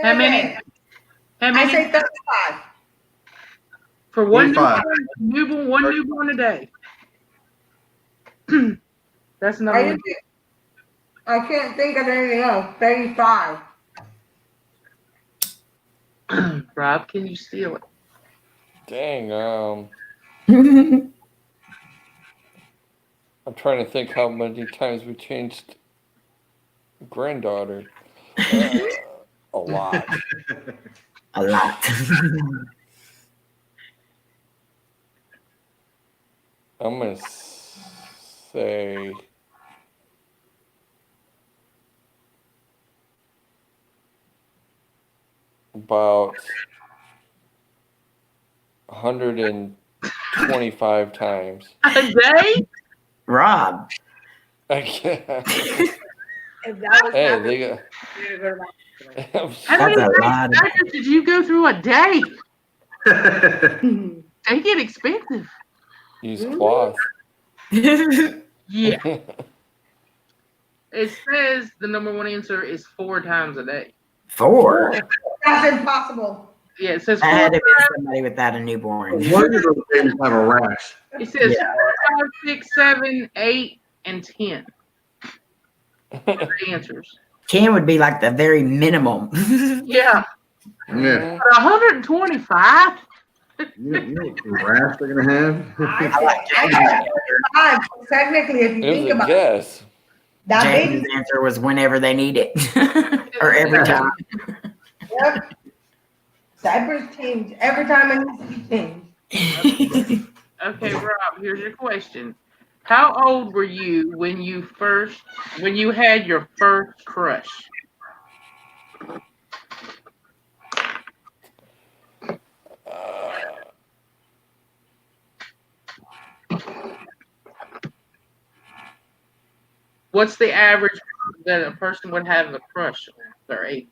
E: How many?
D: I say 35.
E: For one
F: 35.
E: newborn a day. That's another one.
D: I can't think of anything else. 35.
E: Rob, can you steal it?
B: dang. I'm trying to think how many times we changed granddaughter. A lot.
A: A lot.
B: I'm going to say about 125 times.
E: A day?
A: Rob.
B: I can't.
D: If that was
B: Hey, they got.
E: How many
A: That's a lot.
E: diapers did you go through a day? They get expensive.
B: Use cloth.
E: Yeah. It says the number one answer is 4 times a day.
A: 4?
D: That's impossible.
E: Yeah, it says
A: I
E: 4
A: had to
E: times.
A: be somebody without a newborn.
F: One of those babies have a rash.
E: It says
A: Yeah.
E: 4, 5, 6, 7, 8, and 10. The answers.
A: 10 would be like the very minimum.
E: Yeah.
F: Yeah.
E: But 125?
F: You know what the rash they're gonna have?
D: I technically, if you
B: It was
D: think
B: a
D: about
B: guess.
D: that
A: James's
D: baby,
A: answer was whenever they need it. Or every time.
D: yep. Diapers change every time it needs to be changed.
E: Okay, Rob, here's your question. How old were you when you had your first crush? What's the average that a person would have a crush on their age?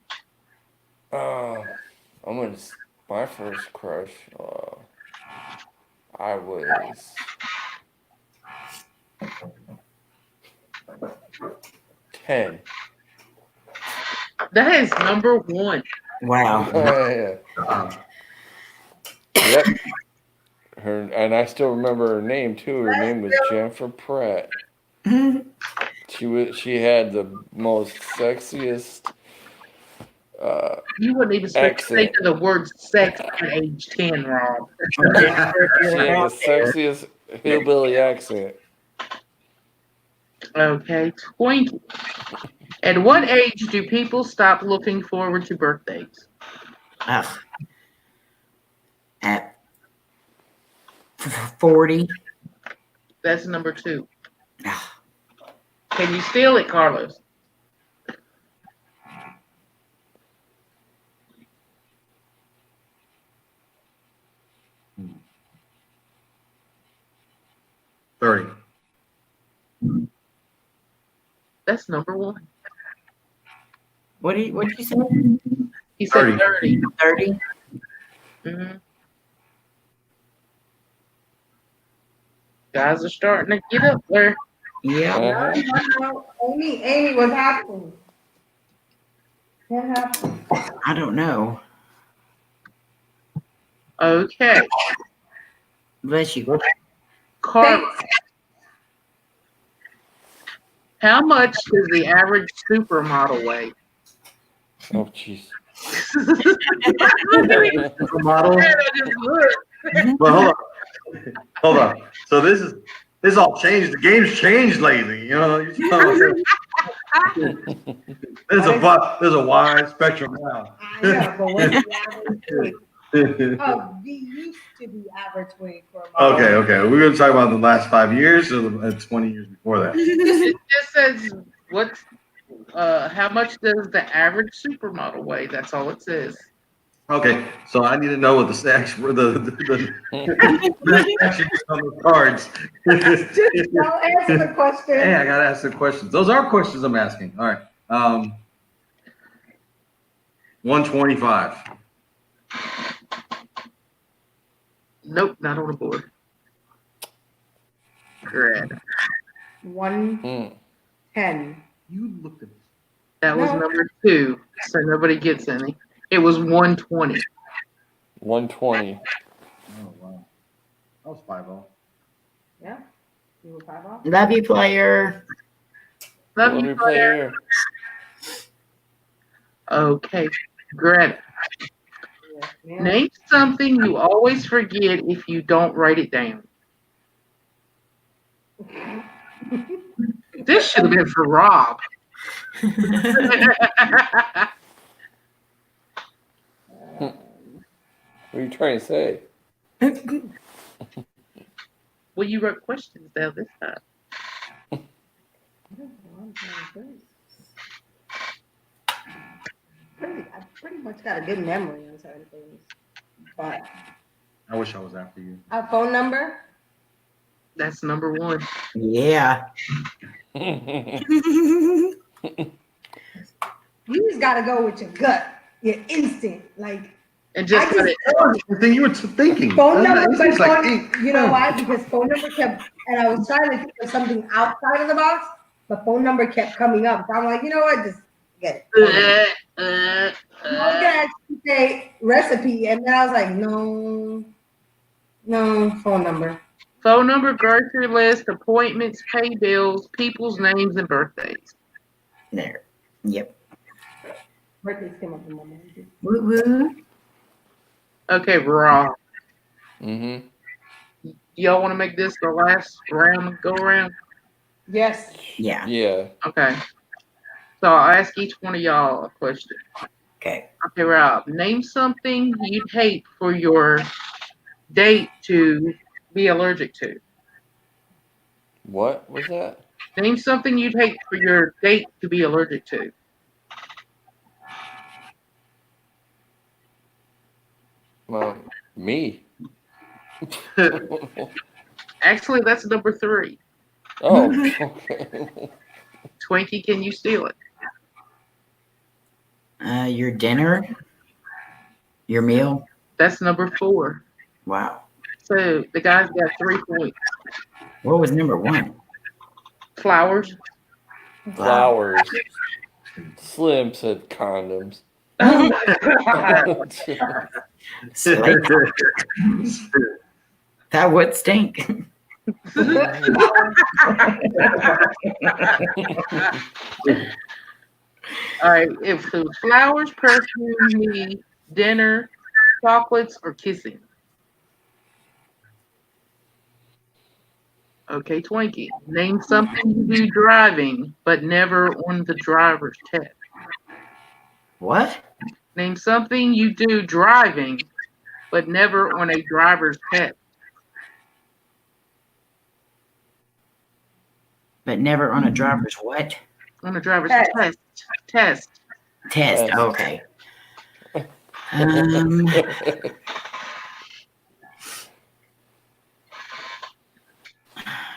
B: My first crush. I was 10.
E: That is number 1.
A: Wow.
B: Yeah. Yep. And I still remember her name too. Her name was Jennifer Pratt. She had the most sexiest
E: You wouldn't even speak to the word sex at age 10, Rob.
B: she had the sexiest hillbilly accent.
E: Okay, Twinkie. At what age do people stop looking forward to birthdays?
A: At 40.
E: That's number 2. Can you steal it, Carlos?
F: $30.
E: That's number 1.
A: What did you say?
E: He said 30.
A: 30?
E: Mm-hmm. Guys are starting to get up there.
A: Yeah.
D: Amy, what's happening? What happened?
A: I don't know.
E: Okay.
A: Bless you.
E: Carlos. How much does the average supermodel weigh?
B: Oh, jeez.
F: Model. Well, hold on. So this all changed. The game's changed lately. You know. There's a wide spectrum now.
D: I know, but what's the average weight? Oh, we used to be average weight for a model.
F: Okay. We're gonna talk about the last 5 years or the 20 years before that.
E: It just says how much does the average supermodel weigh? That's all it says.
F: Okay, so I need to know what the section on the cards.
D: Just don't answer the question.
F: Hey, I gotta ask the questions. Those are questions I'm asking. All right. 125.
E: Nope, not on the board. Correct.
D: 110.
F: You looked at
E: That was number 2, so nobody gets any. It was 120.
B: 120.
F: Oh wow. That was 5-0.
D: Yeah. You were 5-0?
A: Love you, player.
E: Love you, player. Okay, Greta.
D: Yeah.
E: Name something you always forget if you don't write it down. This should have been for Rob.
B: What are you trying to say?
E: Well, you wrote questions down this time.
D: I pretty much got a good memory on certain things. But
F: I wish I was after you.
D: a phone number?
E: That's number 1.
A: Yeah.
D: You just gotta go with your gut, your instinct. Like,
E: And just
D: I
E: let it.
F: The thing you were thinking.
D: phone numbers,
F: It's like,
D: you know why? Because phone number kept, and I was trying to think of something outside of the box, the phone number kept coming up. So I'm like, you know what? Just get it. I was gonna actually say recipe, and then I was like, no, phone number.
E: Phone number, grocery list, appointments, pay bills, people's names, and birthdays.
A: There. Yep.
D: Birthdays came up in my mind.
A: Woo woo.
E: Okay, raw.
B: Mm-hmm.
E: Y'all want to make this the last round go around?
D: Yes.
A: Yeah.
B: Yeah.
E: Okay. So I'll ask each one of y'all a question.
A: Okay.
E: Okay, Rob, name something you'd hate for your date to be allergic to.
B: What was that?
E: Name something you'd hate for your date to be allergic to.
B: Well, me.
E: Actually, that's number 3.
B: Oh. Okay.
E: Twinkie, can you steal it?
A: Your dinner? Your meal?
E: That's number 4.
A: Wow.
E: So the guys got 3 points.
A: What was number 1?
E: Flowers.
B: Flowers. Slim said condoms.
E: Oh my God.
A: Slate. That would stink.
E: All right, if so flowers, perfume, me, dinner, chocolates, or kissing. Okay, Twinkie. Name something you do driving, but never on the driver's test.
A: What?
E: Name something you do driving, but never on a driver's test.
A: But never on a driver's what?
E: On a driver's
D: Test.
E: Test.
A: Test.
B: Test.
A: Okay.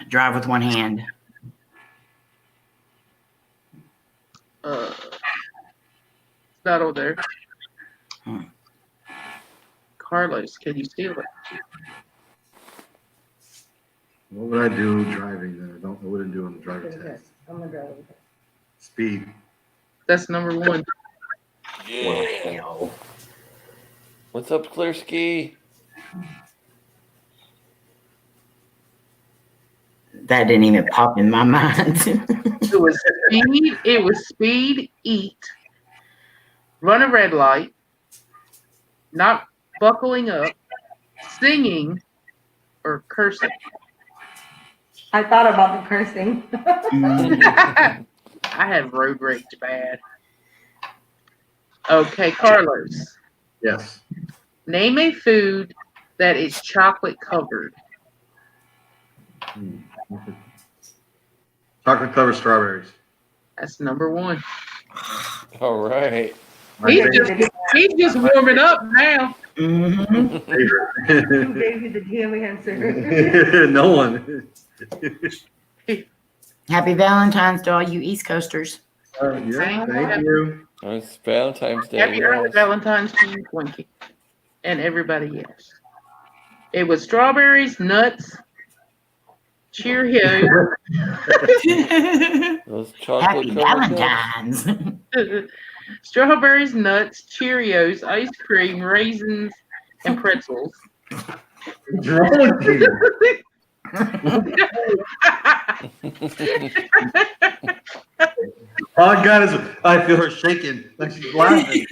A: Drive with one hand.
E: It's not over there. Carlos, can you steal it?
F: What would I do driving that I wouldn't do on the driver's test?
D: I'm gonna drive.
F: Speed.
E: That's number 1.
B: Yeah. What's up, Clearski?
A: That didn't even pop in my mind.
E: It was speed, eat, run a red light, not buckling up, singing, or cursing.
D: I thought about the cursing.
E: I have road rage bad. Okay, Carlos.
F: Yes.
E: Name a food that is chocolate covered.
F: Chocolate covered strawberries.
E: That's number 1.
B: All right.
E: He's just warming up now.
A: Mm-hmm.
D: Who gave you the damn answer?
F: No one.
A: Happy Valentine's to all you East Coasters.
F: Yeah, thank you.
B: It's Valentine's Day.
E: Happy early
B: Yes.
E: Valentine's to you, Twinkie. And everybody else. It was strawberries, nuts, Cheerios,
B: Those chocolate
A: Happy
B: covered nuts.
A: Valentine's.
E: strawberries, nuts, Cheerios, ice cream, raisins, and pretzels.
F: What's wrong with you? All I got is I feel her shaking like she's laughing.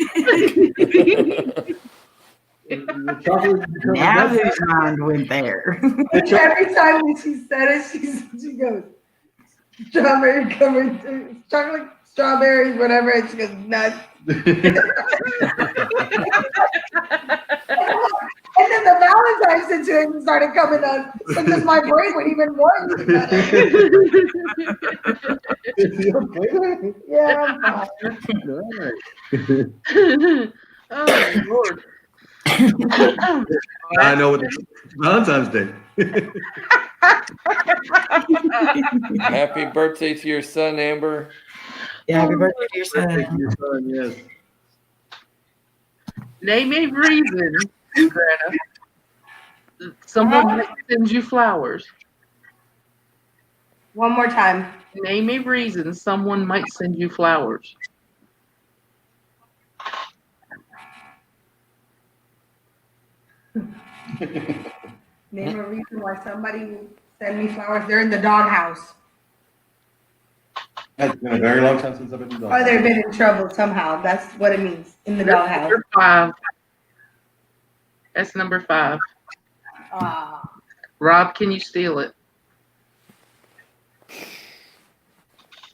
A: Now whose mind went there?
D: Every time when she said it, she goes, strawberry covered, chocolate, strawberries, whatever. And she goes, nuts. And then the Valentine's situation started coming up because my brain went even more. Yeah, I'm fine.
E: Oh, Lord.
F: I know what Valentine's Day.
B: Happy birthday to your son, Amber.
A: Yeah, happy birthday to your
F: Thank
A: son.
F: you, son. Yes.
E: Name a reason, Greta, someone sends you flowers.
D: One more time.
E: Name a reason someone might send you flowers.
D: Name a reason why somebody would send me flowers. They're in the doghouse.
F: It's been a very long time since I've been in the
D: Or
F: doghouse.
D: they've been in trouble somehow. That's what it means. In the doghouse.
E: Number 5. That's number 5. Rob, can you steal it?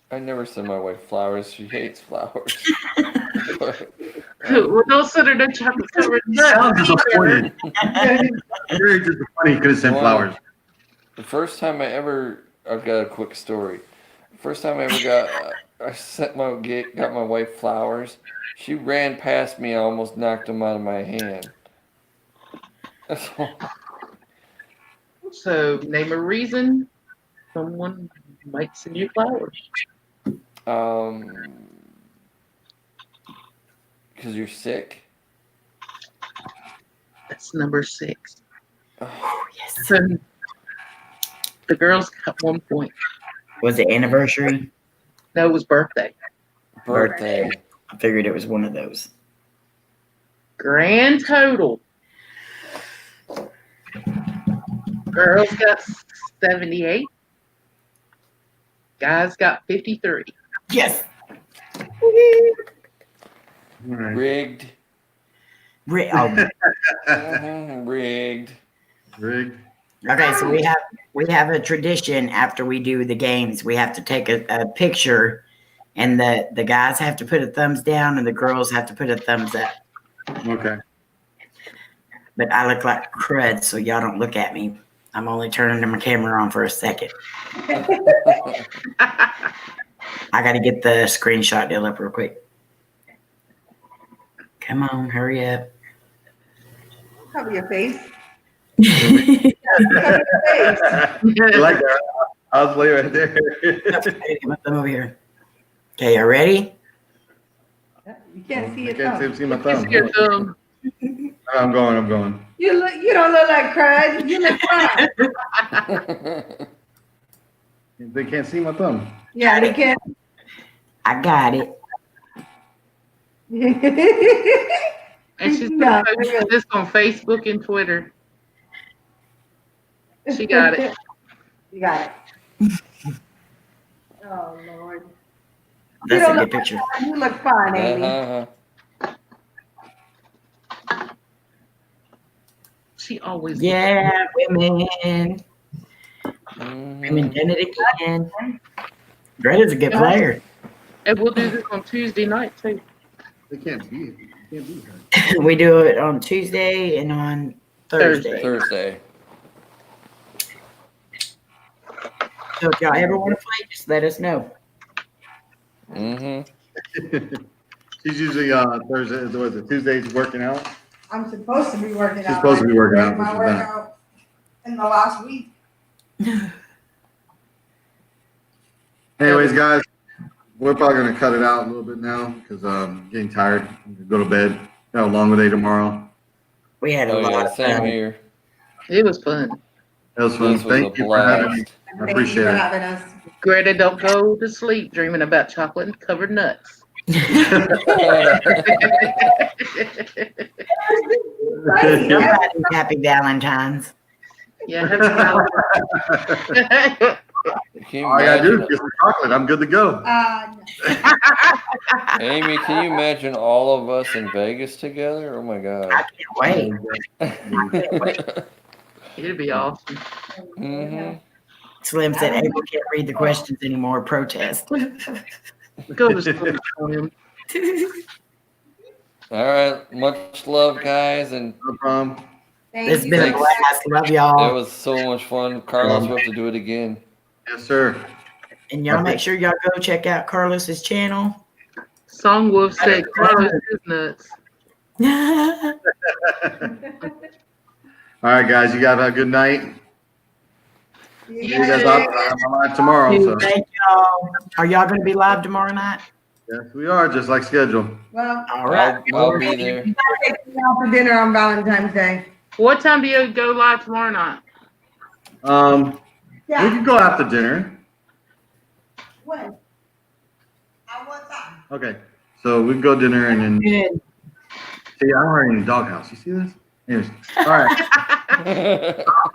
B: I never send my wife flowers. She hates flowers.
E: Well, don't send her no chocolate covered
F: Sounds
E: nuts.
F: disappointed. Very disappointing. Could have sent flowers.
B: The first time I've got a quick story. First time I ever got my wife flowers. She ran past me. I almost knocked them out of my hand. That's all.
E: So, name a reason someone might send you flowers.
B: Because you're sick.
E: That's number 6.
A: Oh, yes.
E: So, the girls got 1 point.
A: Was it anniversary?
E: No, it was birthday.
B: Birthday.
A: I figured it was one of those.
E: Grand total. Girls got 78. Guys got 53.
A: Yes.
F: Right.
B: Rigged.
A: Oh,
B: Rigged.
F: Rigged.
A: okay, so we have a tradition after we do the games. We have to take a picture, and the guys have to put a thumbs down, and the girls have to put a thumbs up.
F: Okay.
A: But I look like crud, so y'all don't look at me. I'm only turning my camera on for a second. I got to get the screenshot deal up real quick. Come on, hurry up.
D: Cover your face.
F: I like that. I'll play right there.
A: Get my thumb over here. Okay, you ready?
D: You can't see
F: I
D: it.
F: can't see my
E: It's
F: thumb.
E: your thumb.
F: I'm going.
D: You don't look like crud. You look fine.
F: They can't see my thumb.
D: Yeah, they can't.
A: I got it.
E: And she's
D: No.
E: posting this on Facebook and Twitter. She got it.
D: You got it. Oh Lord.
A: That's a good picture.
D: You look fine, Amy.
E: She always
A: Yeah, women. Women done it again. Greta's a good player.
E: And we'll do this on Tuesday night too.
F: They can't be it. You can't be her.
A: We do it on Tuesday and on Thursday.
B: Thursday.
A: So if y'all ever want to play, just let us know.
F: She's usually Thursday. Was it Tuesdays working out?
D: I'm supposed to be working out.
F: She's supposed to be working out, but
D: My
F: she's not.
D: workout in the last week.
F: Anyways, guys, we're probably gonna cut it out a little bit now because I'm getting tired. I'm gonna go to bed. Got a long day tomorrow.
A: We had a lot of
B: Same
A: fun.
B: here.
E: It was fun.
F: That was fun.
B: This was
F: Thank
B: a
F: you for having me.
B: blast.
F: I
D: Thank you
F: appreciate
D: for
F: it.
D: having us.
E: Greta, don't go to sleep dreaming about chocolate and covered nuts.
D: Right, yeah.
A: Happy Valentine's.
E: Yeah, have
B: Can you
F: All I gotta do is
B: imagine,
F: get some chocolate. I'm good to go.
D: No.
B: Amy, can you imagine all of us in Vegas together? Oh my God.
A: I can't wait.
E: It'd be awesome.
A: Slim said April can't read the questions anymore. Protest.
E: Go to sleep, Slim.
B: All right. Much love, guys. And
F: No problem.
A: It's
D: Thank
A: been a
D: you.
A: blast. Love
B: it
A: y'all.
B: was so much fun. Carlos, we'll have to do it again.
F: Yes, sir.
A: And y'all make sure y'all go check out Carlos's channel.
E: Songwolf said Carlos is nuts.
F: All right, guys. You guys have a good night.
D: You
F: See you guys on live tomorrow. So.
A: Thank y'all. Are y'all going to be live tomorrow night?
F: Yes, we are, just like scheduled.
D: Well,
A: All right.
B: I'll be there.
D: you gotta take me out for dinner on Valentine's Day.
E: What time do you go live tomorrow night?
F: We
D: Yeah.
F: can go after dinner.
D: When? At what time?
F: Okay, so we can go dinner and then.
A: Good.
F: See, I'm already in the doghouse. You see this? Anyways, all right.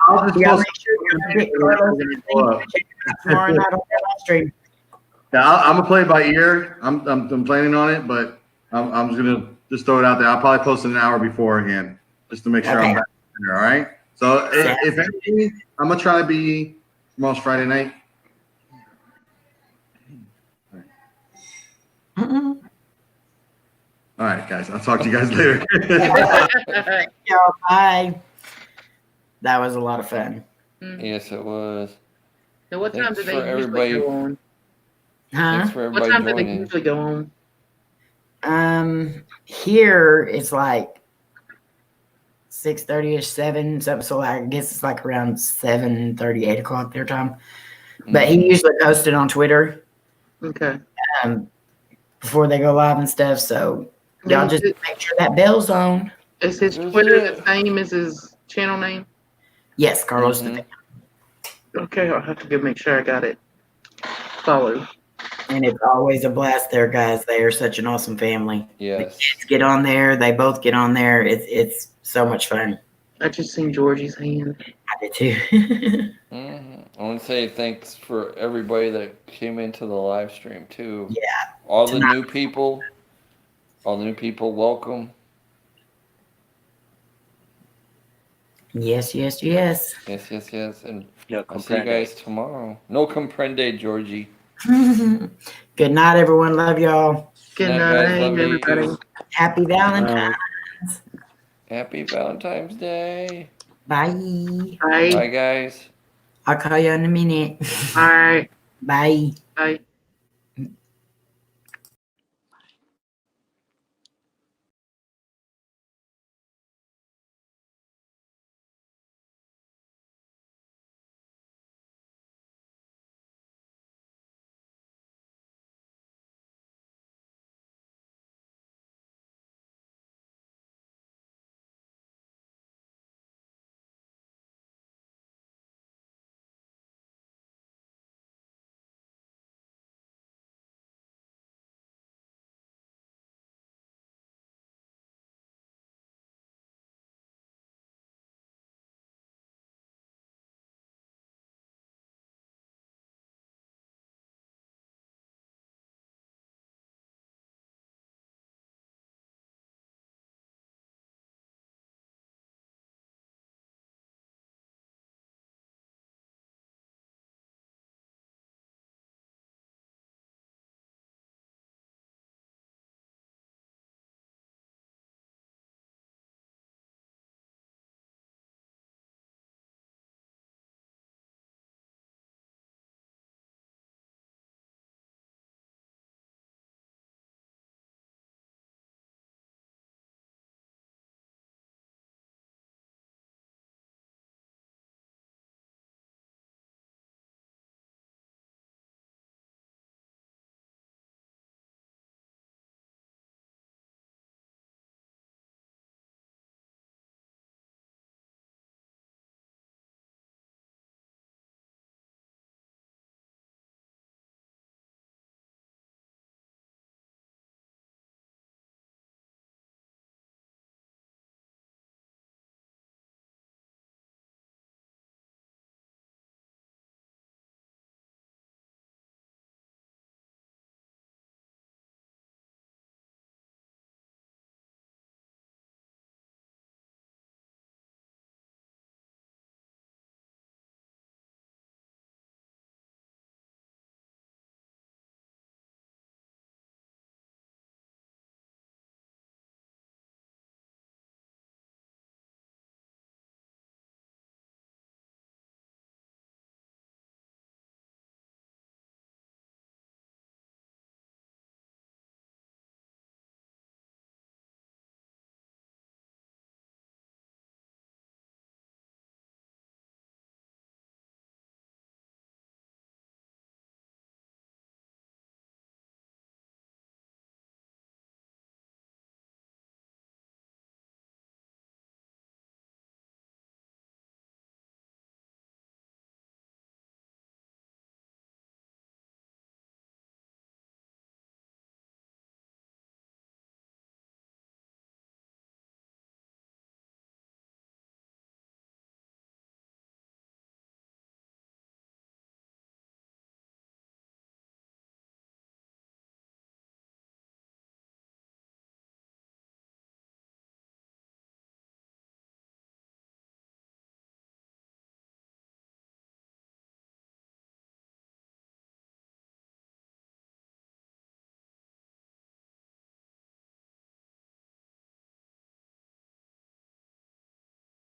F: I'll just
A: Yeah,
F: post.
A: make sure you get Carlos tomorrow night on their live stream.
F: Yeah, I'm gonna play it by ear. I'm planning on it, but I'm just gonna just throw it out there. I'll probably post it an hour beforehand just to make sure I'm back there. All right. So if anything, I'm gonna try to be tomorrow's Friday night.
A: Mm-mm.
F: All right, guys. I'll talk to you guys later.
A: Y'all, bye. That was a lot of fun.
B: Yes, it was.
E: Now, what time
B: Thanks
E: do they
B: for
E: usually
B: everybody.
E: go on?
B: Thanks
A: Huh?
B: for
E: What
B: everybody
E: time do they
B: joining.
E: usually go on?
A: Here it's like 6:30ish, 7. So I guess it's like around 7:30, 8 o'clock their time. But he usually posts it on Twitter
E: Okay.
A: before they go live and stuff. So y'all just make sure that bell's on.
E: Is his Twitter the same as his channel name?
A: Yes, Carlos.
E: Okay, I'll have to go make sure I got it. Follow.
A: And it's always a blast there, guys. They are such an awesome family.
B: Yes.
A: The kids get on there. They both get on there. It's so much fun.
E: I just seen Georgie's hand.
A: I did too.
B: I want to say thanks for everybody that came into the live stream too.
A: Yeah.
B: All the new people, welcome.
A: Yes.
B: Yes. And I'll see you guys tomorrow. No comprende, Georgie.
A: Good night, everyone. Love y'all.
E: Good night, everybody.
A: Happy Valentine's.
B: Happy Valentine's Day.
A: Bye.
E: Bye.
B: Bye, guys.
A: I'll call you in a minute.
E: All right.
A: Bye.
E: Bye.